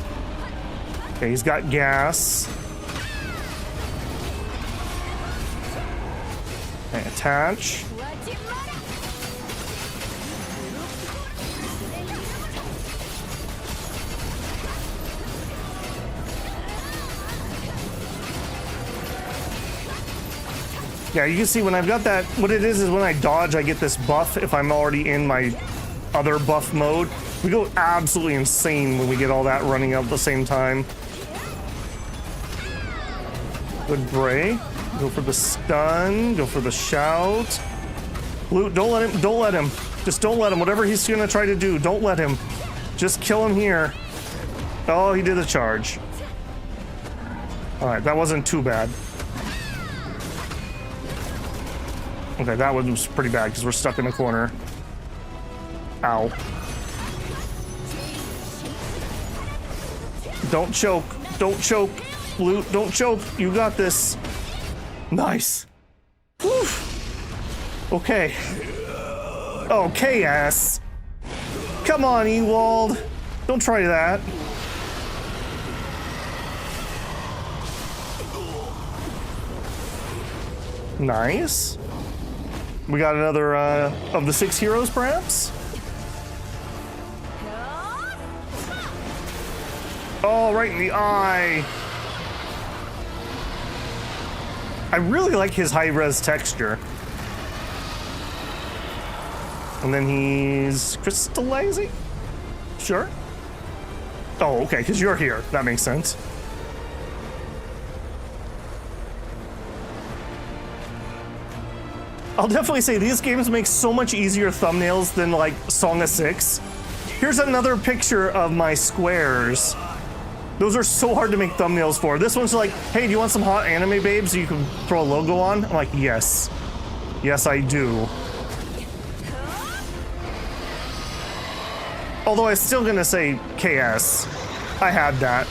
Okay, he's got gas. Okay, attach. Yeah, you can see when I've got that, what it is when I dodge, I get this buff if I'm already in my other buff mode. We go absolutely insane when we get all that running out at the same time. Good break. Go for the stun, go for the shout. Loot, don't let him. Just don't let him. Whatever he's gonna try to do, don't let him. Just kill him here. Oh, he did a charge. All right, that wasn't too bad. Okay, that one was pretty bad because we're stuck in the corner. Ow. Don't choke. Don't choke. Loot, don't choke. You got this. Nice. Whew. Okay. Oh, KS. Come on, Ewald. Don't try that. Nice. We got another of the 6 heroes, perhaps? Oh, right in the eye. I really like his high-res texture. And then he's crystallizing? Sure. Oh, okay, because you're here. That makes sense. I'll definitely say these games make so much easier thumbnails than like Song of Six. Here's another picture of my squares. Those are so hard to make thumbnails for. This one's like, hey, do you want some hot anime babes you can throw a logo on? I'm like, yes. Yes, I do. Although I'm still gonna say KS. I had that.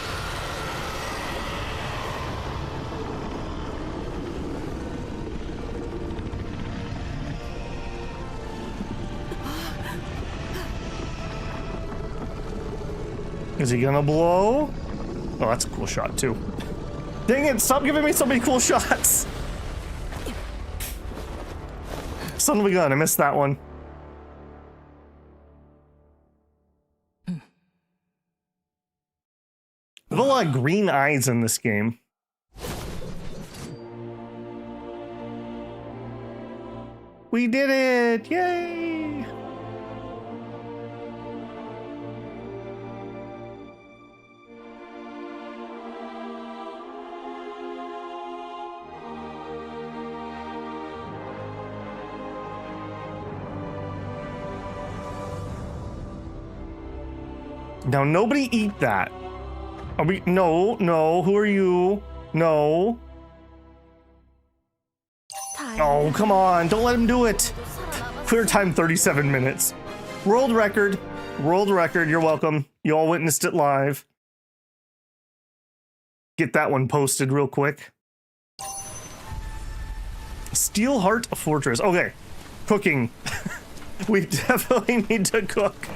Is he gonna blow? Oh, that's a cool shot too. Dang it, stop giving me so many cool shots. Son of a gun, I missed that one. There's a lot of green eyes in this game. We did it! Yay! Now, nobody eat that. Are we? No, no. Who are you? No. Oh, come on. Don't let him do it. Clear time 37 minutes. World record. World record. You're welcome. You all witnessed it live. Get that one posted real quick. Steelheart Fortress. Okay. Cooking. We definitely need to cook.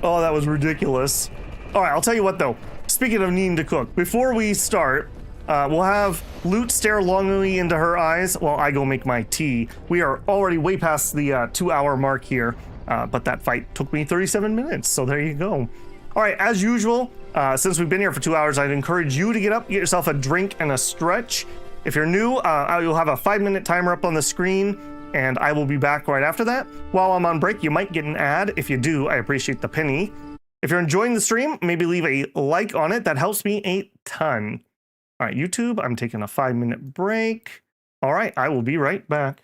Oh, that was ridiculous. All right, I'll tell you what though. Speaking of needing to cook, before we start, we'll have Loot stare longingly into her eyes while I go make my tea. We are already way past the 2-hour mark here, but that fight took me 37 minutes, so there you go. All right, as usual, since we've been here for 2 hours, I'd encourage you to get up, get yourself a drink and a stretch. If you're new, you'll have a 5-minute timer up on the screen, and I will be back right after that. While I'm on break, you might get an ad. If you do, I appreciate the penny. If you're enjoying the stream, maybe leave a like on it. That helps me a ton. All right, YouTube, I'm taking a 5-minute break. All right, I will be right back.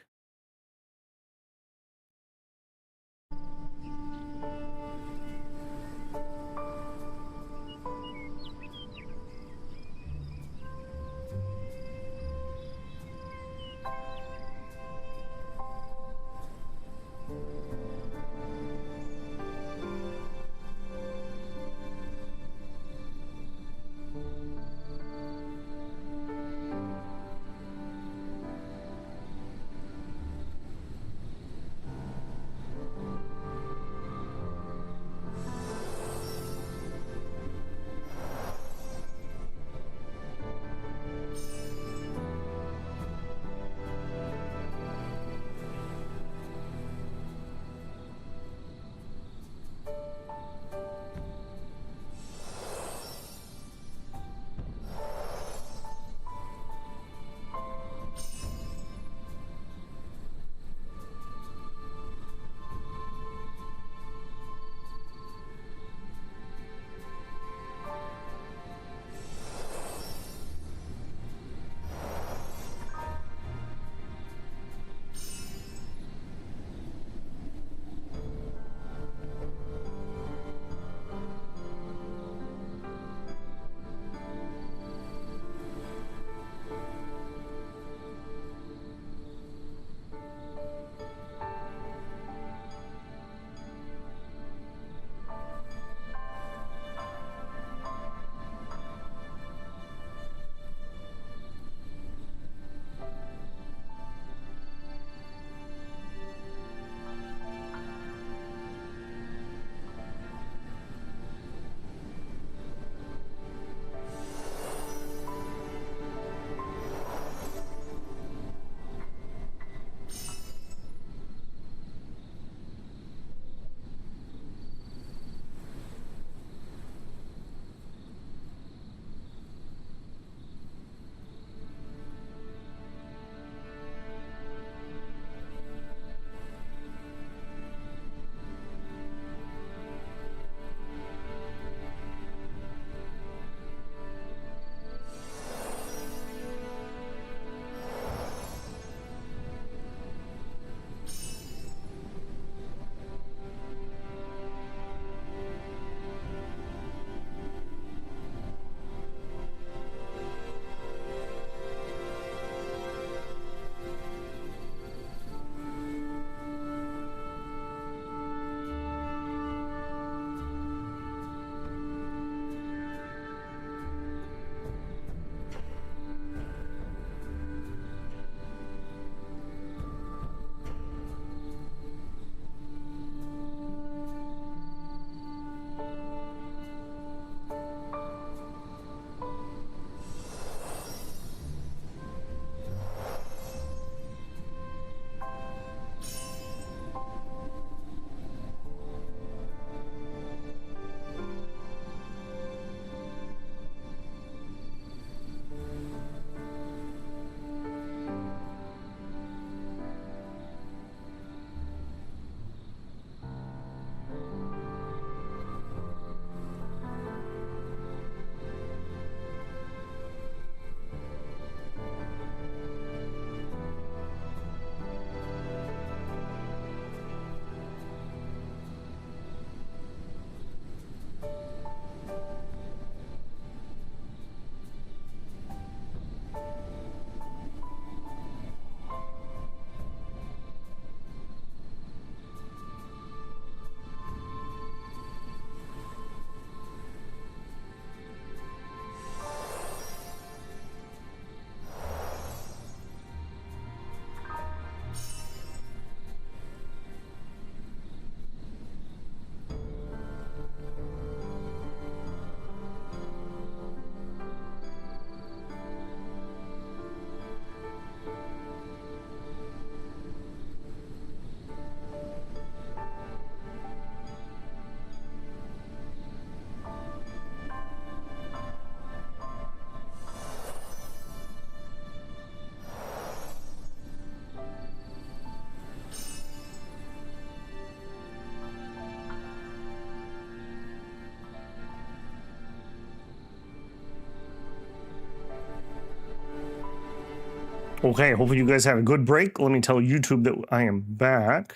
Okay, hopefully you guys had a good break. Let me tell YouTube that I am back.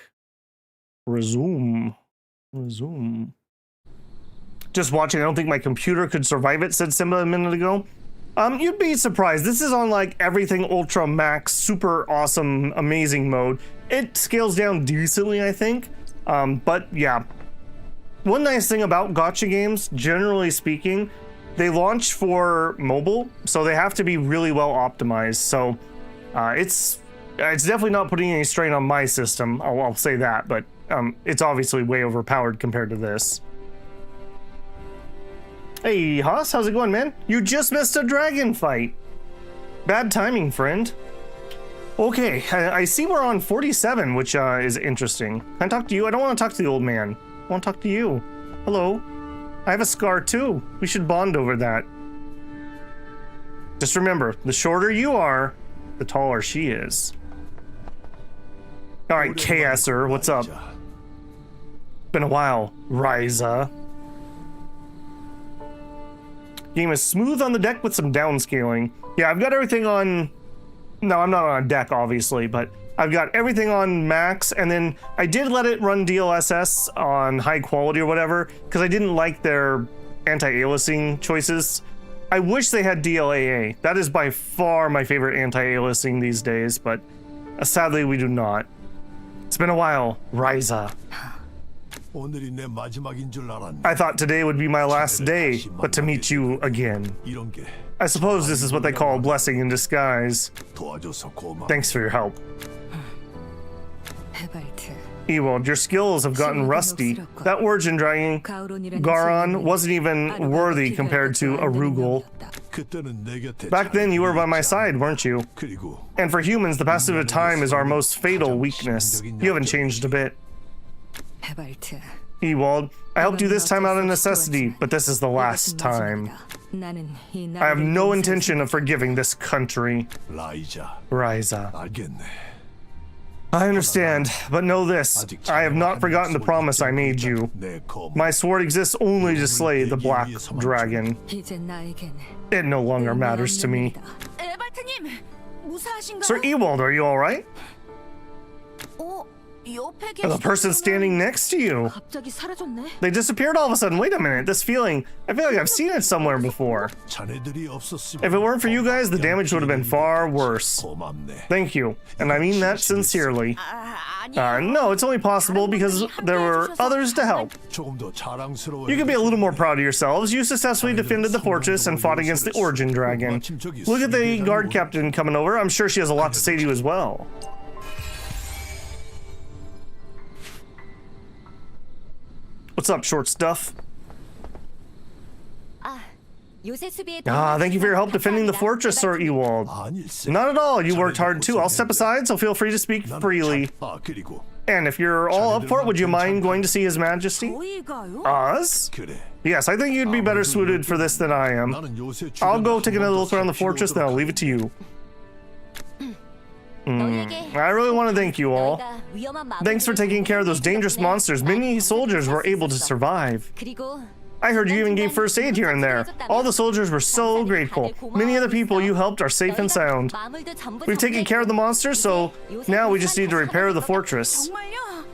Resume. Just watching. I don't think my computer could survive it, said Simba a minute ago. You'd be surprised. This is on like everything ultra max, super awesome, amazing mode. It scales down decently, I think. But yeah. One nice thing about gacha games, generally speaking, they launch for mobile, so they have to be really well optimized. So it's definitely not putting any strain on my system. I'll say that, but it's obviously way overpowered compared to this. Hey, Haas, how's it going, man? You just missed a dragon fight. Bad timing, friend. Okay, I see we're on 47, which is interesting. Can I talk to you? I don't want to talk to the old man. I want to talk to you. Hello. I have a scar too. We should bond over that. Just remember, the shorter you are, the taller she is. All right, KSer, what's up? Been a while, Ryza. Game is smooth on the deck with some downscaling. Yeah, I've got everything on... No, I'm not on a deck, obviously, but I've got everything on max, and then I did let it run DLSS on high quality or whatever, because I didn't like their anti-aliasing choices. I wish they had DLAA. That is by far my favorite anti-aliasing these days, but sadly we do not. It's been a while, Ryza. I thought today would be my last day, but to meet you again. I suppose this is what they call a blessing in disguise. Thanks for your help. Ewald, your skills have gotten rusty. That origin dragon, Garon, wasn't even worthy compared to Arugul. Back then you were by my side, weren't you? And for humans, the passage of time is our most fatal weakness. You haven't changed a bit. Ewald, I helped you this time out of necessity, but this is the last time. I have no intention of forgiving this country. Ryza. I understand, but know this. I have not forgotten the promise I made you. My sword exists only to slay the black dragon. It no longer matters to me. Sir Ewald, are you alright? The person standing next to you. They disappeared all of a sudden. Wait a minute, this feeling, I feel like I've seen it somewhere before. If it weren't for you guys, the damage would have been far worse. Thank you, and I mean that sincerely. No, it's only possible because there were others to help. You can be a little more proud of yourselves. You successfully defended the fortress and fought against the origin dragon. Look at the guard captain coming over. I'm sure she has a lot to say to you as well. What's up, short stuff? Thank you for your help defending the fortress, Sir Ewald. Not at all, you worked hard too. I'll step aside, so feel free to speak freely. And if you're all up for it, would you mind going to see His Majesty? Us? Yes, I think you'd be better suited for this than I am. I'll go take another look around the fortress, then I'll leave it to you. I really want to thank you all. Thanks for taking care of those dangerous monsters. Many soldiers were able to survive. I heard you even gave first aid here and there. All the soldiers were so grateful. Many of the people you helped are safe and sound. We've taken care of the monsters, so now we just need to repair the fortress.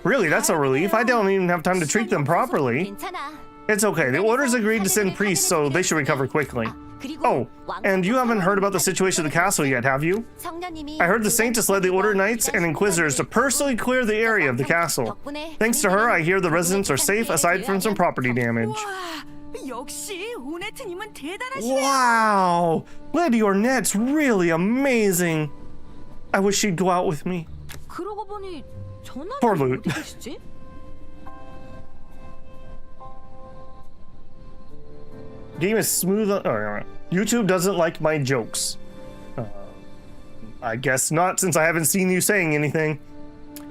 Really, that's a relief. I don't even have time to treat them properly. It's okay. The Order's agreed to send priests, so they should recover quickly. Oh, and you haven't heard about the situation of the castle yet, have you? I heard the Saintess led the Order Knights and Inquisitors to personally clear the area of the castle. Thanks to her, I hear the residents are safe aside from some property damage. Wow! Lady Ornette's really amazing. I wish she'd go out with me. Poor Loot. Game is smooth. YouTube doesn't like my jokes. I guess not, since I haven't seen you saying anything.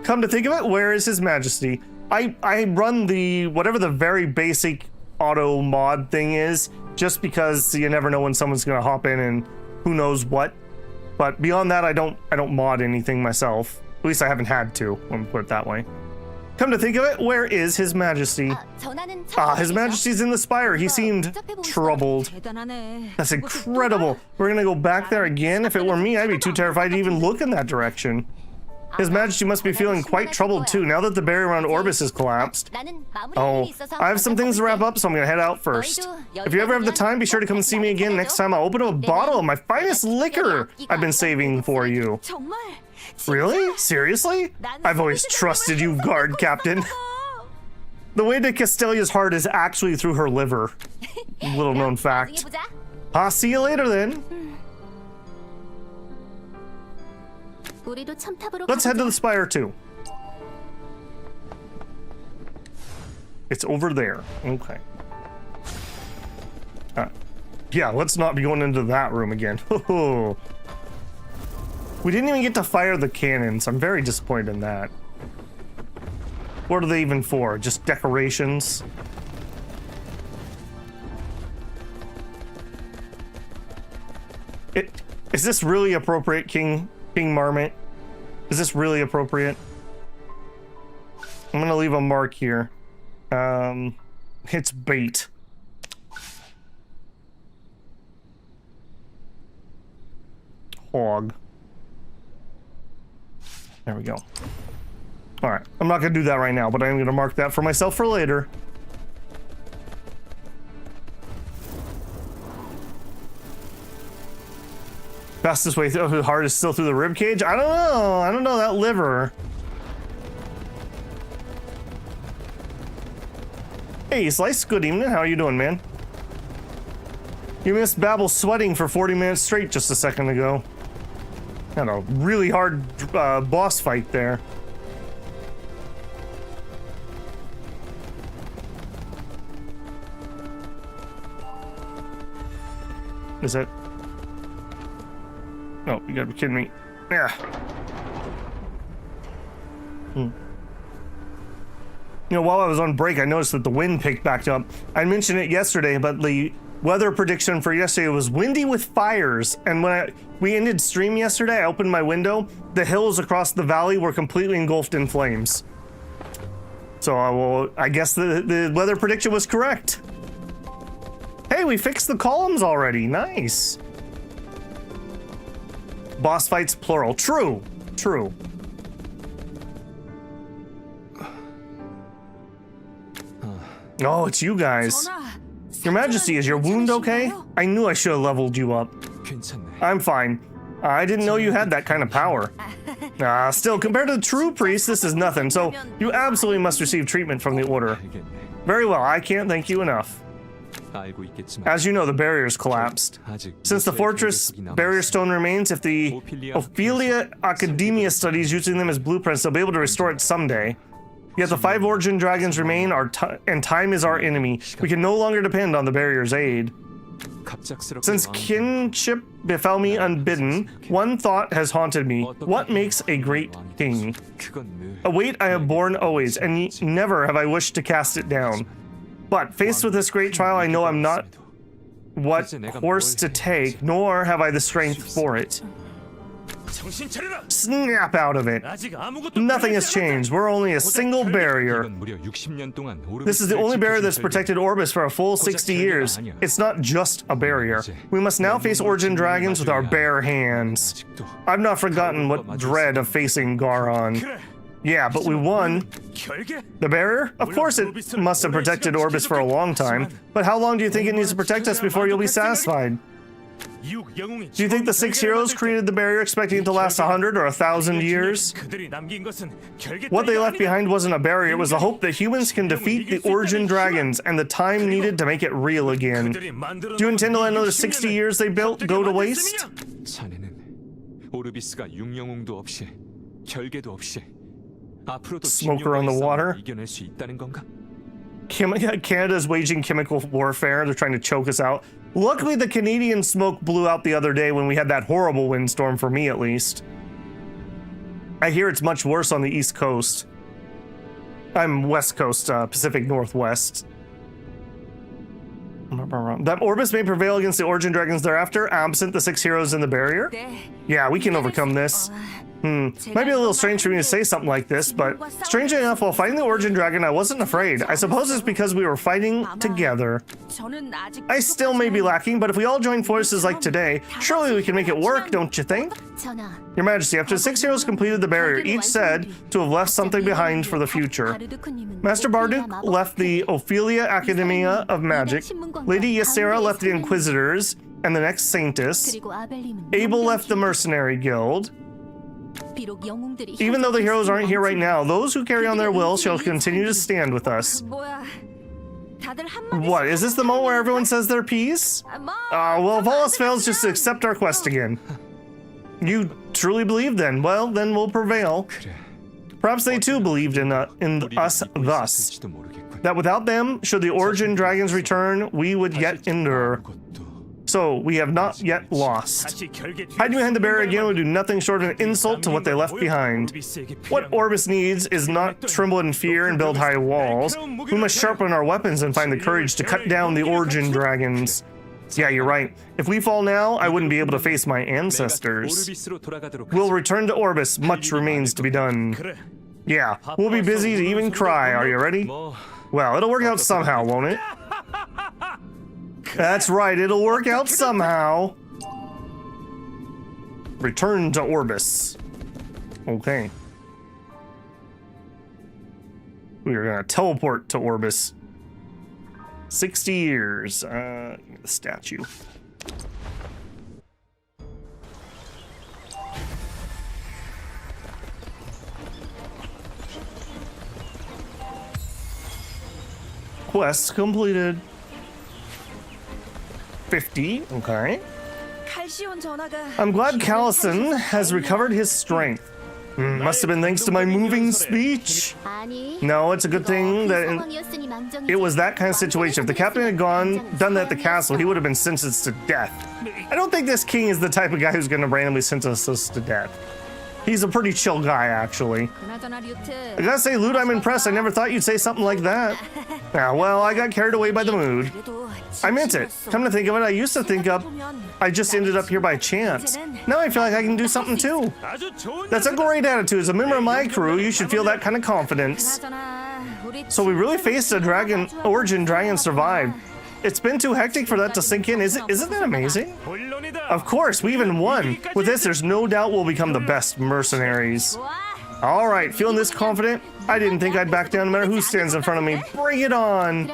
Come to think of it, where is His Majesty? I run the whatever the very basic auto mod thing is, just because you never know when someone's gonna hop in and who knows what. But beyond that, I don't mod anything myself. At least I haven't had to. Let me put it that way. Come to think of it, where is His Majesty? His Majesty's in the spire. He seemed troubled. That's incredible. We're gonna go back there again. If it were me, I'd be too terrified to even look in that direction. His Majesty must be feeling quite troubled too, now that the barrier around Orbis has collapsed. Oh, I have some things to wrap up, so I'm gonna head out first. If you ever have the time, be sure to come and see me again. Next time I'll open up a bottle of my finest liquor I've been saving for you. Really? Seriously? I've always trusted you, guard captain. The way to Castelia's heart is actually through her liver. Little known fact. I'll see you later then. Let's head to the spire too. It's over there. Okay. Yeah, let's not be going into that room again. We didn't even get to fire the cannons. I'm very disappointed in that. What are they even for? Just decorations? Is this really appropriate, King Marmot? Is this really appropriate? I'm gonna leave a mark here. It's bait. Hog. There we go. All right, I'm not gonna do that right now, but I'm gonna mark that for myself for later. Fastest way through the heart is still through the rib cage? I don't know. I don't know that liver. Hey, Slice, good evening. How are you doing, man? You missed Babel sweating for 40 minutes straight just a second ago. Had a really hard boss fight there. Is it? No, you gotta be kidding me. Yeah. You know, while I was on break, I noticed that the wind picked back up. I mentioned it yesterday, but the weather prediction for yesterday was windy with fires. And when we ended stream yesterday, I opened my window. The hills across the valley were completely engulfed in flames. So I guess the weather prediction was correct. Hey, we fixed the columns already. Nice. Boss fights plural. True. True. Oh, it's you guys. Your Majesty, is your wound okay? I knew I should have leveled you up. I'm fine. I didn't know you had that kind of power. Still, compared to the true priest, this is nothing, so you absolutely must receive treatment from the order. Very well, I can't thank you enough. As you know, the barrier's collapsed. Since the fortress barrier stone remains, if the Ophelia Academia studies using them as blueprints, they'll be able to restore it someday. Yet the 5 origin dragons remain, and time is our enemy. We can no longer depend on the barrier's aid. Since kinship befell me unbidden, one thought has haunted me. What makes a great king? A weight I have borne always, and never have I wished to cast it down. But faced with this great trial, I know I'm not what course to take, nor have I the strength for it. Snap out of it. Nothing has changed. We're only a single barrier. This is the only barrier that's protected Orbis for a full 60 years. It's not just a barrier. We must now face Origin Dragons with our bare hands. I've not forgotten what dread of facing Garon. Yeah, but we won. The barrier? Of course it must have protected Orbis for a long time. But how long do you think it needs to protect us before you'll be satisfied? Do you think the 6 heroes created the barrier expecting it to last 100 or 1,000 years? What they left behind wasn't a barrier, it was the hope that humans can defeat the Origin Dragons and the time needed to make it real again. Do you intend to let another 60 years they built go to waste? Smoker on the water. Canada's waging chemical warfare. They're trying to choke us out. Luckily, the Canadian smoke blew out the other day when we had that horrible windstorm, for me at least. I hear it's much worse on the East Coast. I'm West Coast, Pacific Northwest. That Orbis may prevail against the Origin Dragons thereafter, absent the 6 heroes in the barrier? Yeah, we can overcome this. Might be a little strange for me to say something like this, but strangely enough, while fighting the Origin Dragon, I wasn't afraid. I suppose it's because we were fighting together. I still may be lacking, but if we all join forces like today, surely we can make it work, don't you think? Your Majesty, after 6 heroes completed the barrier, each said to have left something behind for the future. Master Barduk left the Ophelia Academia of Magic, Lady Ysera left the Inquisitors and the next Saintess, Abel left the Mercenary Guild. Even though the heroes aren't here right now, those who carry on their will shall continue to stand with us. What, is this the moment where everyone says their piece? Well, if all else fails, just accept our quest again. You truly believe then? Well, then we'll prevail. Perhaps they too believed in us thus, that without them, should the Origin Dragons return, we would yet endure. So, we have not yet lost. Hiding behind the barrier again would do nothing short of an insult to what they left behind. What Orbis needs is not tremble in fear and build high walls. We must sharpen our weapons and find the courage to cut down the Origin Dragons. Yeah, you're right. If we fall now, I wouldn't be able to face my ancestors. We'll return to Orbis. Much remains to be done. Yeah, we'll be busy to even cry. Are you ready? Well, it'll work out somehow, won't it? That's right, it'll work out somehow. Return to Orbis. Okay. We are gonna teleport to Orbis. 60 years. The statue. Quest completed. 50, okay. I'm glad Callison has recovered his strength. Must have been thanks to my moving speech. No, it's a good thing that it was that kind of situation. If the captain had done that at the castle, he would have been sentenced to death. I don't think this king is the type of guy who's going to randomly sentence us to death. He's a pretty chill guy, actually. I gotta say, Lute, I'm impressed. I never thought you'd say something like that. Yeah, well, I got carried away by the mood. I meant it. Come to think of it, I used to think I just ended up here by chance. Now I feel like I can do something too. That's a great attitude. As a member of my crew, you should feel that kind of confidence. So we really faced a Origin Dragon survived. It's been too hectic for that to sink in. Isn't that amazing? Of course, we even won. With this, there's no doubt we'll become the best mercenaries. All right, feeling this confident? I didn't think I'd back down no matter who stands in front of me. Bring it on!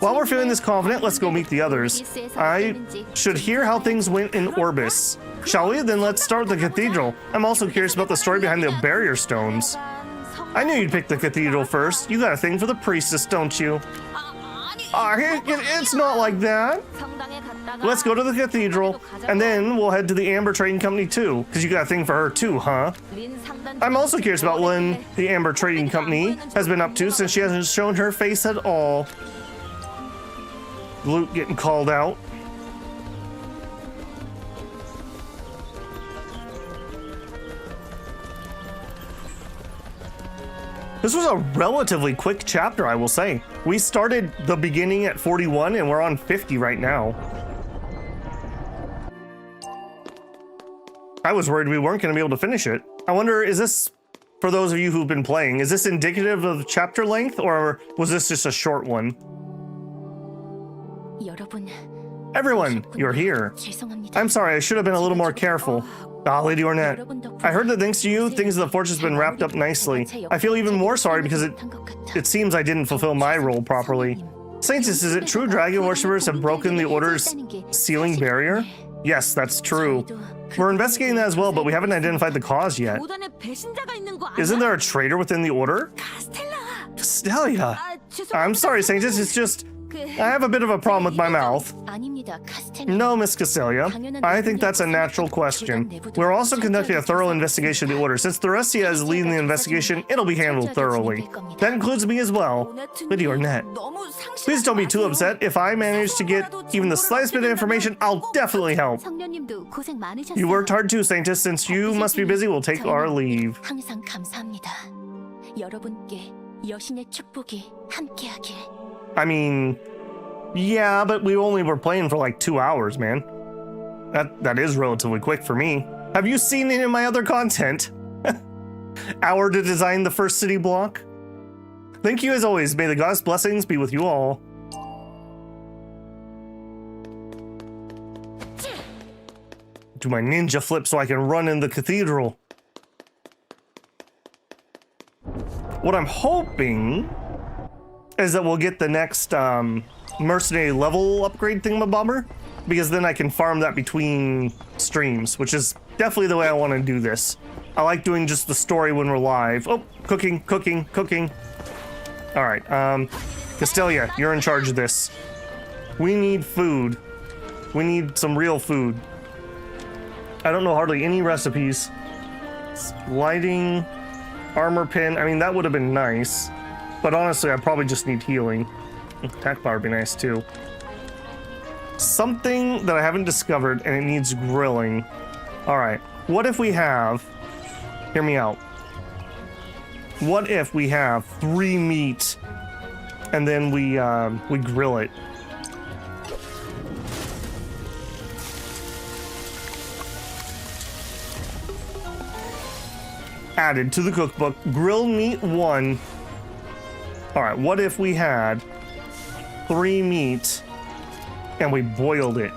While we're feeling this confident, let's go meet the others. I should hear how things went in Orbis. Shall we? Then let's start with the cathedral. I'm also curious about the story behind the barrier stones. I knew you'd pick the cathedral first. You got a thing for the priestess, don't you? It's not like that. Let's go to the cathedral, and then we'll head to the Amber Trading Company too, because you got a thing for her too, huh? I'm also curious about when the Amber Trading Company has been up to, since she hasn't shown her face at all. Lute getting called out. This was a relatively quick chapter, I will say. We started the beginning at 41 and we're on 50 right now. I was worried we weren't going to be able to finish it. I wonder, is this, for those of you who've been playing, is this indicative of chapter length or was this just a short one? Everyone, you're here. I'm sorry, I should have been a little more careful. Lady Ornette, I heard that thanks to you, things of the fortress have been wrapped up nicely. I feel even more sorry because it seems I didn't fulfill my role properly. Saintess, is it true dragon worshippers have broken the Order's sealing barrier? Yes, that's true. We're investigating that as well, but we haven't identified the cause yet. Isn't there a traitor within the Order? Castelia. I'm sorry, Saintess, it's just... I have a bit of a problem with my mouth. No, Miss Castelia. I think that's a natural question. We're also conducting a thorough investigation of the Order. Since Theresia is leading the investigation, it'll be handled thoroughly. That includes me as well. Lady Ornette. Please don't be too upset. If I manage to get even the slightest bit of information, I'll definitely help. You worked hard too, Saintess. Since you must be busy, we'll take our leave. I mean, yeah, but we only were playing for like 2 hours, man. That is relatively quick for me. Have you seen any of my other content? Hour to design the first city block. Thank you as always. May the goddess' blessings be with you all. Do my ninja flip so I can run in the cathedral. What I'm hoping is that we'll get the next mercenary level upgrade thingamabobber, because then I can farm that between streams, which is definitely the way I want to do this. I like doing just the story when we're live. Oh, cooking, cooking, cooking. All right, Castelia, you're in charge of this. We need food. We need some real food. I don't know hardly any recipes. Lighting, armor pin. I mean, that would have been nice. But honestly, I probably just need healing. Attack bar would be nice too. Something that I haven't discovered and it needs grilling. All right, what if we have, hear me out. What if we have 3 meat and then we grill it? Added to the cookbook, grilled meat 1. All right, what if we had 3 meat and we boiled it?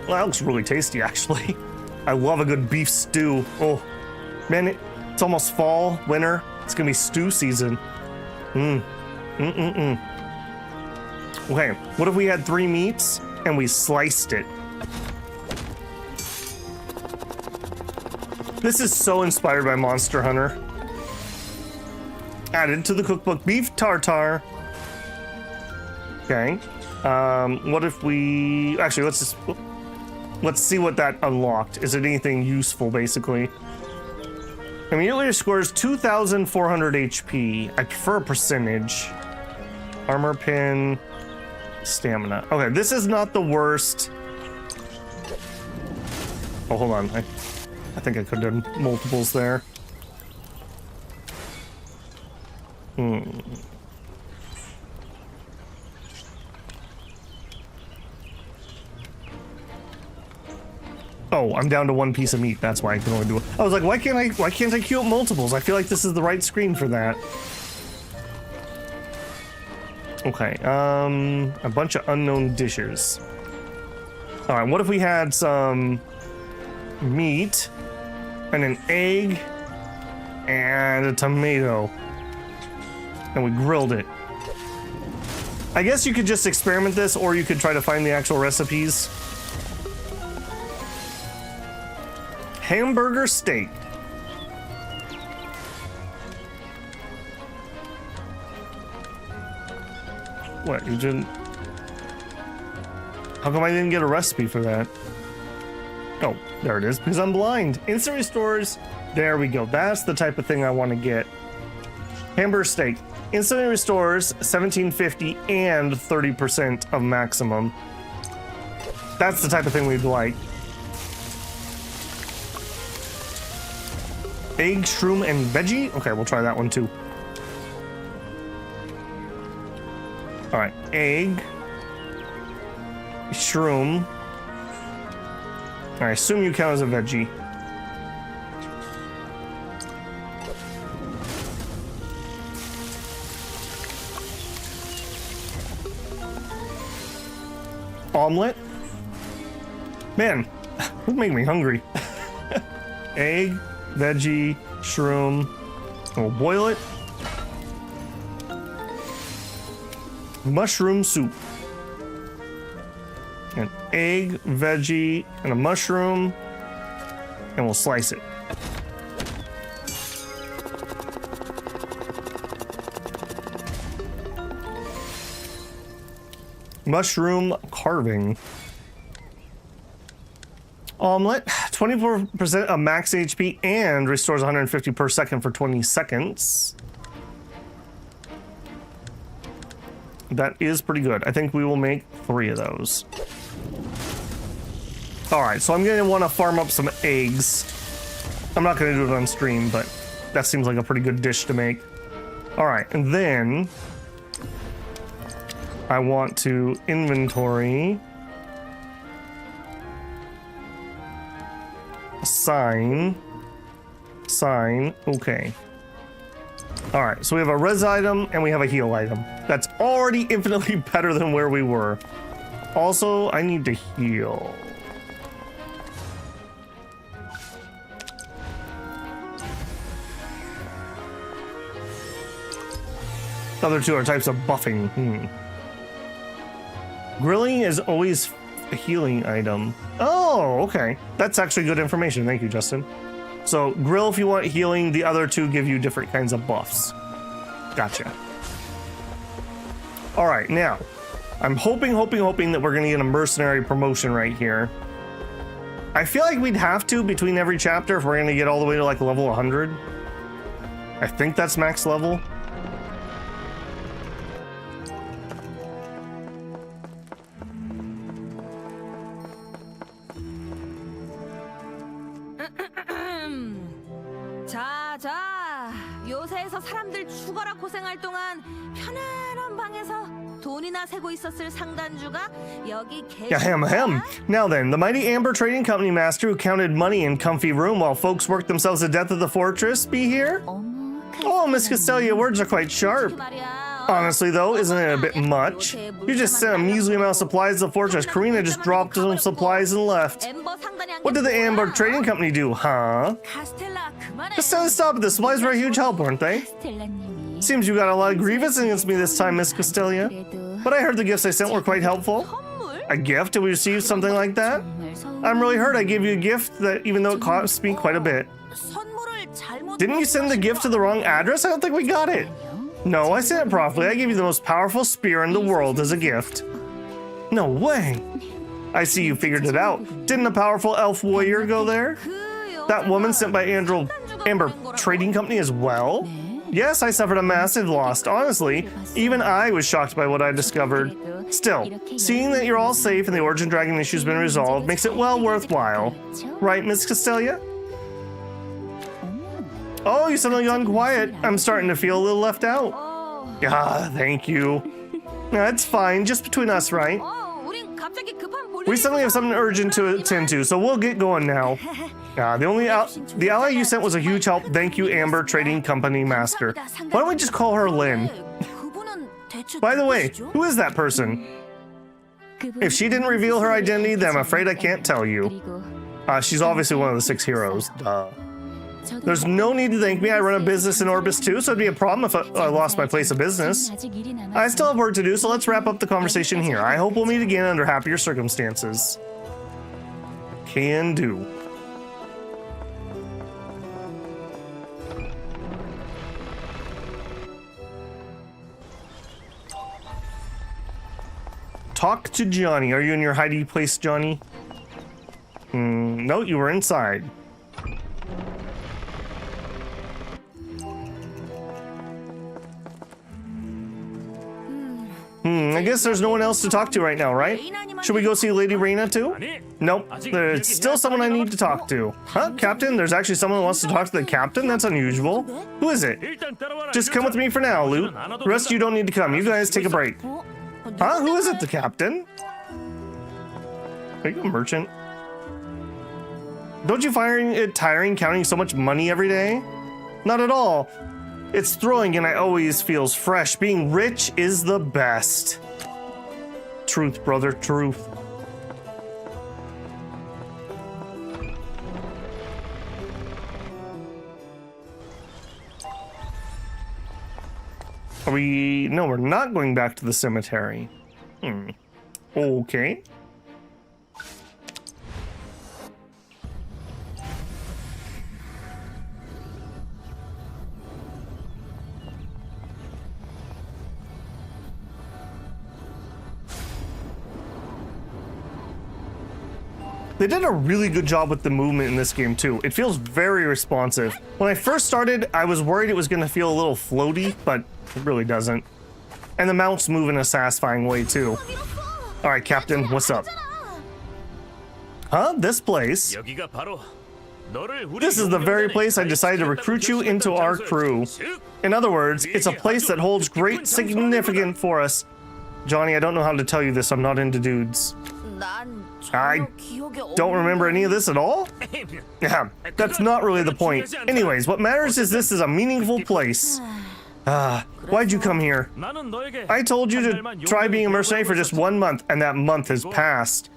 Well, that looks really tasty, actually. I love a good beef stew. Oh, man, it's almost fall, winter. It's gonna be stew season. Okay, what if we had 3 meats and we sliced it? This is so inspired by Monster Hunter. Added to the cookbook, beef tartare. Okay. What if we... Actually, let's see what that unlocked. Is it anything useful, basically? Immediately scores 2,400 HP. I prefer a percentage. Armor pin... Stamina. Okay, this is not the worst. Oh, hold on. I think I could have done multiples there. Oh, I'm down to 1 piece of meat. That's why I can only do it. I was like, why can't I queue up multiples? I feel like this is the right screen for that. Okay, a bunch of unknown dishes. All right, what if we had some meat and an egg and a tomato and we grilled it? I guess you could just experiment this, or you could try to find the actual recipes. Hamburger steak. What, you didn't? How come I didn't get a recipe for that? Oh, there it is, because I'm blind. Instant restores. There we go. That's the type of thing I want to get. Hamburger steak. Instantly restores 1750 and 30% of maximum. That's the type of thing we'd like. Egg, shroom, and veggie? Okay, we'll try that one too. All right, egg, shroom. I assume you count as a veggie. Omelet? Man, would make me hungry. Egg, veggie, shroom. We'll boil it. Mushroom soup. An egg, veggie, and a mushroom. And we'll slice it. Mushroom carving. Omelet, 24% of max HP and restores 150 per second for 20 seconds. That is pretty good. I think we will make 3 of those. All right, so I'm gonna want to farm up some eggs. I'm not gonna do it on stream, but that seems like a pretty good dish to make. All right, and then I want to inventory. Sign. Okay. All right, so we have a res item and we have a heal item. That's already infinitely better than where we were. Also, I need to heal. The other two are types of buffing. Grilling is always a healing item. Oh, okay. That's actually good information. Thank you, Justin. So grill if you want healing. The other two give you different kinds of buffs. Gotcha. All right, now I'm hoping that we're gonna get a mercenary promotion right here. I feel like we'd have to between every chapter if we're gonna get all the way to like level 100. I think that's max level. 자, 요새에서 사람들 죽어라 고생할 동안 편안한 방에서 돈이나 세고 있었을 상단주가 여기 Ahem. Now then, the mighty Amber Trading Company master who counted money in comfy room while folks worked themselves to death at the fortress be here? Oh, Miss Costello, your words are quite sharp. Honestly, though, isn't it a bit much? You just sent a measly amount of supplies to the fortress. Karina just dropped some supplies and left. What did the Amber Trading Company do, huh? Costello, stop it. The supplies were a huge help, weren't they? Seems you got a lot of grievance against me this time, Miss Costello. But I heard the gifts I sent were quite helpful. A gift? Did we receive something like that? I'm really hurt I gave you a gift that, even though it cost me quite a bit. Didn't you send the gift to the wrong address? I don't think we got it. No, I sent it properly. I gave you the most powerful spear in the world as a gift. No way. I see you figured it out. Didn't a powerful elf warrior go there? That woman sent by Amber Trading Company as well? Yes, I suffered a massive loss. Honestly, even I was shocked by what I discovered. Still, seeing that you're all safe and the Origin Dragon issue's been resolved makes it well worthwhile. Right, Miss Costello? Oh, you suddenly gone quiet. I'm starting to feel a little left out. Ah, thank you. That's fine, just between us, right? We suddenly have something urgent to attend to, so we'll get going now. The ally you sent was a huge help. Thank you, Amber Trading Company Master. Why don't we just call her Lynn? By the way, who is that person? If she didn't reveal her identity, then I'm afraid I can't tell you. She's obviously one of the 6 heroes. Duh. There's no need to thank me. I run a business in Orbis too, so it'd be a problem if I lost my place of business. I still have work to do, so let's wrap up the conversation here. I hope we'll meet again under happier circumstances. Can do. Talk to Johnny. Are you in your hiding place, Johnny? No, you were inside. I guess there's no one else to talk to right now, right? Should we go see Lady Reina too? Nope, there's still someone I need to talk to. Huh, Captain? There's actually someone who wants to talk to the Captain? That's unusual. Who is it? Just come with me for now, Luke. The rest of you don't need to come. You guys take a break. Huh? Who is it, the Captain? Are you a merchant? Don't you find it tiring counting so much money every day? Not at all. It's thrilling and I always feels fresh. Being rich is the best. Truth, brother, truth. Are we... No, we're not going back to the cemetery. Okay. They did a really good job with the movement in this game too. It feels very responsive. When I first started, I was worried it was going to feel a little floaty, but it really doesn't. And the mounts move in a satisfying way too. All right, Captain, what's up? Huh? This place? This is the very place I decided to recruit you into our crew. In other words, it's a place that holds great significance for us. Johnny, I don't know how to tell you this. I'm not into dudes. 난 I 전혀 기억이 Don't remember any of this at all? Yeah, that's not really the point. Anyways, what matters is this is a meaningful place. Why'd you come here? I told you to try being a mercenary for just 1 month, and that month has passed.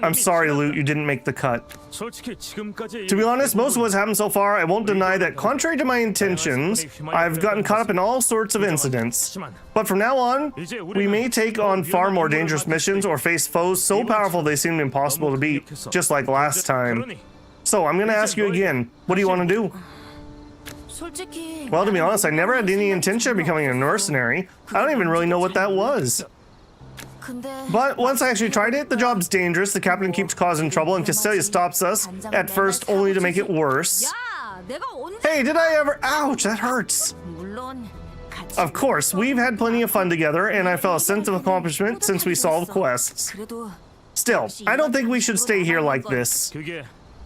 I'm sorry, Loot, you didn't make the cut. To be honest, most of what's happened so far, I won't deny that contrary to my intentions, I've gotten caught up in all sorts of incidents. But from now on, we may take on far more dangerous missions or face foes so powerful they seem impossible to beat, just like last time. So I'm gonna ask you again, what do you want to do? 솔직히 Well, to be honest, I never had any intention of becoming a mercenary. I don't even really know what that was. 근데 But once I actually tried it, the job's dangerous, the captain keeps causing trouble, and Castelia stops us, at first only to make it worse. 야, 내가 언제 Hey, did I ever— ouch, that hurts. 물론 같이 Of course, we've had plenty of fun together, and I felt a sense of accomplishment since we solved quests. 그래도 Still, I don't think we should stay here like this.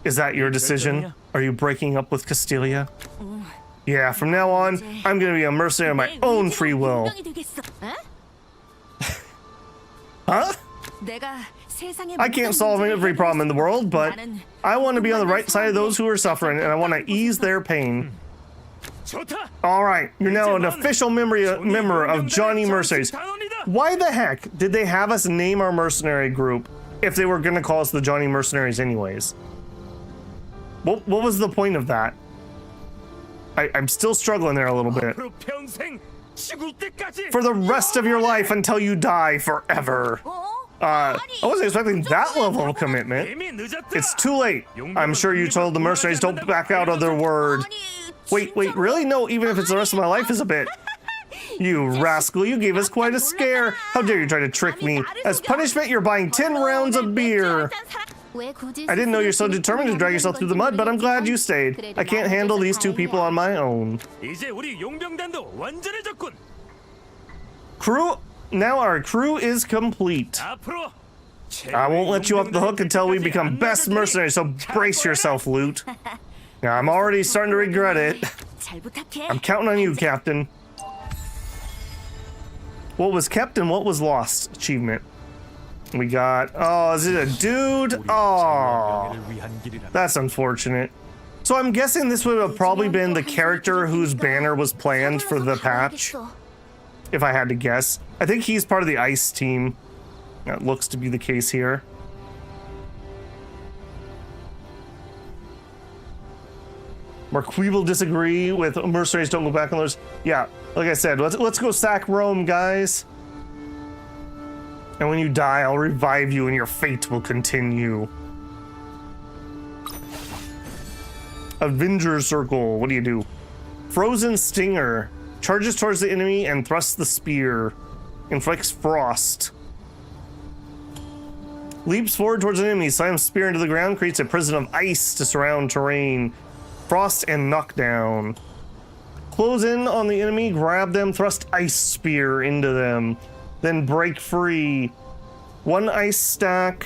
Is that your decision? Are you breaking up with Castelia? Yeah, from now on, I'm gonna be a mercenary of my own free will. Huh? I can't solve every problem in the world, but I want to be on the right side of those who are suffering, and I want to ease their pain. Alright, you're now an official member of Johnny Mercenaries. Why the heck did they have us name our mercenary group if they were going to call us the Johnny Mercenaries anyways? What was the point of that? I'm still struggling there a little bit. For the rest of your life until you die forever. I wasn't expecting that level of commitment. It's too late. I'm sure you told the mercenaries don't back out of their word. Wait, really? No, even if it's the rest of my life is a bit. You rascal, you gave us quite a scare. How dare you try to trick me? As punishment, you're buying 10 rounds of beer. I didn't know you're so determined to drag yourself through the mud, but I'm glad you stayed. I can't handle these two people on my own. Crew, now our crew is complete. I won't let you off the hook until we become best mercenaries, so brace yourself, Loot. Now, I'm already starting to regret it. I'm counting on you, Captain. What was kept and what was lost? Achievement. We got, oh, is it a dude? Oh, that's unfortunate. So I'm guessing this would have probably been the character whose banner was planned for the patch, if I had to guess. I think he's part of the ice team. That looks to be the case here. Marquis disagree with mercenaries don't go back on those. Yeah, like I said, let's go sack Rome, guys. And when you die, I'll revive you and your fate will continue. Avenger Circle, what do you do? Frozen Stinger. Charges towards the enemy and thrusts the spear. Inflicts frost. Leaps forward towards an enemy, slams spear into the ground, creates a prison of ice to surround terrain. Frost and knockdown. Close in on the enemy, grab them, thrust ice spear into them. Then break free. One ice stack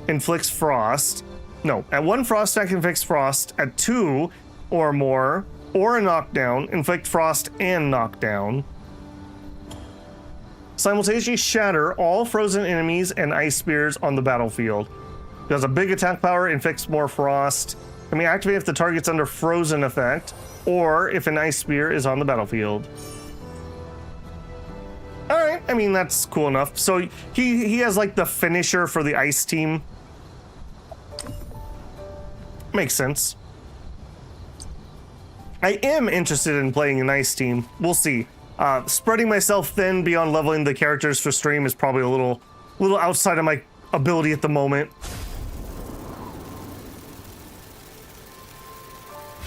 inflicts frost. No, at one frost stack inflicts frost. At two or more, or a knockdown, inflict frost and knockdown. Simultaneously shatter all frozen enemies and ice spears on the battlefield. Does a big attack power, inflicts more frost. Can be activated if the target's under frozen effect, or if an ice spear is on the battlefield. Alright, I mean, that's cool enough. So he has like the finisher for the ice team. Makes sense. I am interested in playing an ice team. We'll see. Spreading myself thin beyond leveling the characters for stream is probably a little outside of my ability at the moment.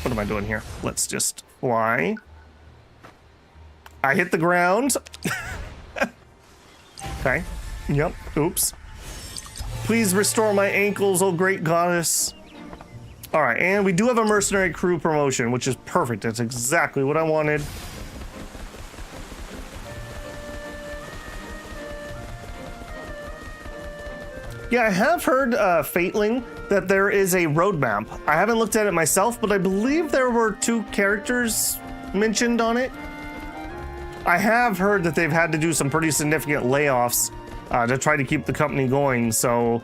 What am I doing here? Let's just fly. I hit the ground. Okay. Yep. Oops. Please restore my ankles, oh great goddess. All right, and we do have a mercenary crew promotion, which is perfect. That's exactly what I wanted. Yeah, I have heard, Fateling, that there is a roadmap. I haven't looked at it myself, but I believe there were 2 characters mentioned on it. I have heard that they've had to do some pretty significant layoffs to try to keep the company going, so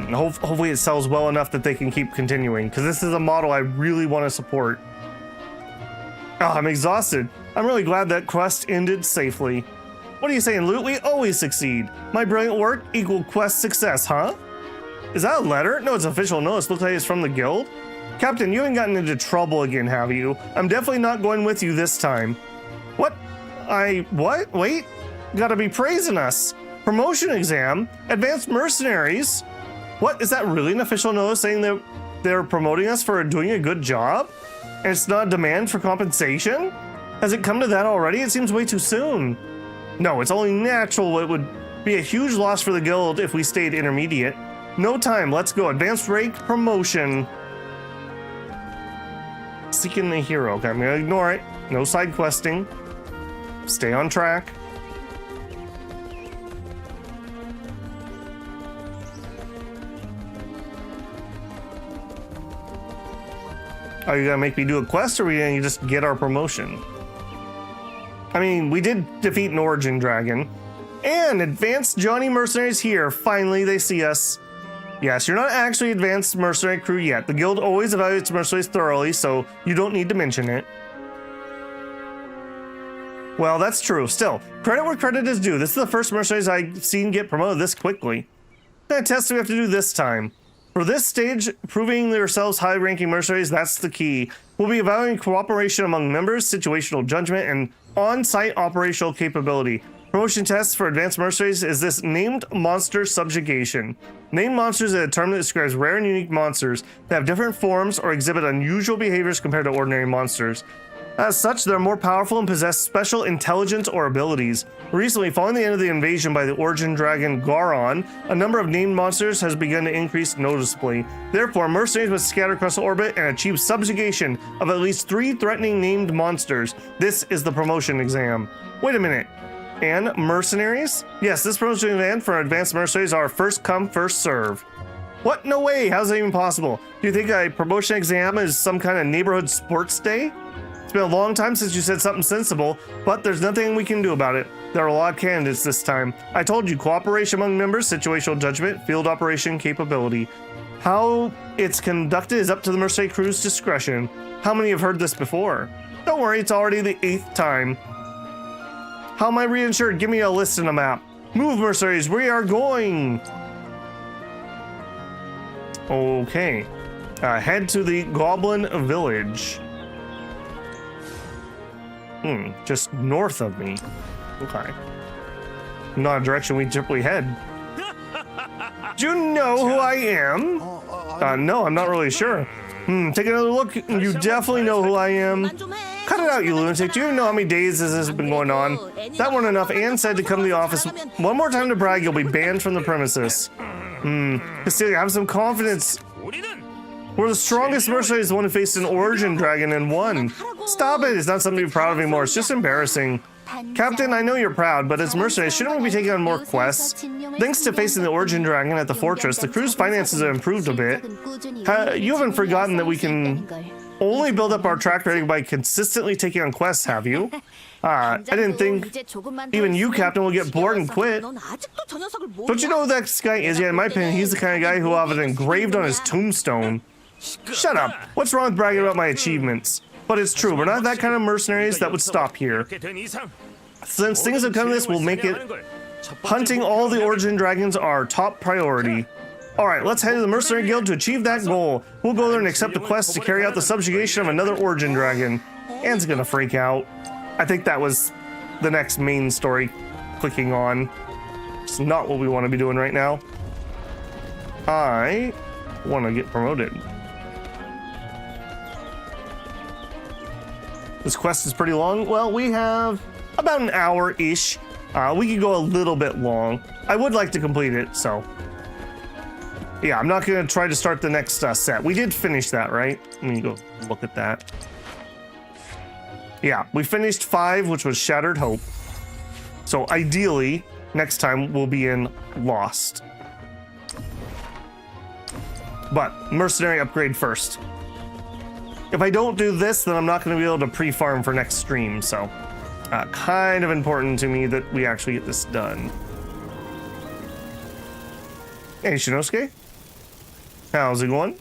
hopefully it sells well enough that they can keep continuing, because this is a model I really want to support. Oh, I'm exhausted. I'm really glad that quest ended safely. What are you saying, Loot? We always succeed. My brilliant work equal quest success, huh? Is that a letter? No, it's official notice. Looks like it's from the guild. Captain, you haven't gotten into trouble again, have you? I'm definitely not going with you this time. What? What? Wait. Gotta be praising us. Promotion exam? Advanced mercenaries? What? Is that really an official notice saying that they're promoting us for doing a good job? And it's not a demand for compensation? Has it come to that already? It seems way too soon. No, it's only natural. It would be a huge loss for the guild if we stayed intermediate. No time. Let's go. Advanced rank promotion. Seeking the hero. Okay, I'm gonna ignore it. No side questing. Stay on track. Are you gonna make me do a quest, or are we gonna just get our promotion? I mean, we did defeat an Origin Dragon. And Advanced Johnny Mercenaries here. Finally, they see us. Yes, you're not actually Advanced Mercenary Crew yet. The guild always evaluates mercenaries thoroughly, so you don't need to mention it. Well, that's true. Still, credit where credit is due. This is the first mercenaries I've seen get promoted this quickly. What kind of test do we have to do this time? For this stage, proving themselves high-ranking mercenaries, that's the key. We'll be evaluating cooperation among members, situational judgment, and on-site operational capability. Promotion tests for advanced mercenaries is this named monster subjugation. Named monsters is a term that describes rare and unique monsters that have different forms or exhibit unusual behaviors compared to ordinary monsters. As such, they're more powerful and possess special intelligence or abilities. Recently, following the end of the invasion by the Origin Dragon Garon, a number of named monsters has begun to increase noticeably. Therefore, mercenaries must scatter across the orbit and achieve subjugation of at least 3 threatening named monsters. This is the promotion exam. Wait a minute. And mercenaries? Yes, this promotion exam for advanced mercenaries are first come, first serve. What? No way. How's that even possible? Do you think a promotion exam is some kind of neighborhood sports day? It's been a long time since you said something sensible, but there's nothing we can do about it. There are a lot of candidates this time. I told you, cooperation among members, situational judgment, field operation capability. How it's conducted is up to the mercenary crew's discretion. How many have heard this before? Don't worry, it's already the 8th time. How am I reinsured? Give me a list and a map. Move, mercenaries, we are going! Okay. Head to the Goblin Village. Just north of me. Okay. Not a direction we typically head. Do you know who I am? No, I'm not really sure. Take another look. You definitely know who I am. Cut it out, you lunatic. Do you know how many days this has been going on? That weren't enough. Anne said to come to the office one more time to brag, you'll be banned from the premises. Cecilia, have some confidence. We're the strongest mercenaries, the one who faced an Origin Dragon and won. Stop it. It's not something to be proud of anymore. It's just embarrassing. Captain, I know you're proud, but as mercenaries, shouldn't we be taking on more quests? Thanks to facing the Origin Dragon at the fortress, the crew's finances have improved a bit. You haven't forgotten that we can only build up our track rating by consistently taking on quests, have you? I didn't think even you, Captain, will get bored and quit. Don't you know who that guy is yet? In my opinion, he's the kind of guy who will have it engraved on his tombstone. Shut up. What's wrong with bragging about my achievements? But it's true, we're not that kind of mercenaries that would stop here. Since things have come to this, we'll make it hunting all the Origin Dragons our top priority. Alright, let's head to the Mercenary Guild to achieve that goal. We'll go there and accept the quest to carry out the subjugation of another Origin Dragon. Anne's gonna freak out. I think that was the next main story clicking on. It's not what we want to be doing right now. I want to get promoted. This quest is pretty long. Well, we have about an hour-ish. We could go a little bit long. I would like to complete it, so. Yeah, I'm not going to try to start the next set. We did finish that, right? Let me go look at that. Yeah, we finished 5, which was Shattered Hope. So ideally, next time we'll be in Lost. But Mercenary upgrade first. If I don't do this, then I'm not going to be able to pre-farm for next stream, so kind of important to me that we actually get this done. Hey, Shinosuke. How's it going?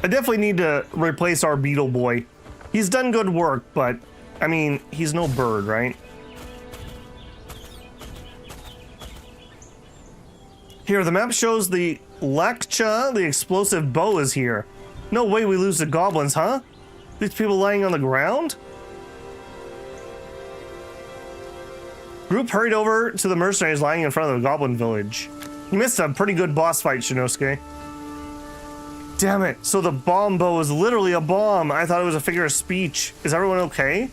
I definitely need to replace our beetle boy. He's done good work, but, I mean, he's no bird, right? Here, the map shows the Lakcha, the explosive bow, is here. No way we lose the goblins, huh? These people lying on the ground? Group hurried over to the mercenaries lying in front of the goblin village. You missed a pretty good boss fight, Shinosuke. Damn it, so the bomb bow is literally a bomb. I thought it was a figure of speech. Is everyone okay?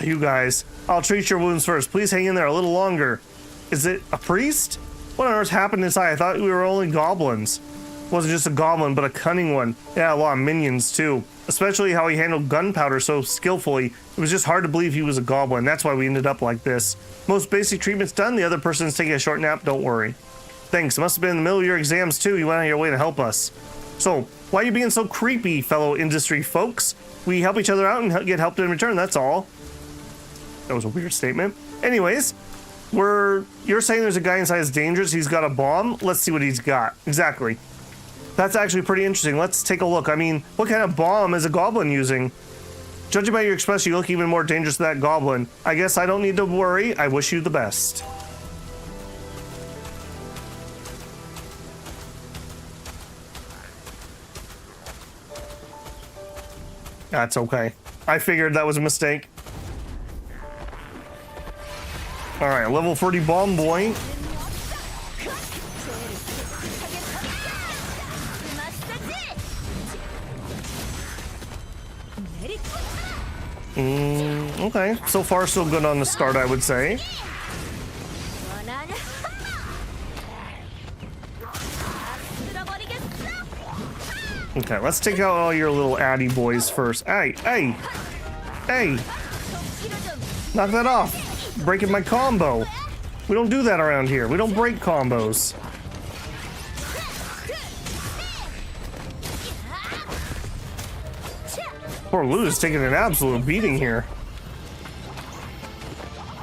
You guys. I'll treat your wounds first. Please hang in there a little longer. Is it a priest? What on earth happened inside? I thought we were only goblins. It wasn't just a goblin, but a cunning one. Yeah, a lot of minions too. Especially how he handled gunpowder so skillfully. It was just hard to believe he was a goblin. That's why we ended up like this. Most basic treatment's done. The other person's taking a short nap. Don't worry. Thanks. It must have been in the middle of your exams too. You went out of your way to help us. So, why are you being so creepy, fellow industry folks? We help each other out and get helped in return, that's all. That was a weird statement. Anyways, you're saying there's a guy inside that's dangerous, he's got a bomb? Let's see what he's got. Exactly. That's actually pretty interesting. Let's take a look. I mean, what kind of bomb is a goblin using? Judging by your expression, you look even more dangerous than that goblin. I guess I don't need to worry. I wish you the best. That's okay. I figured that was a mistake. Alright, level 40 bomb boy. Okay, so far so good on the start, I would say. Okay, let's take out all your little addy boys first. Hey, hey, hey! Knock that off! Breaking my combo. We don't do that around here. We don't break combos. Poor Lou is taking an absolute beating here.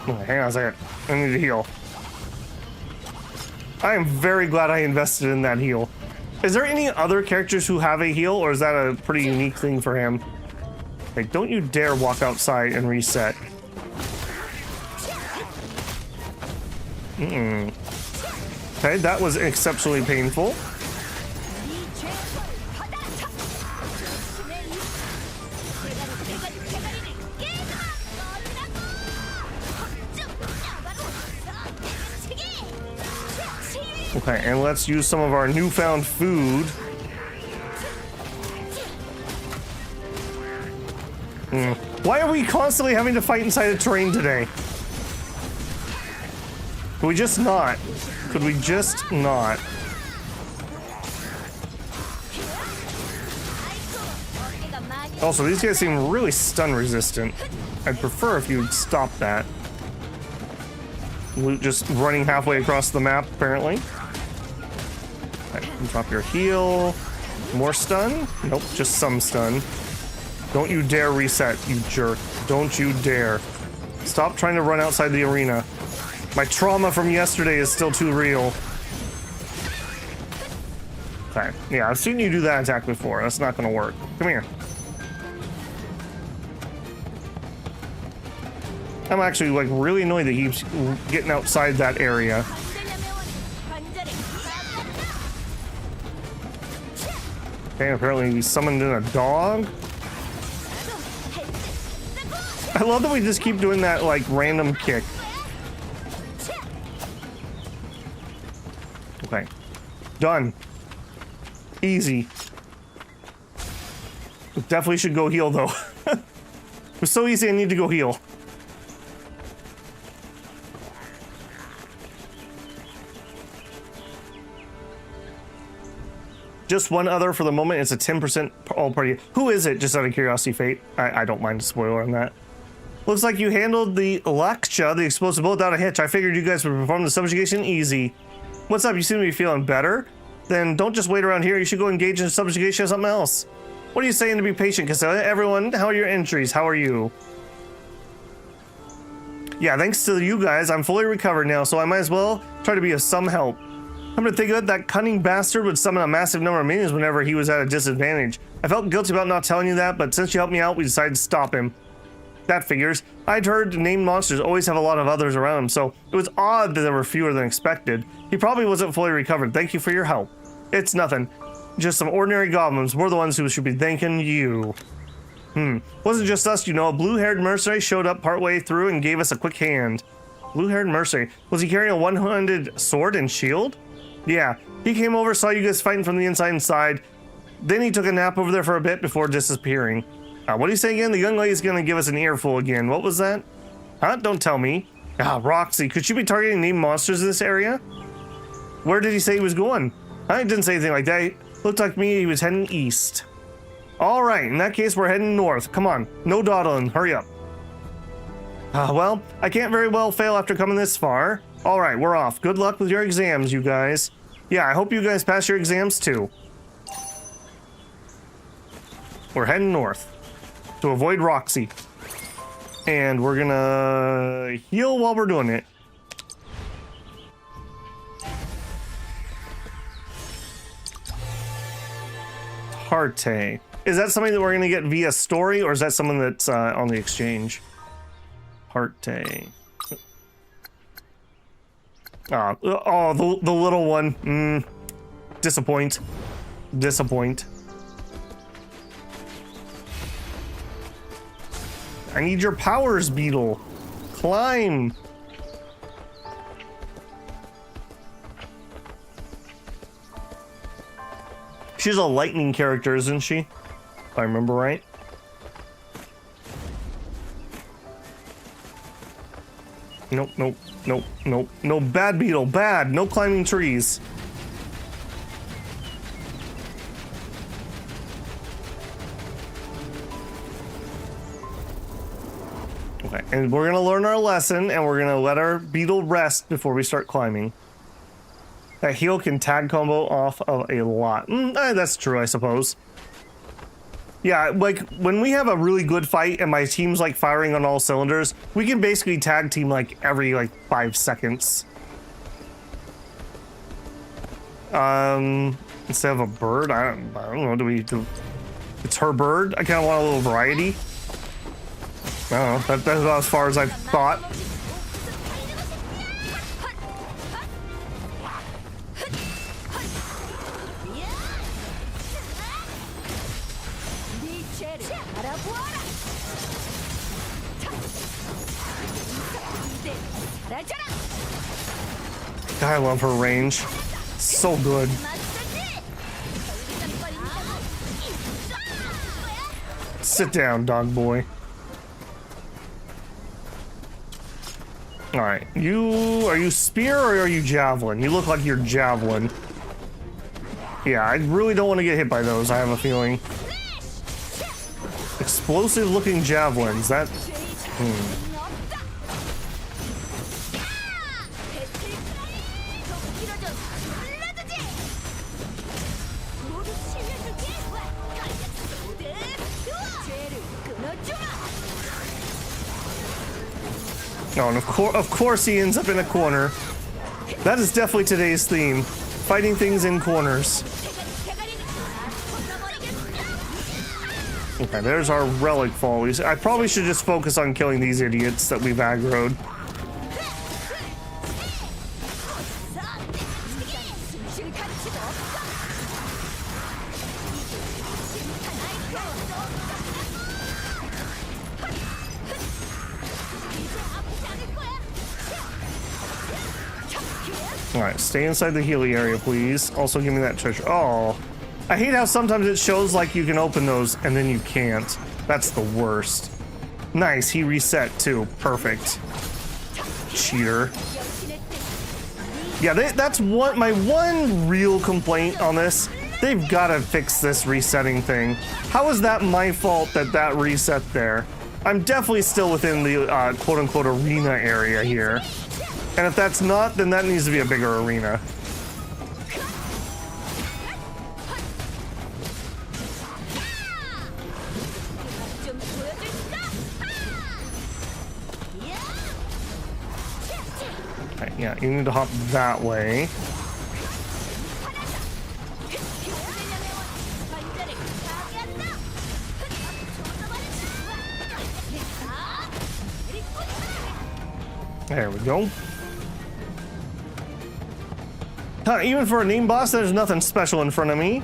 Oh, hang on a second. I need to heal. I am very glad I invested in that heal. Is there any other characters who have a heal, or is that a pretty unique thing for him? Like, don't you dare walk outside and reset. Okay, that was exceptionally painful. Okay, and let's use some of our newfound food. Why are we constantly having to fight inside a terrain today? Could we just not? Could we just not? Also, these guys seem really stun resistant. I'd prefer if you'd stop that. Loot just running halfway across the map, apparently. Okay, drop your heal. More stun? Nope, just some stun. Don't you dare reset, you jerk. Don't you dare. Stop trying to run outside the arena. My trauma from yesterday is still too real. Okay, yeah, I've seen you do that attack before. That's not gonna work. Come here. I'm actually, like, really annoyed that he keeps getting outside that area. Okay, apparently he summoned in a dog. I love that we just keep doing that, like, random kick. Okay. Done. Easy. Definitely should go heal, though. It was so easy, I need to go heal. Just one other for the moment. It's a 10% all party. Who is it? Just out of curiosity, Fate. I don't mind a spoiler on that. Looks like you handled the Lakcha, the explosive bolt, without a hitch. I figured you guys would perform the subjugation easy. What's up? You seem to be feeling better. then don't just wait around here. You should go engage in subjugation or something else. What are you saying to be patient, Casella? Everyone, how are your entries? How are you? Yeah, thanks to you guys, I'm fully recovered now, so I might as well try to be of some help. I'm gonna think of it, that cunning bastard would summon a massive number of minions whenever he was at a disadvantage. I felt guilty about not telling you that, but since you helped me out, we decided to stop him. That figures. I'd heard named monsters always have a lot of others around him, so it was odd that there were fewer than expected. He probably wasn't fully recovered. Thank you for your help. It's nothing. Just some ordinary goblins. We're the ones who should be thanking you. Wasn't just us, you know. A blue-haired mercenary showed up partway through and gave us a quick hand. Blue-haired mercenary. Was he carrying a one-handed sword and shield? Yeah. He came over, saw you guys fighting from the inside and side. Then he took a nap over there for a bit before disappearing. What do you say again? The young lady's gonna give us an earful again. What was that? Huh? Don't tell me. Roxy. Could she be targeting named monsters in this area? Where did he say he was going? I didn't say anything like that. It looked like me he was heading east. Alright, in that case we're heading north. Come on. No dawdling. Hurry up. Well, I can't very well fail after coming this far. Alright, we're off. Good luck with your exams, you guys. Yeah, I hope you guys pass your exams too. We're heading north to avoid Roxy. And we're gonna heal while we're doing it. Harte. Is that something that we're gonna get via story, or is that someone that's on the exchange? Harte. Oh, the little one. Disappoint. Disappoint. I need your powers, Beetle. Climb. She's a lightning character, isn't she? If I remember right. Nope, nope, nope, nope. No, bad Beetle, bad. No climbing trees. Okay, and we're gonna learn our lesson, and we're gonna let our Beetle rest before we start climbing. That heal can tag combo off of a lot. That's true, I suppose. Yeah, like, when we have a really good fight and my team's, like, firing on all cylinders, we can basically tag team, like, every, 5 seconds. Instead of a bird, I don't know, it's her bird? I kind of want a little variety. I don't know, that's about as far as I've thought. God, I love her range. So good. Sit down, dog boy. Alright, are you spear or are you javelin? You look like you're javelin. Yeah, I really don't want to get hit by those, I have a feeling. Explosive looking javelins, that... Oh, and of course he ends up in a corner. That is definitely today's theme. Fighting things in corners. Okay, there's our relic fall. I probably should just focus on killing these idiots that we've aggroed. Alright, stay inside the Healy area, please. Also, give me that treasure. Oh, I hate how sometimes it shows like you can open those and then you can't. That's the worst. Nice, he reset too. Perfect. Cheater. Yeah, that's my one real complaint on this. They've got to fix this resetting thing. How is that my fault that reset there? I'm definitely still within the quote-unquote arena area here. And if that's not, then that needs to be a bigger arena. Yeah, you need to hop that way. There we go. Even for a name boss, there's nothing special in front of me.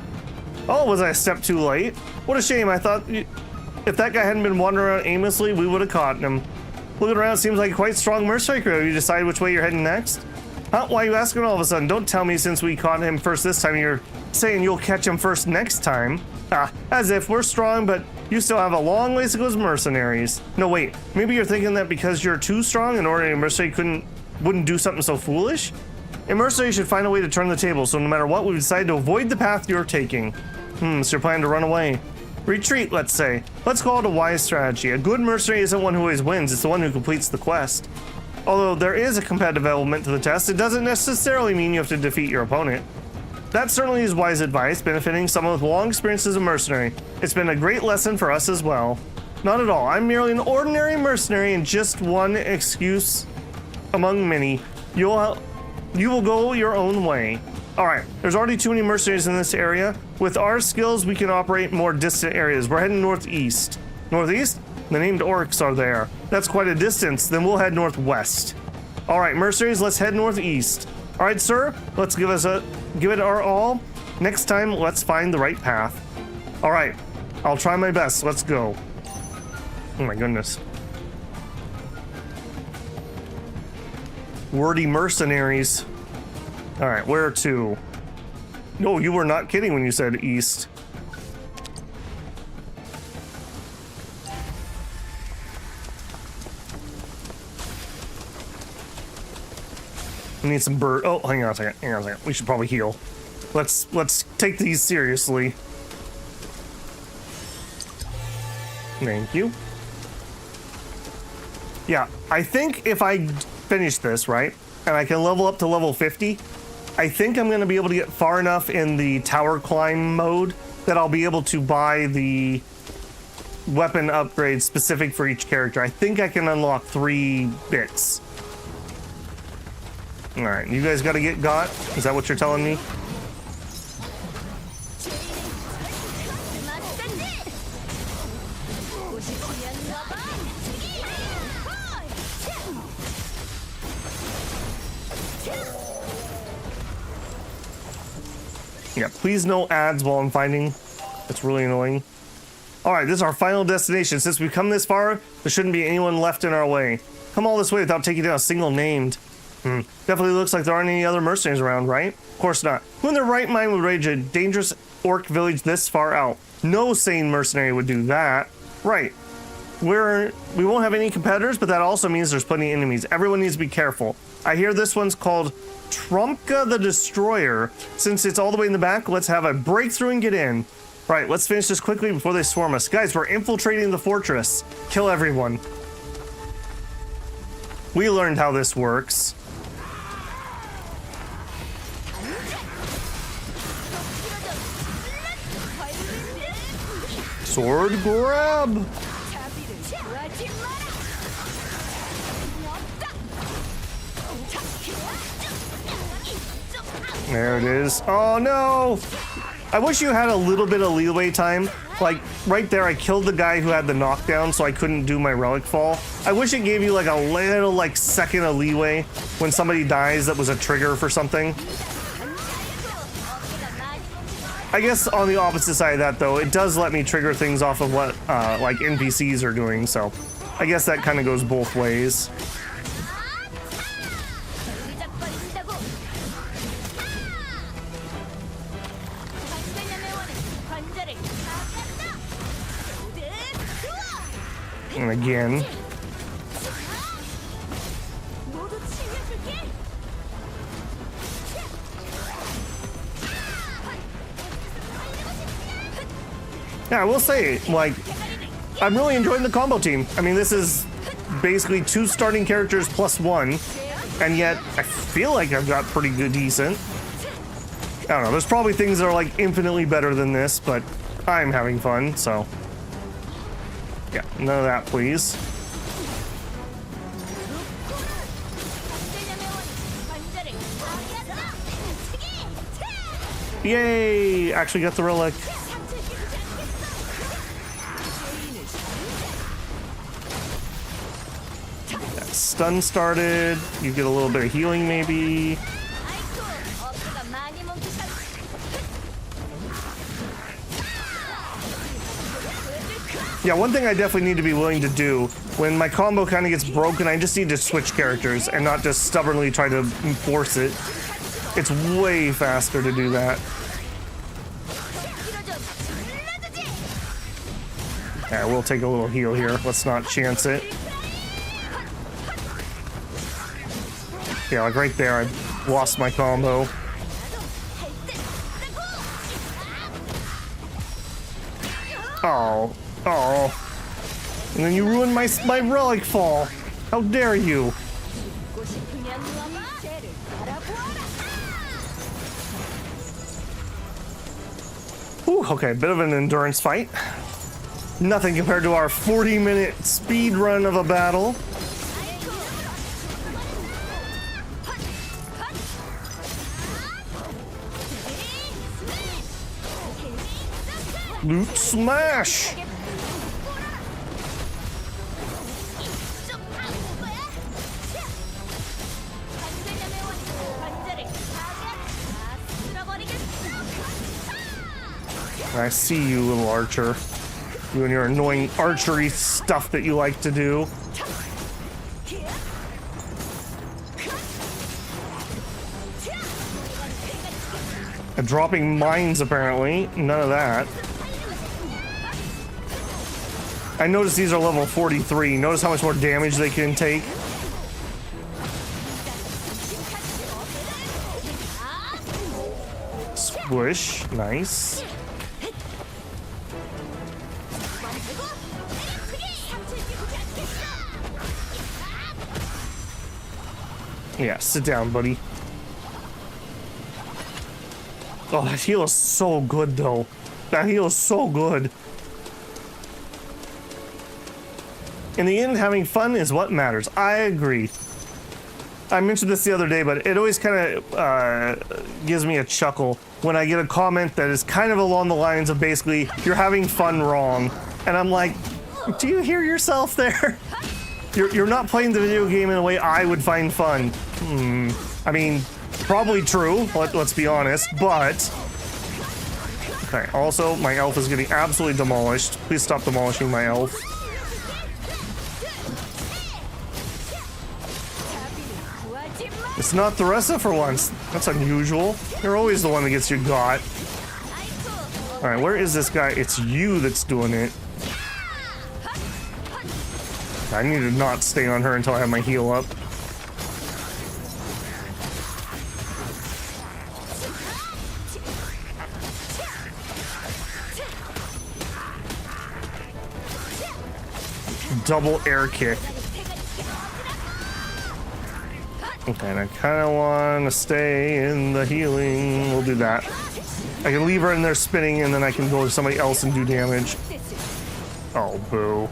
Oh, was I a step too late? What a shame. I thought if that guy hadn't been wandering around aimlessly, we would have caught him. Looking around, seems like a quite strong mercenary crew. You decide which way you're heading next? Huh? Why are you asking all of a sudden? Don't tell me since we caught him first this time, you're saying you'll catch him first next time. As if we're strong, but you still have a long ways to go as mercenaries. No, wait. Maybe you're thinking that because you're too strong, an ordinary mercenary wouldn't do something so foolish? A mercenary should find a way to turn the table, so no matter what, we've decided to avoid the path you're taking. So you're planning to run away. Retreat, let's say. Let's call it a wise strategy. A good mercenary isn't one who always wins, it's the one who completes the quest. Although there is a competitive element to the test, it doesn't necessarily mean you have to defeat your opponent. That certainly is wise advice, benefiting someone with long experience as a mercenary. It's been a great lesson for us as well. Not at all. I'm merely an ordinary mercenary and just one excuse among many. You will go your own way. Alright, there's already too many mercenaries in this area. With our skills, we can operate in more distant areas. We're heading northeast. Northeast? The named orcs are there. That's quite a distance. Then we'll head northwest. Alright, mercenaries, let's head northeast. Alright, sir, let's give it our all. Next time, let's find the right path. Alright, I'll try my best. Let's go. Oh my goodness. Wordy mercenaries. Alright, where to? No, you were not kidding when you said east. We need some bird. Oh, hang on a second. Hang on a second. We should probably heal. Let's take these seriously. Thank you. Yeah, I think if I finish this, right, and I can level up to level 50, I think I'm going to be able to get far enough in the tower climb mode that I'll be able to buy the weapon upgrade specific for each character. I think I can unlock 3 bits. Alright, you guys gotta get got? Is that what you're telling me? Yeah, please no ads while I'm fighting. That's really annoying. Alright, this is our final destination. Since we've come this far, there shouldn't be anyone left in our way. Come all this way without taking down a single named. Definitely looks like there aren't any other mercenaries around, right? Of course not. Who in their right mind would raid a dangerous orc village this far out? No sane mercenary would do that. Right. We won't have any competitors, but that also means there's plenty of enemies. Everyone needs to be careful. I hear this one's called Trumpka the Destroyer. Since it's all the way in the back, let's have a breakthrough and get in. Right, let's finish this quickly before they swarm us. Guys, we're infiltrating the fortress. Kill everyone. We learned how this works. Sword grab! There it is. Oh no! I wish you had a little bit of leeway time. Like, right there, I killed the guy who had the knockdown, so I couldn't do my relic fall. I wish it gave you like a little, like, second of leeway when somebody dies that was a trigger for something. I guess on the opposite side of that, though, it does let me trigger things off of what, like, NPCs are doing, so I guess that kind of goes both ways. And again. Yeah, I will say, like, I'm really enjoying the combo team. I mean, this is basically 2 starting characters plus 1, and yet I feel like I've got pretty good decent. I don't know, there's probably things that are like infinitely better than this, but I'm having fun, so. Yeah, none of that, please. Yay! Actually got the relic. That stun started. You get a little bit of healing, maybe. Yeah, one thing I definitely need to be willing to do when my combo kind of gets broken, I just need to switch characters and not just stubbornly try to force it. It's way faster to do that. Yeah, we'll take a little heal here. Let's not chance it. Yeah, like right there, I lost my combo. Oh, oh. And then you ruined my relic fall. How dare you? Whew, okay, bit of an endurance fight. Nothing compared to our 40-minute speed run of a battle. Loot smash! I see you, little archer. You and your annoying archery stuff that you like to do. Dropping mines, apparently. None of that. I noticed these are level 43. Notice how much more damage they can take. Squish. Nice. Yeah, sit down, buddy. Oh, that heal is so good, though. That heal is so good. In the end, having fun is what matters. I agree. I mentioned this the other day, but it always kind of gives me a chuckle when I get a comment that is kind of along the lines of basically, you're having fun wrong. And I'm like, do you hear yourself there? You're not playing the video game in a way I would find fun. I mean, probably true, let's be honest, but... Okay, also, my elf is getting absolutely demolished. Please stop demolishing my elf. It's not Theresa for once. That's unusual. You're always the one that gets you got. Alright, where is this guy? It's you that's doing it. I need to not stay on her until I have my heal up. Double air kick. Okay, and I kind of want to stay in the healing. We'll do that. I can leave her in there spinning, and then I can go to somebody else and do damage. Oh, boo.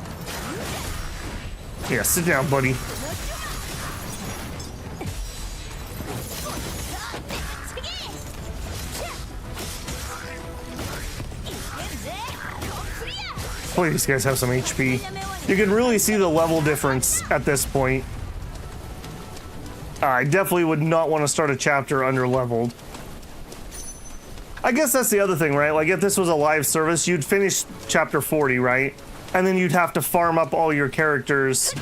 Yeah, sit down, buddy. Boy, these guys have some HP. You can really see the level difference at this point. I definitely would not want to start a chapter under leveled. I guess that's the other thing, right? Like, if this was a live service, you'd finish chapter 40, right? And then you'd have to farm up all your characters,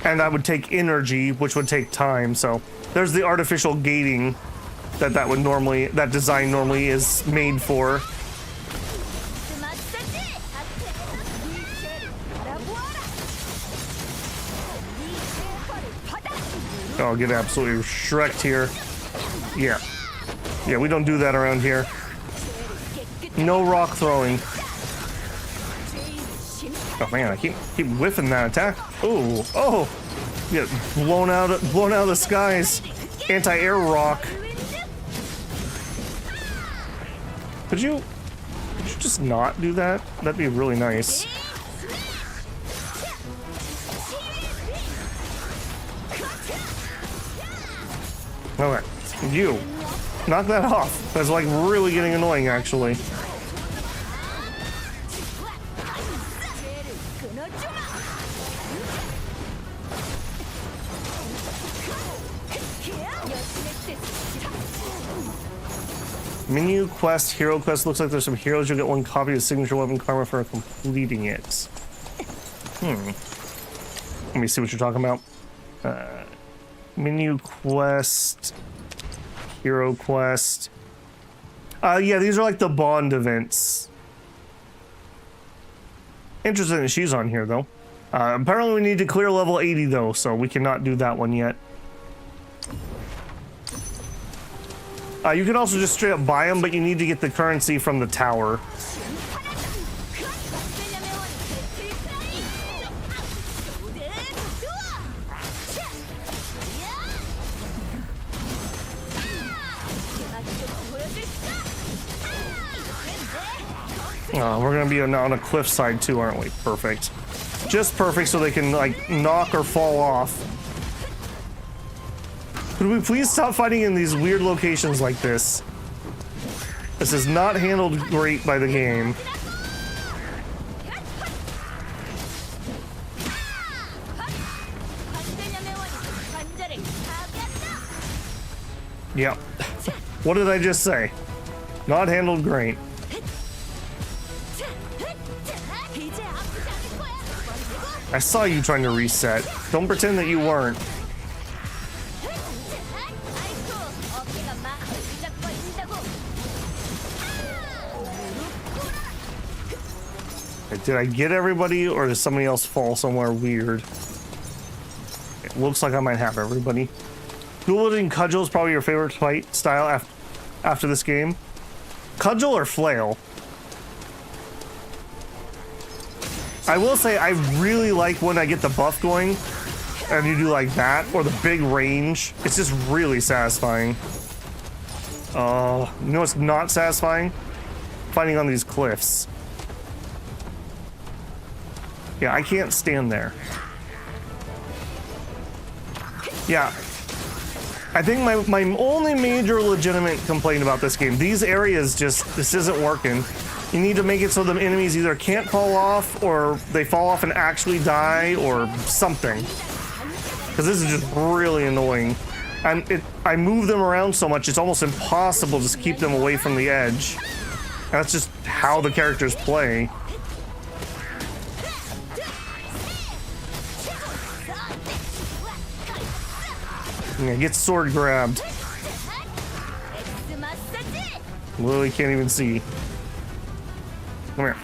and that would take energy, which would take time. So there's the artificial gating that design normally is made for. I'll get absolutely shreked here. Yeah, we don't do that around here. No rock throwing. Oh man, I keep whiffing that attack. Ooh, oh, get blown out of the skies. Anti-air rock. Could you just not do that? That'd be really nice. Okay, you. Knock that off. That's like really getting annoying, actually. Menu quest, hero quest. Looks like there's some heroes. You'll get one copy of signature weapon karma for completing it. Let me see what you're talking about. Menu quest, hero quest. Yeah, these are like the bond events. Interesting that she's on here, though. Apparently we need to clear level 80, though, so we cannot do that one yet. You can also just straight up buy them, but you need to get the currency from the tower. We're gonna be on a cliffside too, aren't we? Perfect. Just perfect so they can, like, knock or fall off. Could we please stop fighting in these weird locations like this? This is not handled great by the game. Yep. What did I just say? Not handled great. I saw you trying to reset. Don't pretend that you weren't. Did I get everybody, or does somebody else fall somewhere weird? It looks like I might have everybody. Dual wielding cudgel is probably your favorite fight style after this game. Cudgel or flail? I will say I really like when I get the buff going and you do like that, or the big range. It's just really satisfying. You know what's not satisfying? Fighting on these cliffs. Yeah, I can't stand there. Yeah. I think my only major legitimate complaint about this game, these areas this isn't working. You need to make it so the enemies either can't fall off, or they fall off and actually die, or something. Because this is just really annoying. And I move them around so much, it's almost impossible to keep them away from the edge. And that's just how the characters play. Yeah, get sword grabbed. Literally can't even see. Come here.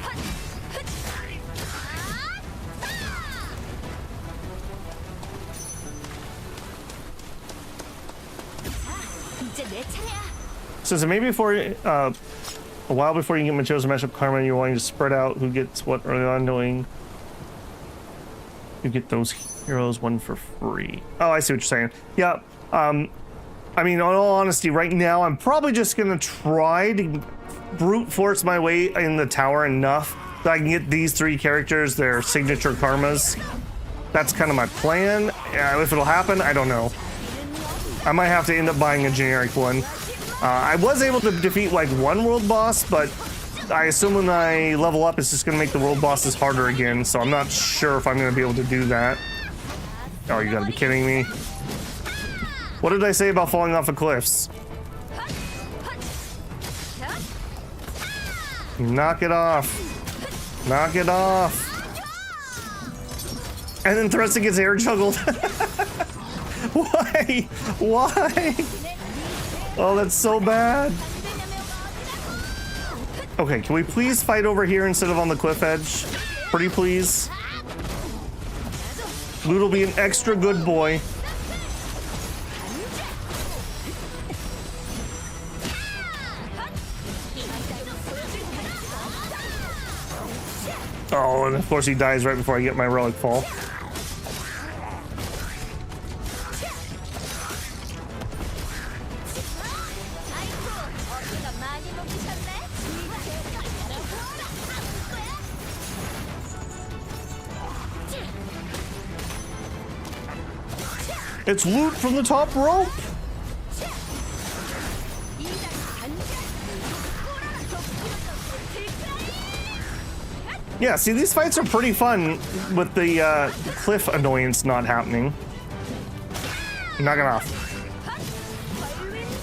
So maybe before a while before you get materials to match up karma, you're wanting to spread out who gets what early on, knowing you get those heroes one for free. Oh, I see what you're saying. Yeah. I mean, in all honesty, right now I'm probably just gonna try to brute force my way in the tower enough that I can get these three characters their signature karmas. That's kind of my plan. If it'll happen, I don't know. I might have to end up buying a generic one. I was able to defeat like one world boss, but I assume when I level up, it's just gonna make the world bosses harder again, so I'm not sure if I'm gonna be able to do that. Oh, you gotta be kidding me. What did I say about falling off of cliffs? Knock it off. Knock it off. And then Thrusting gets air juggled. Why? Why? Oh, that's so bad. Okay, can we please fight over here instead of on the cliff edge? Pretty please. Loot will be an extra good boy. Oh, and of course he dies right before I get my relic fall. It's loot from the top rope. Yeah, see, these fights are pretty fun with the cliff annoyance not happening. Knock it off.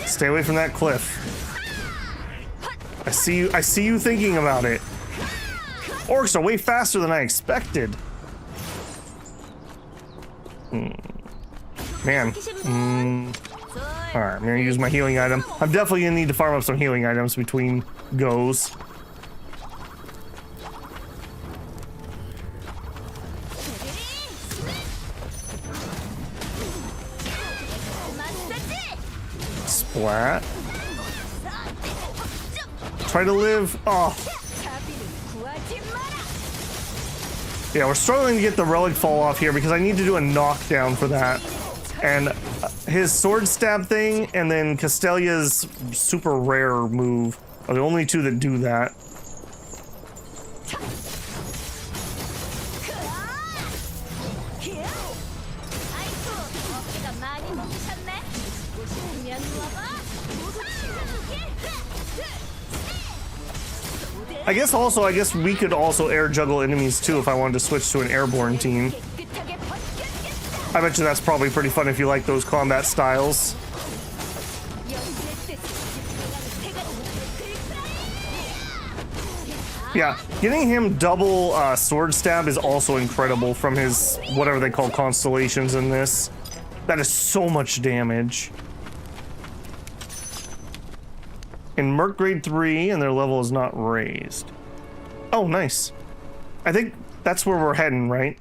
Stay away from that cliff. I see you thinking about it. Orcs are way faster than I expected. Man. Alright, I'm gonna use my healing item. I'm definitely gonna need to farm up some healing items between goes. Splat. Try to live. Oh. Yeah, we're struggling to get the relic fall off here because I need to do a knockdown for that. And his sword stab thing and then Castelia's super rare move are the only two that do that. I guess we could also air juggle enemies too if I wanted to switch to an airborne team. I bet you that's probably pretty fun if you like those combat styles. Yeah, getting him double sword stab is also incredible from his whatever they call constellations in this. That is so much damage. In Merc grade 3 and their level is not raised. Oh, nice. I think that's where we're heading, right?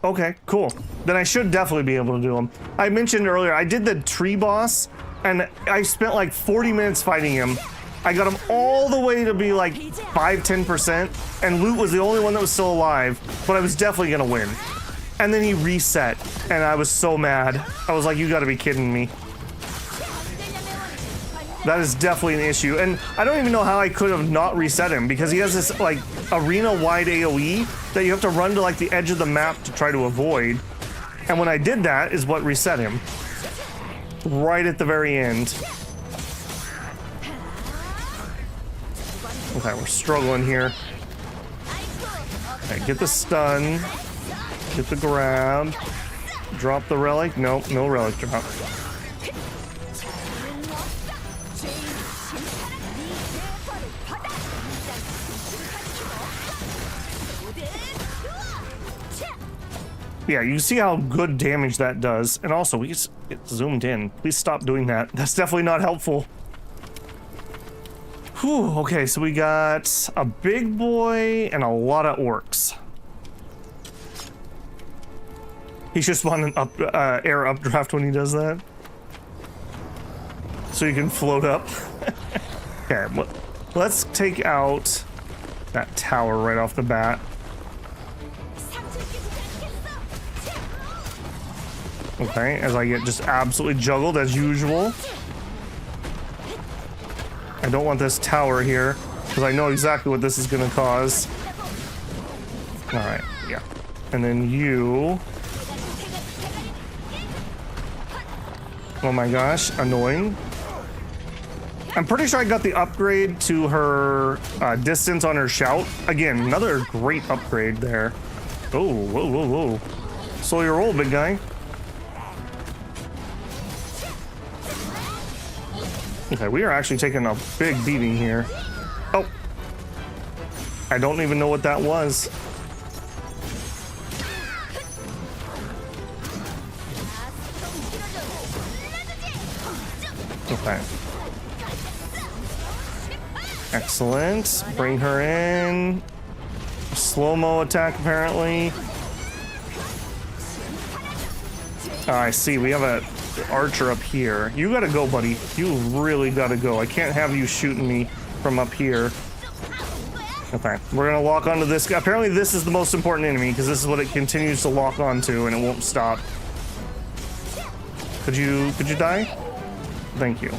Okay, cool. Then I should definitely be able to do them. I mentioned earlier, I did the tree boss and I spent like 40 minutes fighting him. I got him all the way to be like 5-10% and Loot was the only one that was still alive, but I was definitely gonna win. And then he reset, and I was so mad. I was like, you gotta be kidding me. That is definitely an issue. And I don't even know how I could have not reset him, because he has this, like, arena-wide AoE that you have to run to, like, the edge of the map to try to avoid. And when I did that is what reset him. Right at the very end. Okay, we're struggling here. Okay, get the stun. Get the grab. Drop the relic. Nope, no relic drop. Yeah, you see how good damage that does. And also, we just get zoomed in. Please stop doing that. That's definitely not helpful. Whew, okay, so we got a big boy and a lot of orcs. He should spawn an air updraft when he does that. So you can float up. Okay, let's take out that tower right off the bat. Okay, as I get just absolutely juggled as usual. I don't want this tower here, because I know exactly what this is going to cause. Alright, yeah. And then you... Oh my gosh, annoying. I'm pretty sure I got the upgrade to her distance on her shout. Again, another great upgrade there. Oh, whoa, whoa, whoa. Slow your roll, big guy. Okay, we are actually taking a big beating here. Oh. I don't even know what that was. Okay. Excellent. Bring her in. Slow-mo attack, apparently. Oh, I see. We have a archer up here. You gotta go, buddy. You really gotta go. I can't have you shooting me from up here. Okay. We're gonna lock onto this guy. Apparently, this is the most important enemy, because this is what it continues to lock onto, and it won't stop. Could you die? Thank you.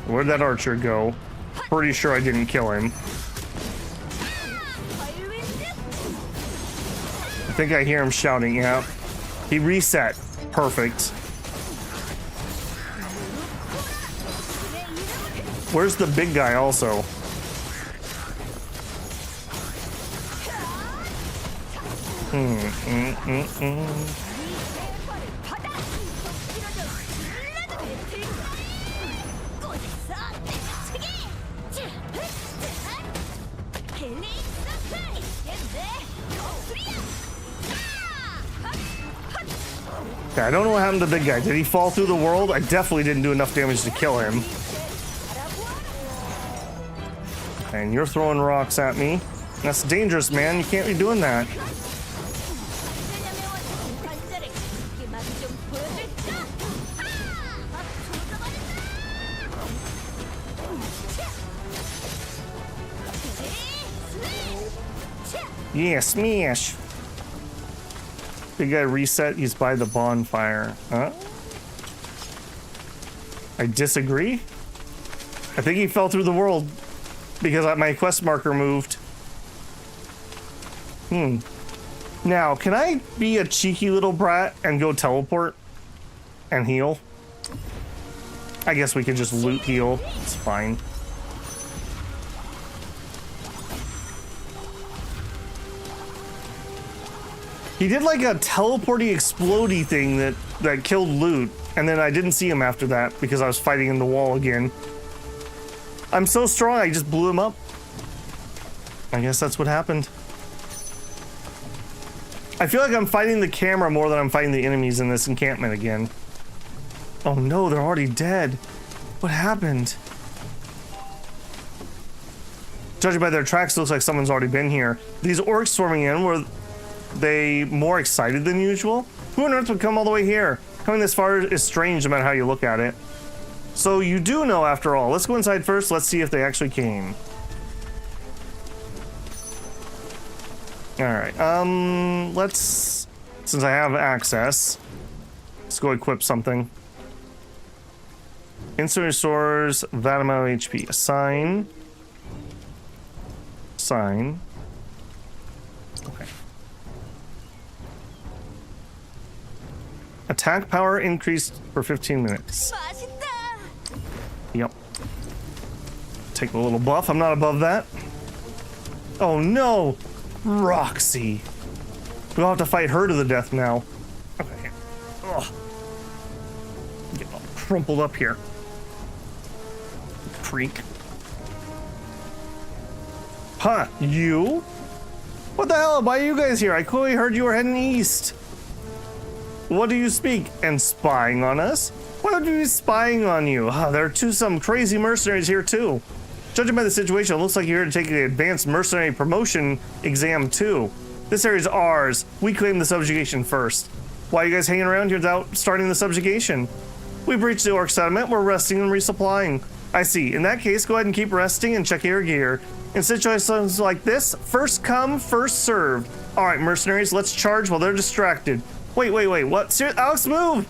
Where'd that archer go? Pretty sure I didn't kill him. I think I hear him shouting, yeah. He reset. Perfect. Where's the big guy also? Okay, I don't know what happened to the big guy. Did he fall through the world? I definitely didn't do enough damage to kill him. And you're throwing rocks at me. That's dangerous, man. You can't be doing that. Yeah, smash. Big guy reset. He's by the bonfire. Huh? I disagree. I think he fell through the world because my quest marker moved. Now, can I be a cheeky little brat and go teleport and heal? I guess we could just loot heal. It's fine. He did like a teleporty explodey thing that killed loot, and then I didn't see him after that because I was fighting in the wall again. I'm so strong, I just blew him up. I guess that's what happened. I feel like I'm fighting the camera more than I'm fighting the enemies in this encampment again. Oh no, they're already dead. What happened? Judging by their tracks, it looks like someone's already been here. These orcs swarming in, were they more excited than usual? Who on earth would come all the way here? Coming this far is strange no matter how you look at it. So you do know after all. Let's go inside first. Let's see if they actually came. Alright, let's, since I have access, let's go equip something. Instant restores that amount of HP. Assign. Sign. Okay. Attack power increased for 15 minutes. Yep. Take a little buff. I'm not above that. Oh no! Roxy. We'll have to fight her to the death now. Okay. Ugh. Get all crumpled up here. Freak. Huh, you? What the hell? Why are you guys here? I clearly heard you were heading east. What do you speak? And spying on us? Why would we be spying on you? There are some crazy mercenaries here too. Judging by the situation, it looks like you're here to take the advanced mercenary promotion exam too. This area's ours. We claim the subjugation first. Why are you guys hanging around here without starting the subjugation? We breached the orc settlement. We're resting and resupplying. I see. In that case, go ahead and keep resting and check your gear. In situations like this, first come, first served. All right, mercenaries, let's charge while they're distracted. Wait, what? Alex, move!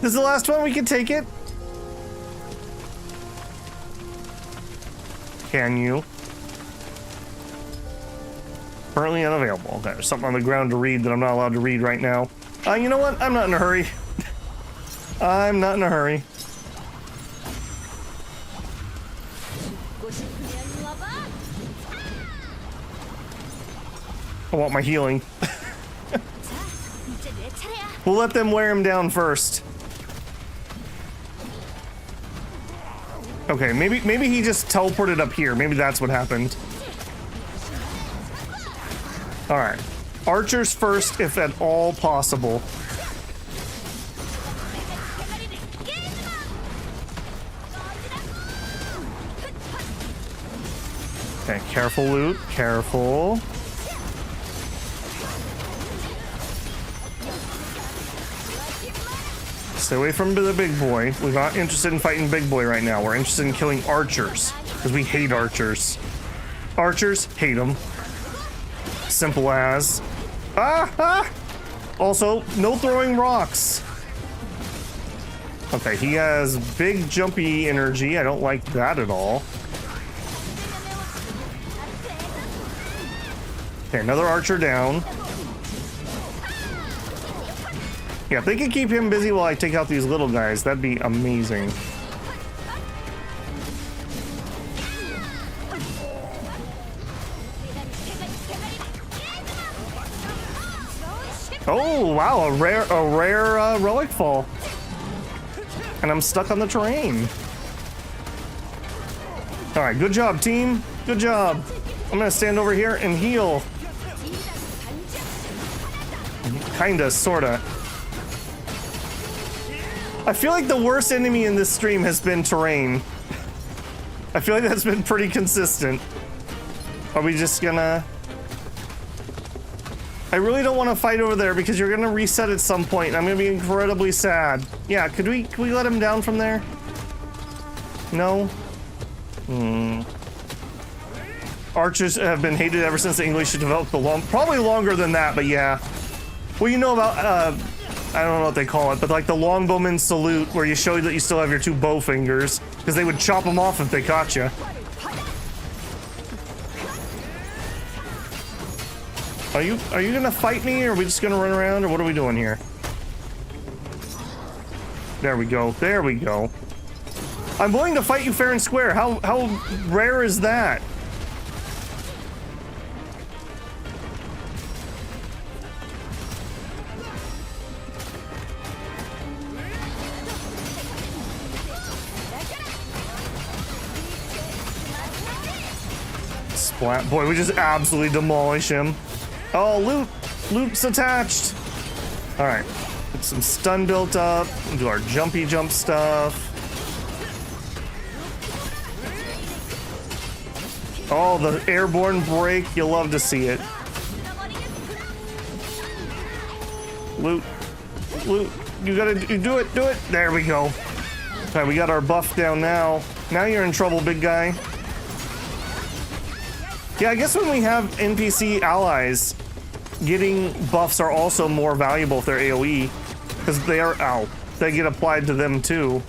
This is the last one, we can take it. Can you? Currently unavailable. Okay, there's something on the ground to read that I'm not allowed to read right now. You know what? I'm not in a hurry. I'm not in a hurry. I want my healing. We'll let them wear him down first. Okay, maybe he just teleported up here. Maybe that's what happened. All right, archers first, if at all possible. Okay, careful, loot. Careful. Stay away from the big boy. We're not interested in fighting big boy right now. We're interested in killing archers because we hate archers. Archers, hate them. Simple as. Also, no throwing rocks. Okay, he has big jumpy energy. I don't like that at all. Okay, another archer down. Yeah, if they can keep him busy while I take out these little guys, that'd be amazing. Oh, wow, a rare relic fall. And I'm stuck on the terrain. All right, good job, team. Good job. I'm gonna stand over here and heal. Kinda, sorta. I feel like the worst enemy in this stream has been terrain. I feel like that's been pretty consistent. Are we just gonna... I really don't want to fight over there because you're gonna reset at some point and I'm gonna be incredibly sad. Yeah, could we let him down from there? No? Archers have been hated ever since the English developed the long... Probably longer than that, but yeah. Well, you know about, I don't know what they call it, but like the longbowman salute where you show that you still have your two bow fingers because they would chop them off if they caught you. Are you gonna fight me, or are we just gonna run around, or what are we doing here? There we go. There we go. I'm willing to fight you fair and square. How rare is that? Splat. Boy, we just absolutely demolish him. Oh, loot! Loot's attached! Alright. Get some stun built up. Do our jumpy jump stuff. Oh, the airborne break. You'll love to see it. Loot. Loot. You gotta do it. Do it. There we go. Okay, we got our buff down now. Now you're in trouble, big guy. Yeah, I guess when we have NPC allies, getting buffs are also more valuable if they're AoE, because they are, ow, they get applied to them too.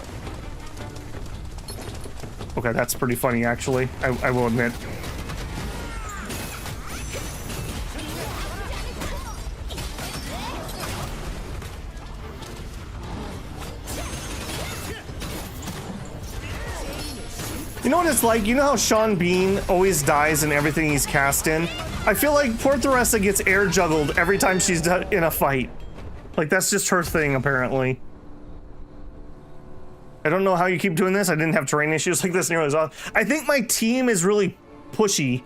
Okay, that's pretty funny actually, I will admit. You know what it's like? You know how Sean Bean always dies in everything he's cast in? I feel like poor Theresa gets air juggled every time she's in a fight. Like, that's just her thing, apparently. I don't know how you keep doing this. I didn't have terrain issues like this nearly as often. I think my team is really pushy.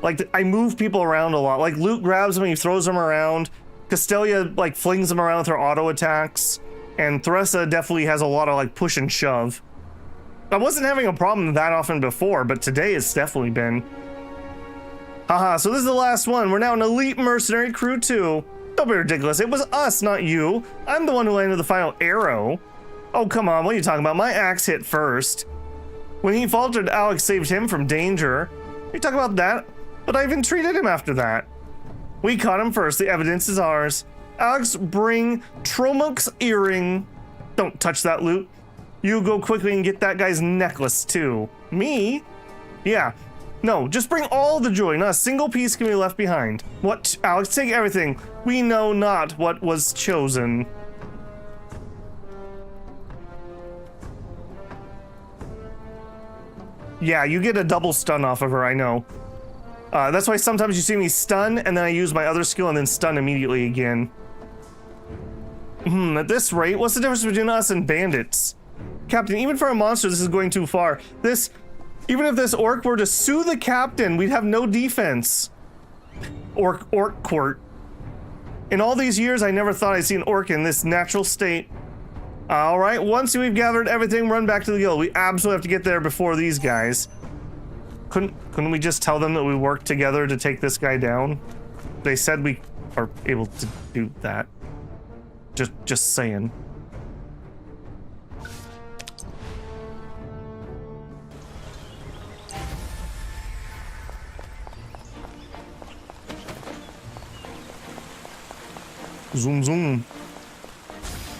Like, I move people around a lot. Like, Luke grabs them and he throws them around. Castelia, like, flings them around with her auto attacks. And Theresa definitely has a lot of, like, push and shove. I wasn't having a problem that often before, but today it's definitely been. Haha, so this is the last one. We're now an elite mercenary crew too. Don't be ridiculous. It was us, not you. I'm the one who landed the final arrow. Oh, come on. What are you talking about? My axe hit first. When he faltered, Alex saved him from danger. You talk about that? But I even treated him after that. We caught him first. The evidence is ours. Alex, bring Tromuk's earring. Don't touch that loot. You go quickly and get that guy's necklace too. Me? Yeah. No, just bring all the jewelry. Not a single piece can be left behind. What? Alex, take everything. We know not what was chosen. Yeah, you get a double stun off of her, I know. That's why sometimes you see me stun, and then I use my other skill and then stun immediately again. At this rate, what's the difference between us and bandits? Captain, even for a monster, this is going too far. Even if this orc were to sue the captain, we'd have no defense. Orc court. In all these years, I never thought I'd see an orc in this natural state. All right, once we've gathered everything, run back to the guild. We absolutely have to get there before these guys. Couldn't we just tell them that we worked together to take this guy down? They said we are able to do that. Just saying. Zoom, zoom.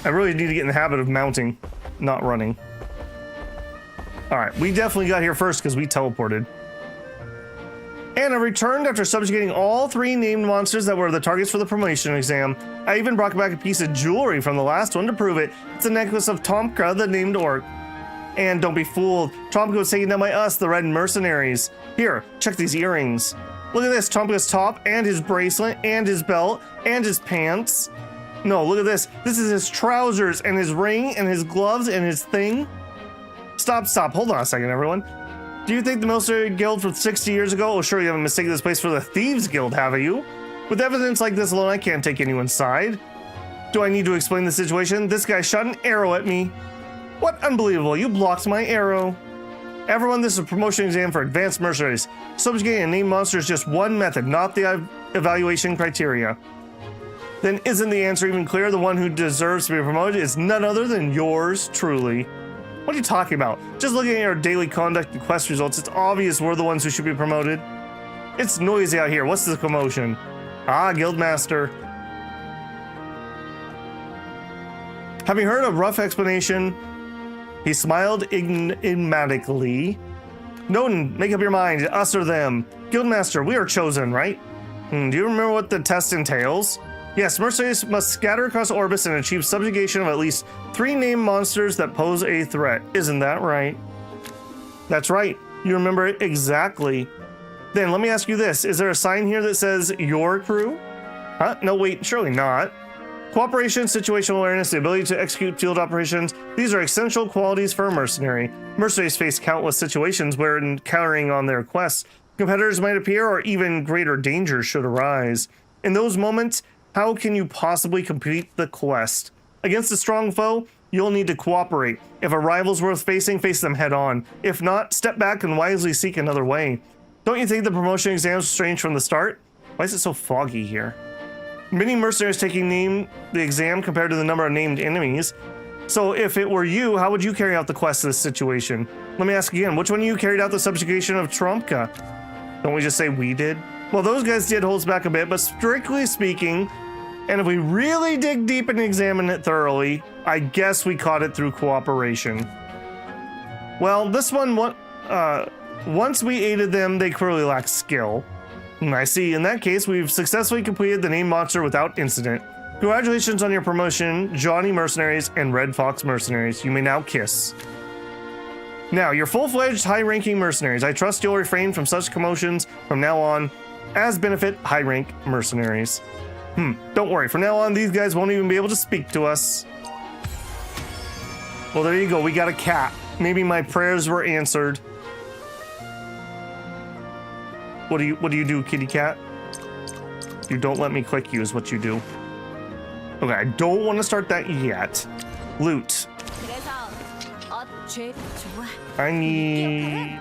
I really need to get in the habit of mounting, not running. All right, we definitely got here first because we teleported. And I returned after subjugating all 3 named monsters that were the targets for the promotion exam. I even brought back a piece of jewelry from the last one to prove it. It's a necklace of Tomka, the named orc. And don't be fooled, Tomka was taken down by us, the red mercenaries. Here, check these earrings. Look at this, Tomka's top, and his bracelet, and his belt, and his pants. No, look at this. This is his trousers and his ring and his gloves and his thing. Stop. Hold on a second, everyone. Do you think the Military Guild from 60 years ago? Oh, sure, you haven't mistaken this place for the Thieves Guild, have you? With evidence like this alone, I can't take anyone's side. Do I need to explain the situation? This guy shot an arrow at me. What unbelievable, you blocked my arrow. Everyone, this is a promotion exam for advanced mercenaries. Subjugating a named monster is just one method, not the evaluation criteria. Then isn't the answer even clear? The one who deserves to be promoted is none other than yours truly. What are you talking about? Just looking at our daily conduct and quest results, it's obvious we're the ones who should be promoted. It's noisy out here. What's the commotion? Ah, Guildmaster. Having heard a rough explanation, he smiled enigmatically. Noden, make up your mind, us or them. Guildmaster, we are chosen, right? Do you remember what the test entails? Yes, mercenaries must scatter across Orbis and achieve subjugation of at least 3 named monsters that pose a threat. Isn't that right? That's right. You remember it exactly. Then let me ask you this. Is there a sign here that says your crew? Huh? No, wait, surely not. Cooperation, situational awareness, the ability to execute field operations, these are essential qualities for a mercenary. Mercenaries face countless situations where encountering on their quests, competitors might appear or even greater dangers should arise. In those moments, how can you possibly complete the quest? Against a strong foe, you'll need to cooperate. If a rival's worth facing, face them head on. If not, step back and wisely seek another way. Don't you think the promotion exams were strange from the start? Why is it so foggy here? Many mercenaries taking the exam compared to the number of named enemies. So if it were you, how would you carry out the quest of this situation? Let me ask again, which one of you carried out the subjugation of Trumka? Don't we just say we did? Well, those guys did hold us back a bit, but strictly speaking, and if we really dig deep and examine it thoroughly, I guess we caught it through cooperation. Well, this one, once we aided them, they clearly lacked skill. I see. In that case, we've successfully completed the named monster without incident. Congratulations on your promotion, Johnny Mercenaries and Red Fox Mercenaries. You may now kiss. Now, you're full-fledged, high-ranking mercenaries. I trust you'll refrain from such commotions from now on, as benefit high-rank mercenaries. Don't worry. From now on, these guys won't even be able to speak to us. Well, there you go. We got a cat. Maybe my prayers were answered. What do you do, kitty cat? You don't let me click you is what you do. Okay, I don't want to start that yet. Loot. I need...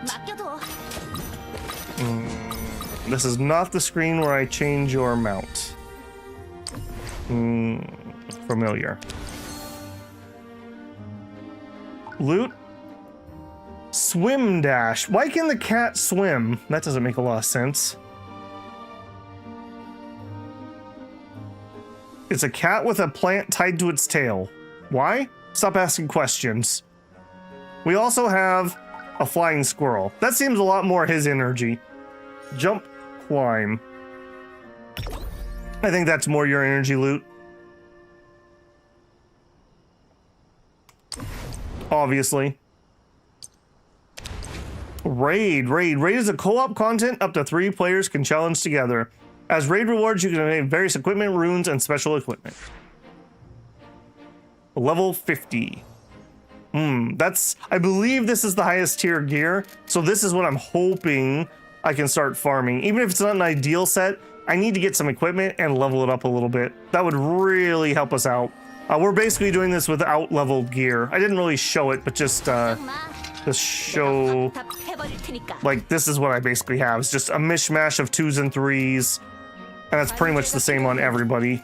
This is not the screen where I change your mount. Familiar. Loot. Swim dash. Why can the cat swim? That doesn't make a lot of sense. It's a cat with a plant tied to its tail. Why? Stop asking questions. We also have a flying squirrel. That seems a lot more his energy. Jump, climb. I think that's more your energy, Loot. Obviously. Raid is a co-op content up to 3 players can challenge together. As raid rewards, you can obtain various equipment, runes, and special equipment. Level 50. I believe this is the highest tier gear, so this is what I'm hoping I can start farming. Even if it's not an ideal set, I need to get some equipment and level it up a little bit. That would really help us out. We're basically doing this without leveled gear. I didn't really show it, but just show, like, this is what I basically have. It's just a mishmash of 2s and 3s, and that's pretty much the same on everybody.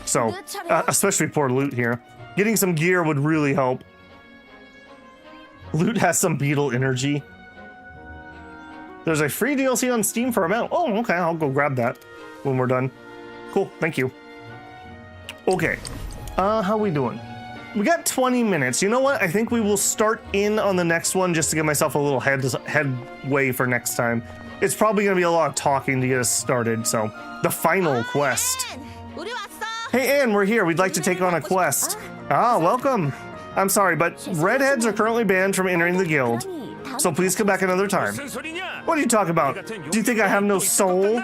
So, especially poor Loot here. Getting some gear would really help. Loot has some beetle energy. There's a free DLC on Steam for a mount. Oh, okay, I'll go grab that when we're done. Cool, thank you. Okay, how we doing? We got 20 minutes. You know what? I think we will start in on the next one just to give myself a little headway for next time. It's probably going to be a lot of talking to get us started, so. The final quest. Hey, Anne, we're here. We'd like to take on a quest. Ah, welcome. I'm sorry, but redheads are currently banned from entering the guild. So please come back another time. What are you talking about? Do you think I have no soul?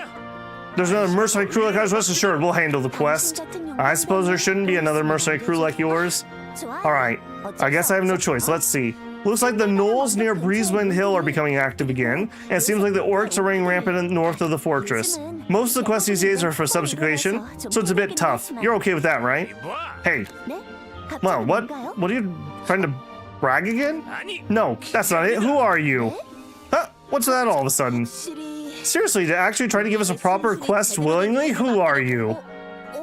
There's another mercenary crew like ours. Rest assured, we'll handle the quest. I suppose there shouldn't be another mercenary crew like yours. Alright, I guess I have no choice. Let's see. Looks like the knolls near Breezewind Hill are becoming active again, and it seems like the orcs are running rampant north of the fortress. Most of the quests these days are for subjugation, so it's a bit tough. You're okay with that, right? Hey. Well, what are you trying to brag again? No, that's not it. Who are you? Huh? What's that all of a sudden? Seriously, to actually try to give us a proper quest willingly? Who are you?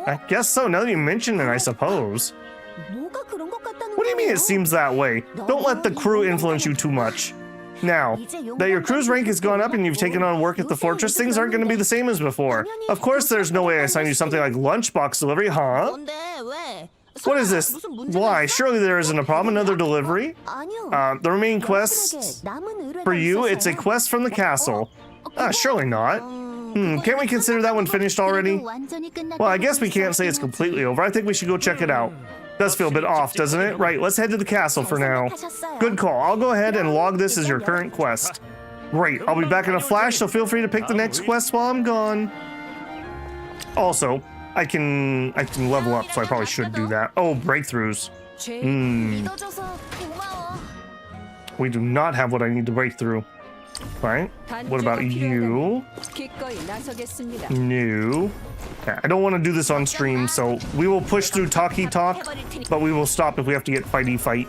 I guess so, now that you mention it, I suppose. What do you mean it seems that way? Don't let the crew influence you too much. Now, that your crew's rank has gone up and you've taken on work at the fortress, things aren't going to be the same as before. Of course, there's no way I assign you something like lunchbox delivery, huh? What is this? Why? Surely there isn't a problem. Another delivery? The remaining quests for you, it's a quest from the castle. Surely not. Can't we consider that one finished already? Well, I guess we can't say it's completely over. I think we should go check it out. Does feel a bit off, doesn't it? Right, let's head to the castle for now. Good call. I'll go ahead and log this as your current quest. Great, I'll be back in a flash, so feel free to pick the next quest while I'm gone. Also, I can level up, so I probably should do that. Oh, breakthroughs. We do not have what I need to break through. Right? What about you? No. Yeah, I don't want to do this on stream, so we will push through talky talk, but we will stop if we have to get fighty fight.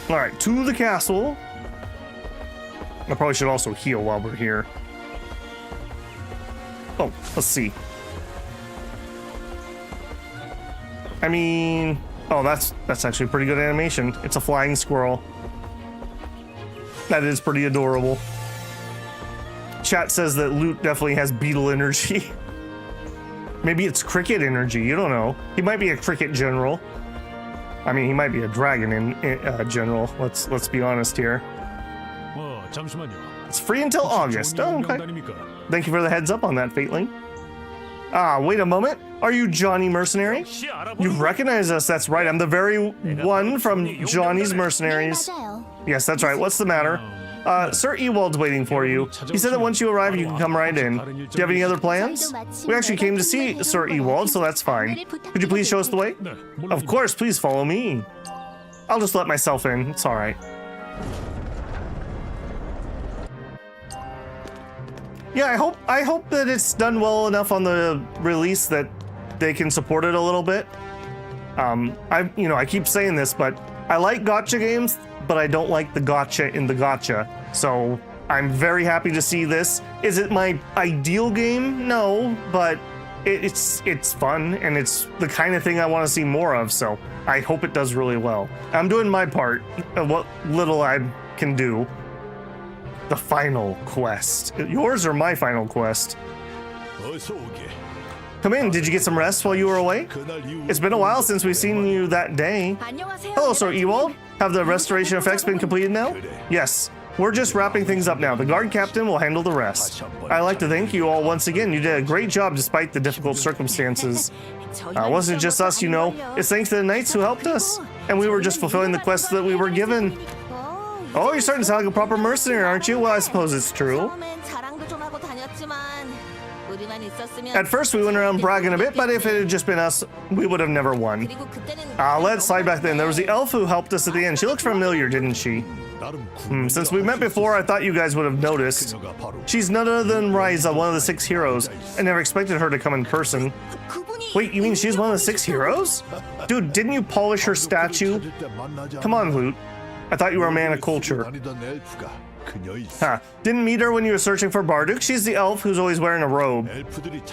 Alright, to the castle. I probably should also heal while we're here. Oh, let's see. I mean, oh, that's actually a pretty good animation. It's a flying squirrel. That is pretty adorable. Chat says that Loot definitely has beetle energy. Maybe it's cricket energy, you don't know. He might be a cricket general. I mean, he might be a dragon general. Let's be honest here. It's free until August. Oh, okay. Thank you for the heads up on that, Fateling. Ah, wait a moment. Are you Johnny Mercenary? You recognize us, that's right. I'm the very one from Johnny's Mercenaries. Yes, that's right. What's the matter? Sir Ewald's waiting for you. He said that once you arrive, you can come right in. Do you have any other plans? We actually came to see Sir Ewald, so that's fine. Could you please show us the way? Of course, please follow me. I'll just let myself in. It's all right. Yeah, I hope that it's done well enough on the release that they can support it a little bit. I keep saying this, but I like gacha games, but I don't like the gacha in the gacha. So I'm very happy to see this. Is it my ideal game? No, but it's fun and it's the kind of thing I want to see more of. So I hope it does really well. I'm doing my part of what little I can do. The final quest. Yours or my final quest? Come in, did you get some rest while you were away? It's been a while since we've seen you that day. Hello, Sir Ewald. Have the restoration effects been completed now? Yes. We're just wrapping things up now. The guard captain will handle the rest. I'd like to thank you all once again. You did a great job despite the difficult circumstances. Wasn't just us, you know. It's thanks to the knights who helped us. And we were just fulfilling the quests that we were given. Oh, you're starting to sound like a proper mercenary, aren't you? Well, I suppose it's true. At first, we went around bragging a bit, but if it had just been us, we would have never won. Let's slide back then. There was the elf who helped us at the end. She looked familiar, didn't she? Since we met before, I thought you guys would have noticed. She's none other than Ryza, one of the 6 heroes. I never expected her to come in person. Wait, you mean she's one of the 6 heroes? Dude, didn't you polish her statue? Come on, Loot. I thought you were a man of culture. Huh. Didn't meet her when you were searching for Barduk. She's the elf who's always wearing a robe.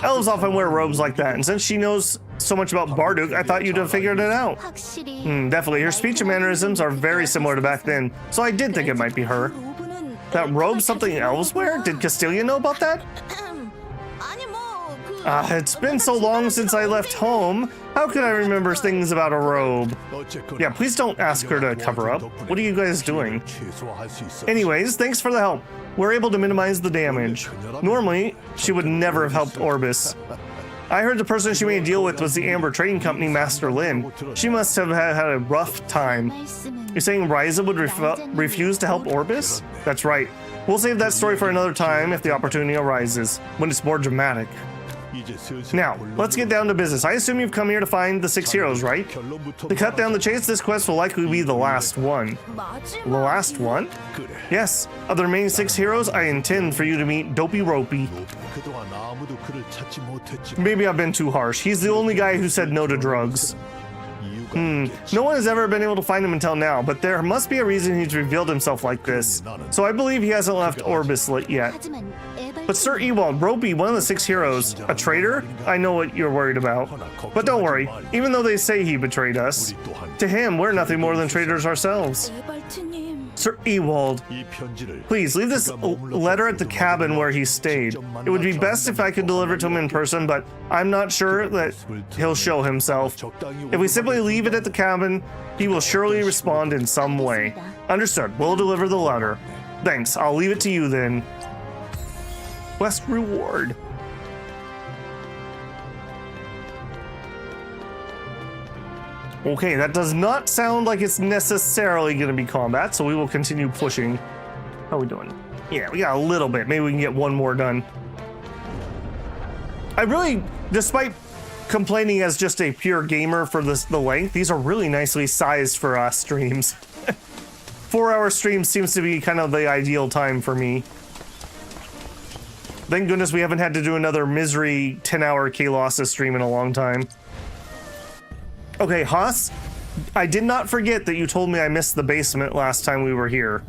Elves often wear robes like that, and since she knows so much about Barduk, I thought you'd have figured it out. Definitely. Her speech and mannerisms are very similar to back then, so I did think it might be her. That robe something elves wear? Did Castilla know about that? It's been so long since I left home. How could I remember things about a robe? Yeah, please don't ask her to cover up. What are you guys doing? Anyways, thanks for the help. We're able to minimize the damage. Normally, she would never have helped Orbis. I heard the person she made a deal with was the Amber Trading Company Master Lin. She must have had a rough time. You're saying Ryza would refuse to help Orbis? That's right. We'll save that story for another time if the opportunity arises, when it's more dramatic. Now, let's get down to business. I assume you've come here to find the 6 heroes, right? To cut down the chase, this quest will likely be the last one. The last one? Yes. Of the remaining 6 heroes, I intend for you to meet Dopey Ropey. Maybe I've been too harsh. He's the only guy who said no to drugs. No one has ever been able to find him until now, but there must be a reason he's revealed himself like this. So I believe he hasn't left Orbis yet. But Sir Ewald, Ropey, one of the 6 heroes, a traitor? I know what you're worried about. But don't worry, even though they say he betrayed us, to him, we're nothing more than traitors ourselves. Sir Ewald, please leave this letter at the cabin where he stayed. It would be best if I could deliver it to him in person, but I'm not sure that he'll show himself. If we simply leave it at the cabin, he will surely respond in some way. Understood. We'll deliver the letter. Thanks. I'll leave it to you then. Quest reward. Okay, that does not sound like it's necessarily going to be combat, so we will continue pushing. How are we doing? Yeah, we got a little bit. Maybe we can get one more done. I really, despite complaining as just a pure gamer for the length, these are really nicely sized for us streams. 4-hour stream seems to be kind of the ideal time for me. Thank goodness we haven't had to do another misery 10-hour K-Losses stream in a long time. Okay, Haas, I did not forget that you told me I missed the basement last time we were here.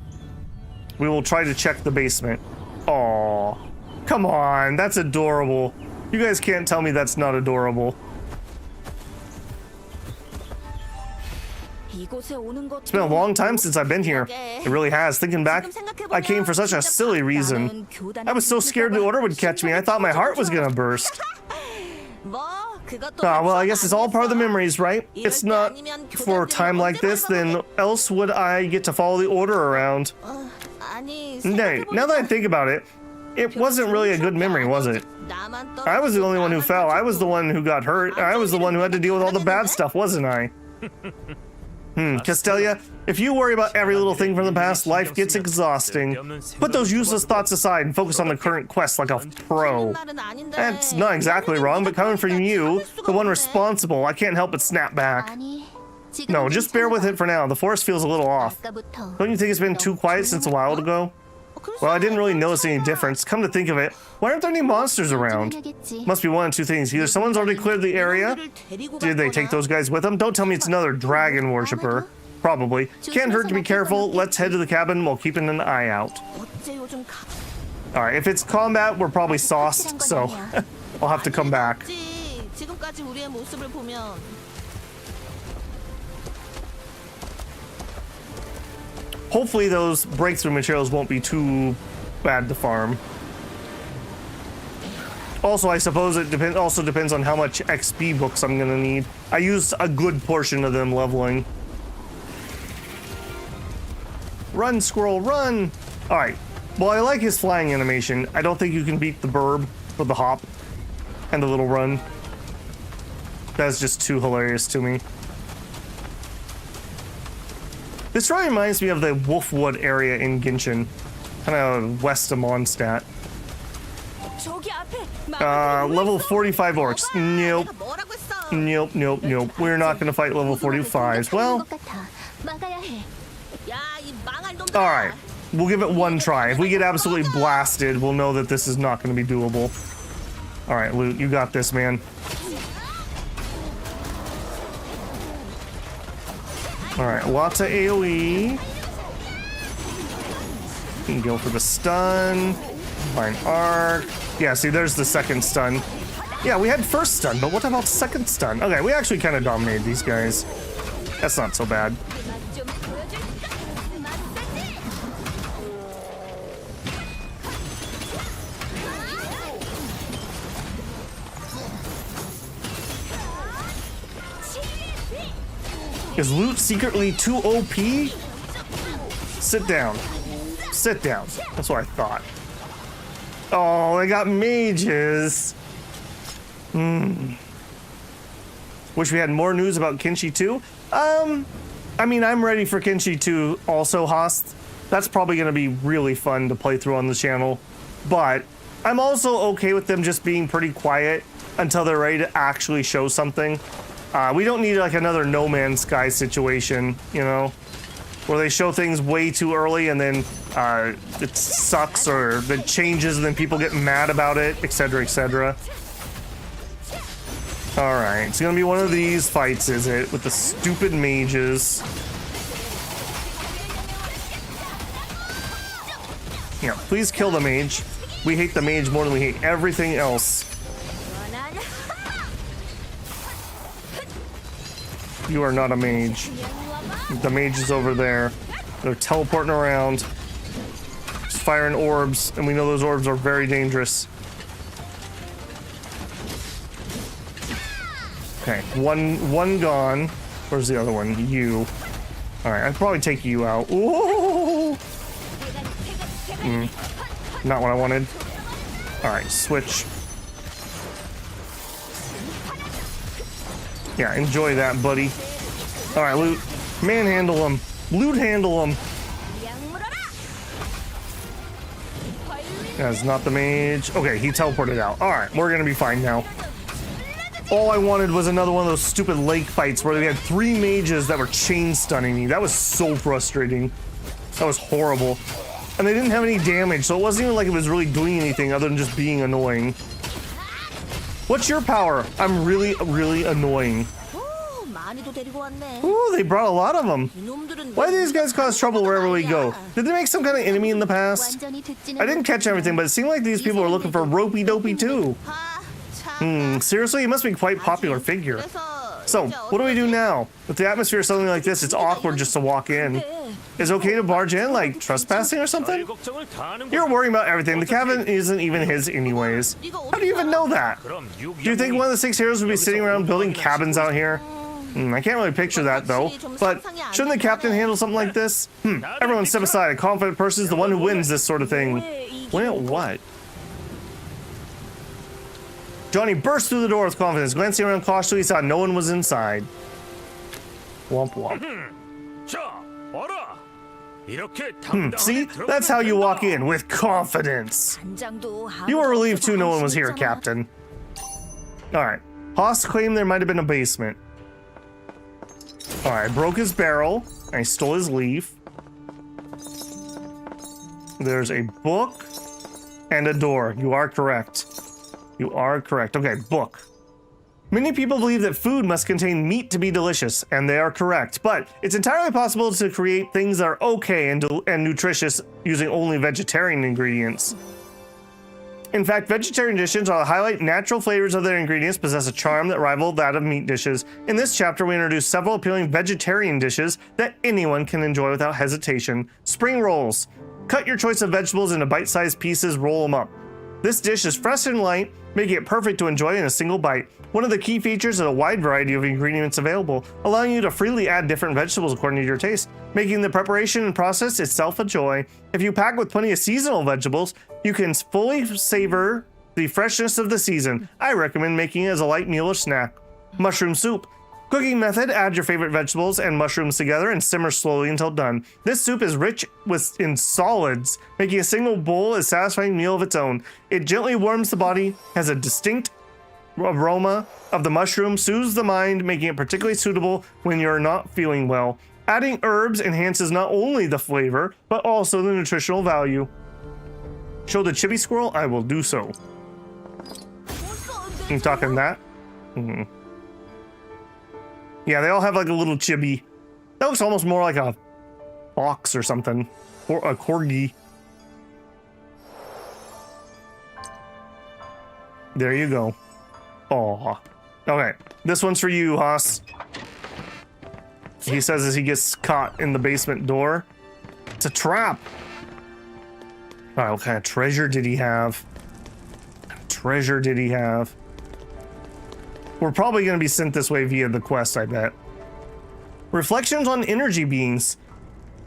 We will try to check the basement. Aww. Come on, that's adorable. You guys can't tell me that's not adorable. It's been a long time since I've been here. It really has. Thinking back, I came for such a silly reason. I was so scared the order would catch me, I thought my heart was gonna burst. Well, I guess it's all part of the memories, right? It's not for a time like this, then else would I get to follow the order around? Nay, now that I think about it, it wasn't really a good memory, was it? I was the only one who fell. I was the one who got hurt. I was the one who had to deal with all the bad stuff, wasn't I? Castelia, if you worry about every little thing from the past, life gets exhausting. Put those useless thoughts aside and focus on the current quest like a pro. That's not exactly wrong, but coming from you, the one responsible, I can't help but snap back. No, just bear with it for now. The forest feels a little off. Don't you think it's been too quiet since a while ago? Well, I didn't really notice any difference. Come to think of it, why aren't there any monsters around? Must be one of two things. Either someone's already cleared the area. Did they take those guys with them? Don't tell me it's another dragon worshiper. Probably. Can't hurt to be careful. Let's head to the cabin while keeping an eye out. Alright, if it's combat, we're probably sauced, so I'll have to come back. Hopefully those breakthrough materials won't be too bad to farm. Also, I suppose it also depends on how much XP books I'm gonna need. I used a good portion of them leveling. Run, squirrel, run! Alright, well, I like his flying animation. I don't think you can beat the burb or the hop and the little run. That's just too hilarious to me. This really reminds me of the Wolfwood area in Genshin, kind of west of Mondstadt. Level 45 orcs. Nope. Nope, nope, nope. We're not going to fight level 45s. Well, alright. We'll give it one try. If we get absolutely blasted, we'll know that this is not going to be doable. Alright, Loot, you got this, man. Alright, lots of AoE. You can go for the stun. Fine arc. Yeah, see, there's the second stun. Yeah, we had first stun, but what about second stun? Okay, we actually kind of dominated these guys. That's not so bad. Is Loot secretly too OP? Sit down. Sit down. That's what I thought. Oh, they got mages. Wish we had more news about Kenshi 2. I mean, I'm ready for Kenshi 2 also, Host. That's probably going to be really fun to play through on the channel. But I'm also okay with them just being pretty quiet until they're ready to actually show something. We don't need like another No Man's Sky situation, you know, where they show things way too early and then it sucks or it changes and then people get mad about it, etc., etc. All right, it's gonna be one of these fights, is it, with the stupid mages? Yeah, please kill the mage. We hate the mage more than we hate everything else. You are not a mage. The mage is over there. They're teleporting around, just firing orbs, and we know those orbs are very dangerous. Okay, one gone. Where's the other one? You. All right, I'd probably take you out. Ooh. Not what I wanted. All right, switch. Yeah, enjoy that, buddy. All right, loot. Manhandle him. Loot handle him. That's not the mage. Okay, he teleported out. All right, we're gonna be fine now. All I wanted was another one of those stupid lake fights where they had 3 mages that were chain stunning me. That was so frustrating. That was horrible. And they didn't have any damage, so it wasn't even like it was really doing anything other than just being annoying. What's your power? I'm really, really annoying. Ooh, they brought a lot of them. Why do these guys cause trouble wherever we go? Did they make some kind of enemy in the past? I didn't catch everything, but it seemed like these people were looking for Ropey Dopey too. Seriously? He must be quite a popular figure. So, what do we do now? With the atmosphere or something like this, it's awkward just to walk in. Is it okay to barge in, like trespassing or something? You're worrying about everything. The cabin isn't even his anyways. How do you even know that? Do you think one of the 6 heroes would be sitting around building cabins out here? I can't really picture that though. But shouldn't the captain handle something like this? Everyone step aside. A confident person is the one who wins this sort of thing. Win at what? Johnny burst through the door with confidence. Glancing around cautiously, he saw no one was inside. Womp womp. See? That's how you walk in, with confidence. You were relieved too no one was here, Captain. Alright. Haas claimed there might have been a basement. Alright, broke his barrel. I stole his leaf. There's a book and a door. You are correct. You are correct. Okay, book. Many people believe that food must contain meat to be delicious, and they are correct, but it's entirely possible to create things that are okay and nutritious using only vegetarian ingredients. In fact, vegetarian dishes, while highlight natural flavors of their ingredients, possess a charm that rivals that of meat dishes. In this chapter, we introduce several appealing vegetarian dishes that anyone can enjoy without hesitation. Spring rolls. Cut your choice of vegetables into bite-sized pieces, roll them up. This dish is fresh and light, making it perfect to enjoy in a single bite. One of the key features is a wide variety of ingredients available, allowing you to freely add different vegetables according to your taste, making the preparation and process itself a joy. If you pack with plenty of seasonal vegetables, you can fully savor the freshness of the season. I recommend making it as a light meal or snack. Mushroom soup. Cooking method, add your favorite vegetables and mushrooms together and simmer slowly until done. This soup is rich in solids, making a single bowl a satisfying meal of its own. It gently warms the body, has a distinct aroma of the mushroom, soothes the mind, making it particularly suitable when you're not feeling well. Adding herbs enhances not only the flavor, but also the nutritional value. Show the chibi squirrel? I will do so. You talking that? Yeah, they all have like a little chibi. That looks almost more like a fox or something. Or a corgi. There you go. Aw. Okay, this one's for you, Haas. He says as he gets caught in the basement door. It's a trap. Alright, what kind of treasure did he have? What kind of treasure did he have? We're probably going to be sent this way via the quest, I bet. Reflections on energy beings.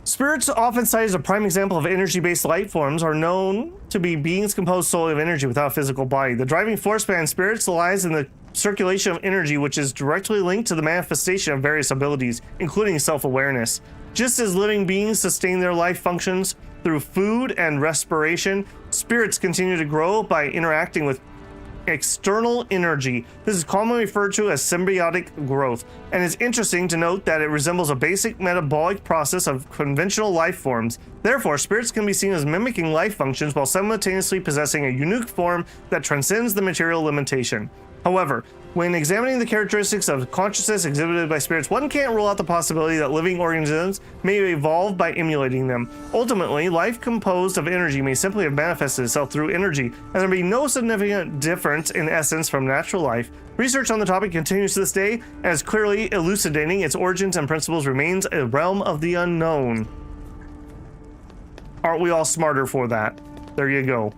Spirits, often cited as a prime example of energy-based life forms, are known to be beings composed solely of energy without a physical body. The driving force behind spirits lies in the circulation of energy, which is directly linked to the manifestation of various abilities, including self-awareness. Just as living beings sustain their life functions through food and respiration, spirits continue to grow by interacting with external energy. This is commonly referred to as symbiotic growth, and it's interesting to note that it resembles a basic metabolic process of conventional life forms. Therefore, spirits can be seen as mimicking life functions while simultaneously possessing a unique form that transcends the material limitation. However, when examining the characteristics of consciousness exhibited by spirits, one can't rule out the possibility that living organisms may evolve by emulating them. Ultimately, life composed of energy may simply have manifested itself through energy, and there may be no significant difference in essence from natural life. Research on the topic continues to this day, and is clearly elucidating its origins and principles remains a realm of the unknown. Aren't we all smarter for that? There you go.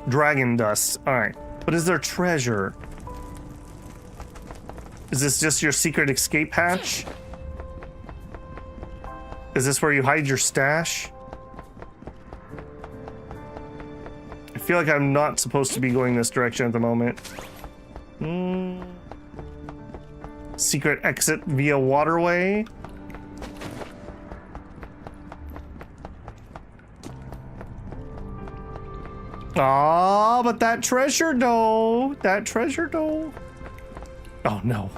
Dragon dust. Alright. But is there treasure? Is this just your secret escape hatch? Is this where you hide your stash? I feel like I'm not supposed to be going this direction at the moment. Secret exit via waterway? Ah, but that treasure though. That treasure though. Oh no.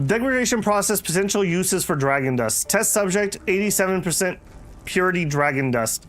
Degradation process potential uses for dragon dust. Test subject 87% purity dragon dust.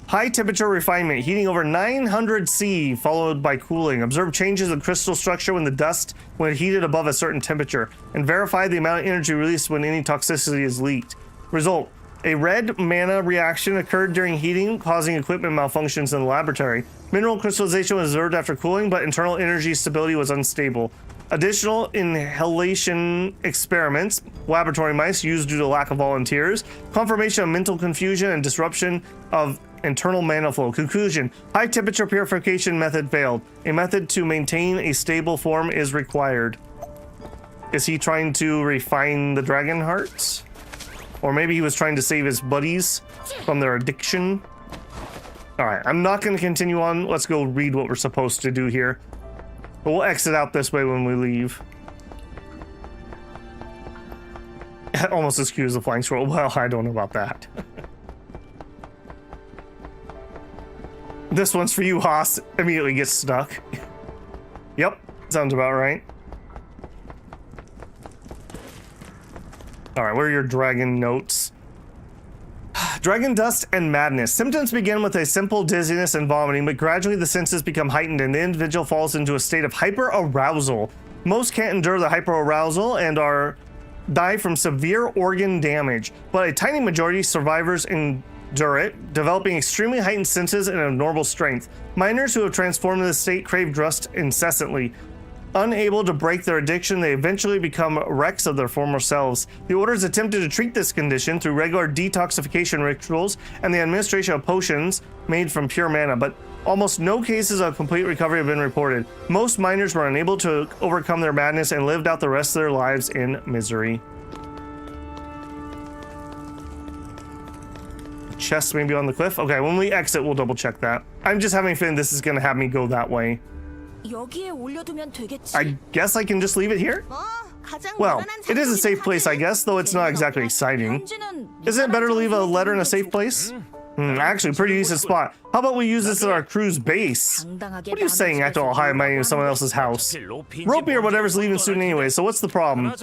High temperature refinement, heating over 900 C followed by cooling. Observe changes in crystal structure when heated above a certain temperature, and verify the amount of energy released when any toxicity is leaked. Result: a red mana reaction occurred during heating, causing equipment malfunctions in the laboratory. Mineral crystallization was observed after cooling, but internal energy stability was unstable. Additional inhalation experiments, laboratory mice used due to lack of volunteers. Confirmation of mental confusion and disruption of internal mana flow. Conclusion: high temperature purification method failed. A method to maintain a stable form is required. Is he trying to refine the dragon hearts? Or maybe he was trying to save his buddies from their addiction? Alright, I'm not going to continue on. Let's go read what we're supposed to do here. But we'll exit out this way when we leave. Almost excuse the flying scroll. Well, I don't know about that. This one's for you, Haas. Immediately gets stuck. Yep, sounds about right. Alright, what are your dragon notes? Dragon dust and madness. Symptoms begin with a simple dizziness and vomiting, but gradually the senses become heightened and the individual falls into a state of hyperarousal. Most can't endure the hyperarousal and die from severe organ damage, but a tiny majority survivors endure it, developing extremely heightened senses and abnormal strength. Miners who have transformed into this state crave dust incessantly. Unable to break their addiction, they eventually become wrecks of their former selves. The Orders attempted to treat this condition through regular detoxification rituals and the administration of potions made from pure mana, but almost no cases of complete recovery have been reported. Most miners were unable to overcome their madness and lived out the rest of their lives in misery. Chest maybe on the cliff? Okay, when we exit, we'll double check that. I'm just having a feeling this is going to have me go that way. I guess I can just leave it here? Well, it is a safe place, I guess, though it's not exactly exciting. Isn't it better to leave a letter in a safe place? Actually, pretty decent spot. How about we use this as our crew's base? What are you saying, acting all high and mighty in someone else's house? Ropey or whatever's leaving soon anyway, so what's the problem?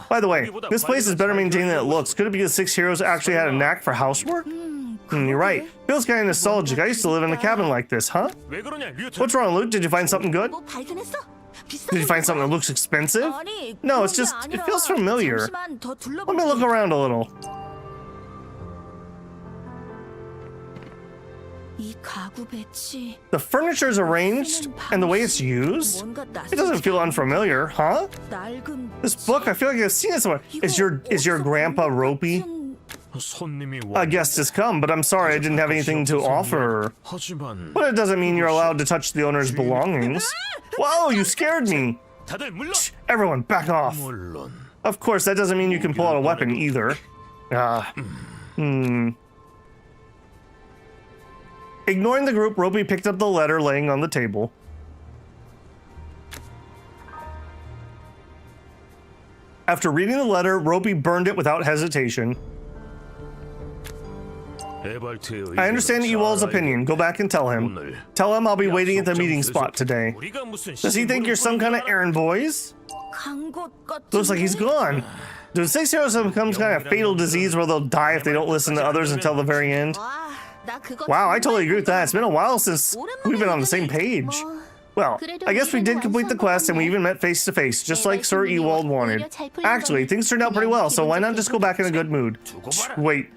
By the way, this place is better maintained than it looks. Could it be the 6 heroes actually had a knack for housework? You're right. Feels kind of nostalgic. I used to live in a cabin like this, huh? What's wrong, Luke? Did you find something good? Did you find something that looks expensive? No, it's just, it feels familiar. Let me look around a little. The furniture is arranged and the way it's used? It doesn't feel unfamiliar, huh? This book, I feel like I've seen it somewhere. Is your grandpa Ropey? A guest has come, but I'm sorry I didn't have anything to offer. But it doesn't mean you're allowed to touch the owner's belongings. Whoa, you scared me. 다들 물러. Everyone, back off. 물론. Of course, that doesn't mean you can pull out a weapon either. Ignoring the group, Ropey picked up the letter laying on the table. After reading the letter, Ropey burned it without hesitation. I understand Ewald's opinion. Go back and tell him. Tell him I'll be waiting at the meeting spot today. Does he think you're some kind of errand boys? Looks like he's gone. Do the 6 heroes have some kind of fatal disease where they'll die if they don't listen to others until the very end? Wow, I totally agree with that. It's been a while since we've been on the same page. Well, I guess we did complete the quest and we even met face to face, just like Sir Ewald wanted. Actually, things turned out pretty well, so why not just go back in a good mood? Wait,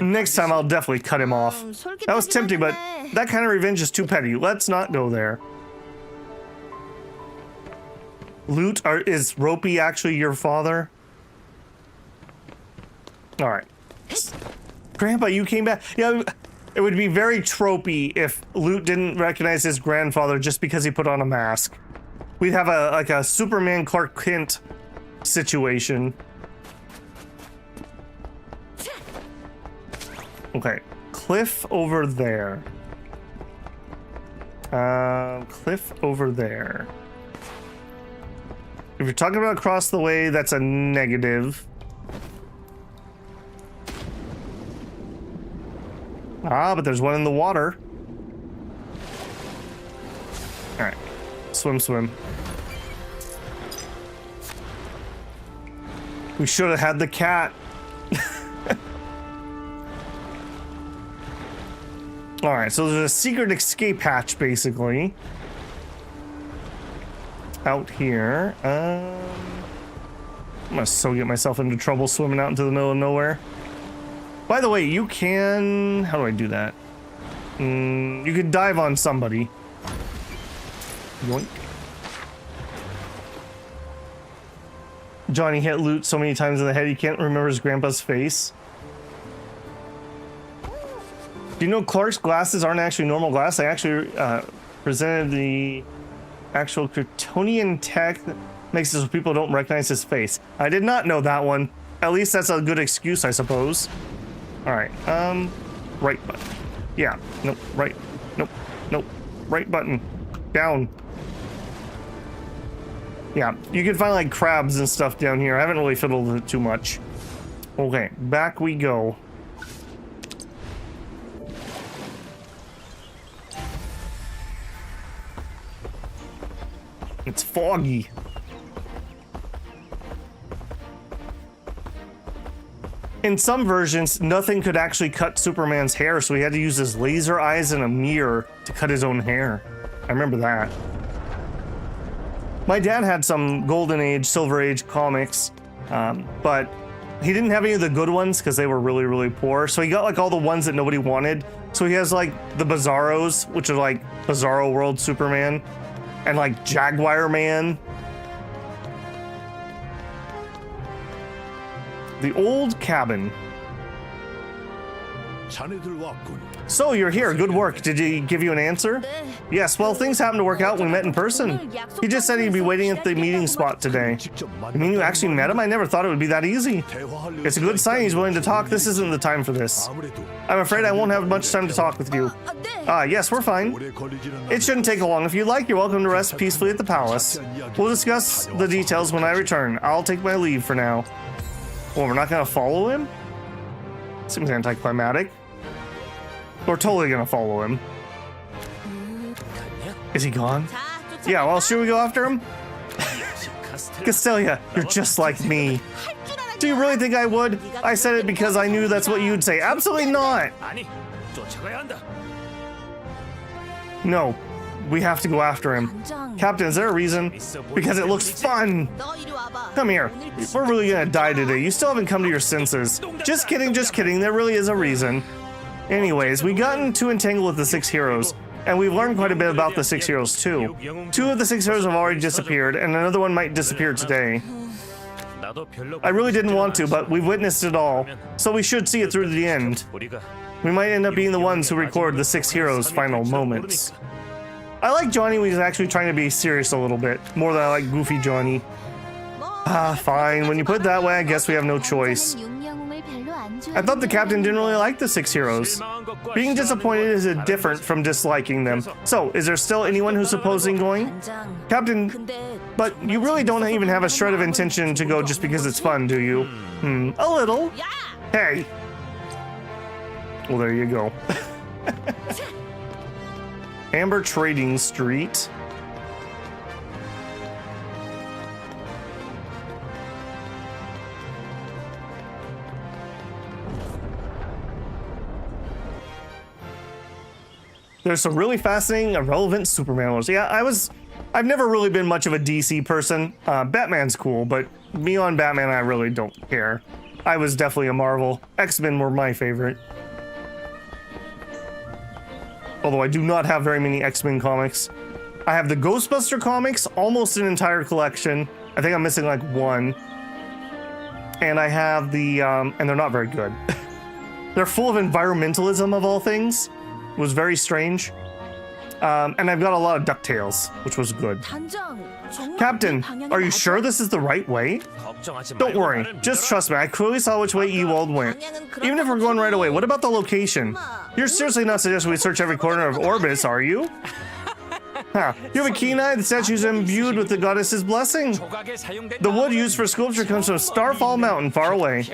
next time I'll definitely cut him off. That was tempting, but that kind of revenge is too petty. Let's not go there. Lute, is Ropey actually your father? Alright. Grandpa, you came back. Yeah, it would be very tropey if Lute didn't recognize his grandfather just because he put on a mask. We'd have a Superman Clark Kent situation. Okay, cliff over there. Cliff over there. If you're talking about across the way, that's a negative. Ah, but there's one in the water. Alright. Swim, swim. We should have had the cat. Alright, so there's a secret escape hatch, basically. Out here. I'm gonna so get myself into trouble swimming out into the middle of nowhere. By the way, you can... How do I do that? You can dive on somebody. Yoink. Johnny hit Lute so many times in the head he can't remember his grandpa's face. Do you know Clark's glasses aren't actually normal glass? They actually presented the actual Kryptonian tech that makes it so people don't recognize his face. I did not know that one. At least that's a good excuse, I suppose. Alright, right button. Yeah, nope, right. Nope, nope, right button. Down. Yeah, you can find like crabs and stuff down here. I haven't really fiddled with it too much. Okay, back we go. It's foggy. In some versions, nothing could actually cut Superman's hair, so he had to use his laser eyes and a mirror to cut his own hair. I remember that. My dad had some Golden Age, Silver Age comics, but he didn't have any of the good ones because they were really, really poor. So he got like all the ones that nobody wanted. So he has like the Bizarros, which are like Bizarro World Superman, and like Jaguar Man. The old cabin. So you're here, good work. Did he give you an answer? Yes, well, things happened to work out. We met in person. He just said he'd be waiting at the meeting spot today. You mean you actually met him? I never thought it would be that easy. It's a good sign he's willing to talk. This isn't the time for this. I'm afraid I won't have much time to talk with you. Yes, we're fine. It shouldn't take long. If you'd like, you're welcome to rest peacefully at the palace. We'll discuss the details when I return. I'll take my leave for now. Well, we're not gonna follow him? Seems anticlimactic. We're totally gonna follow him. Is he gone? Yeah, well, should we go after him? Castelia, you're just like me. Do you really think I would? I said it because I knew that's what you'd say. Absolutely not! No, we have to go after him. Captain, is there a reason? Because it looks fun! Come here. We're really gonna die today. You still haven't come to your senses. Just kidding, just kidding. There really is a reason. Anyways, we gotten too entangled with the 6 heroes, and we've learned quite a bit about the 6 heroes too. 2 of the 6 heroes have already disappeared, and another one might disappear today. I really didn't want to, but we've witnessed it all, so we should see it through to the end. We might end up being the ones who record the 6 heroes' final moments. I like Johnny when he's actually trying to be serious a little bit, more than I like Goofy Johnny. Fine. When you put it that way, I guess we have no choice. I thought the captain didn't really like the 6 heroes. Being disappointed is different from disliking them. So, is there still anyone who's opposing going? Captain, but you really don't even have a shred of intention to go just because it's fun, do you? A little. Hey. Well, there you go. Amber Trading Street. There's some really fascinating and relevant Superman ones. Yeah, I've never really been much of a DC person. Batman's cool, but beyond Batman, I really don't care. I was definitely a Marvel. X-Men were my favorite. Although I do not have very many X-Men comics. I have the Ghostbuster comics, almost an entire collection. I think I'm missing like one. And I have the, and they're not very good. They're full of environmentalism of all things. It was very strange. And I've got a lot of DuckTales, which was good. Captain, are you sure this is the right way? Don't worry, just trust me. I clearly saw which way Ewald went. Even if we're going right away, what about the location? You're seriously not suggesting we search every corner of Orbis, are you? Huh. You have a keen eye. The statue is imbued with the goddess's blessing. The wood used for sculpture comes from Starfall Mountain, far away.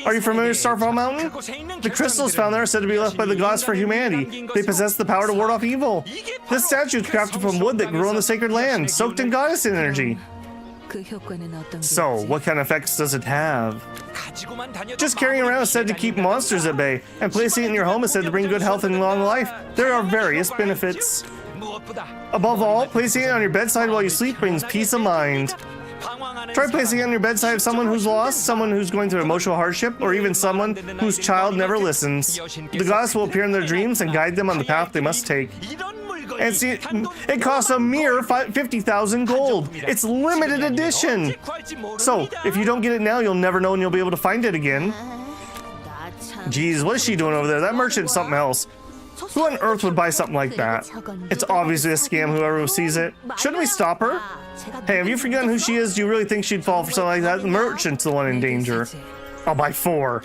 Are you familiar with Starfall Mountain? The crystals found there are said to be left by the gods for humanity. They possess the power to ward off evil. This statue is crafted from wood that grew on the sacred land, soaked in goddess energy. So, what kind of effects does it have? Just carrying around is said to keep monsters at bay, and placing it in your home is said to bring good health and long life. There are various benefits. Above all, placing it on your bedside while you sleep brings peace of mind. Try placing it on your bedside of someone who's lost, someone who's going through emotional hardship, or even someone whose child never listens. The goddess will appear in their dreams and guide them on the path they must take. And see, it costs a mere 50,000 gold. It's limited edition. So, if you don't get it now, you'll never know when you'll be able to find it again. Jeez, what is she doing over there? That merchant's something else. Who on earth would buy something like that? It's obviously a scam, whoever sees it. Shouldn't we stop her? Hey, have you forgotten who she is? Do you really think she'd fall for something like that? The merchant's the one in danger. I'll buy 4.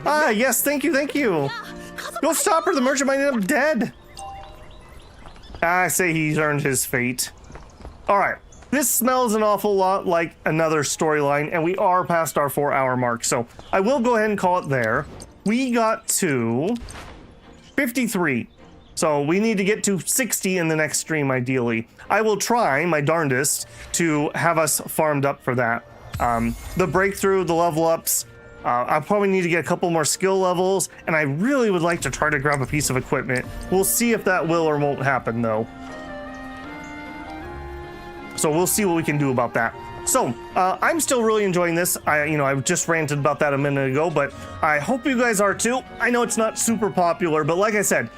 Ah, yes, thank you, thank you. Go stop her, the merchant might end up dead. I say he's earned his fate. Alright, this smells an awful lot like another storyline, and we are past our 4-hour mark, so I will go ahead and call it there. We got to 53. So we need to get to 60 in the next stream, ideally. I will try my darndest to have us farmed up for that. The breakthrough, the level ups, I probably need to get a couple more skill levels, and I really would like to try to grab a piece of equipment. We'll see if that will or won't happen, though. So we'll see what we can do about that. So, I'm still really enjoying this. I just ranted about that a minute ago, but I hope you guys are too. I know it's not super popular, but like I said,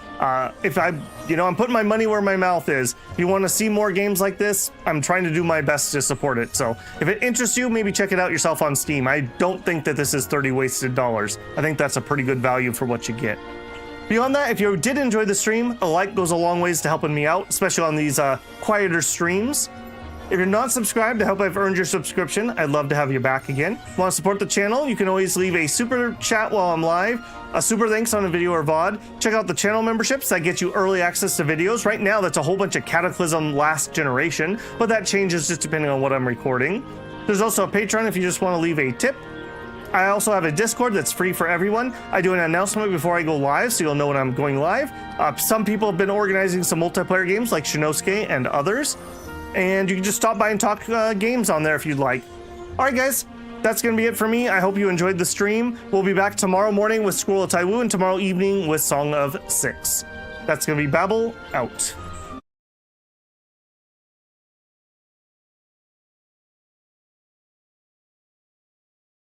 if I'm putting my money where my mouth is. If you want to see more games like this, I'm trying to do my best to support it. So, if it interests you, maybe check it out yourself on Steam. I don't think that this is 30 wasted dollars. I think that's a pretty good value for what you get. Beyond that, if you did enjoy the stream, a like goes a long ways to helping me out, especially on these quieter streams. If you're not subscribed, I hope I've earned your subscription. I'd love to have you back again. Want to support the channel? You can always leave a super chat while I'm live, a super thanks on a video or VOD. Check out the channel memberships that get you early access to videos. Right now, that's a whole bunch of Cataclysm Last Generation, but that changes just depending on what I'm recording. There's also a Patreon if you just want to leave a tip. I also have a Discord that's free for everyone. I do an announcement before I go live, so you'll know when I'm going live. Some people have been organizing some multiplayer games like Shinosuke and others. And you can just stop by and talk games on there if you'd like. Alright guys, that's going to be it for me. I hope you enjoyed the stream. We'll be back tomorrow morning with Scroll of Taiwu and tomorrow evening with Song of 6. That's going to be Babel out.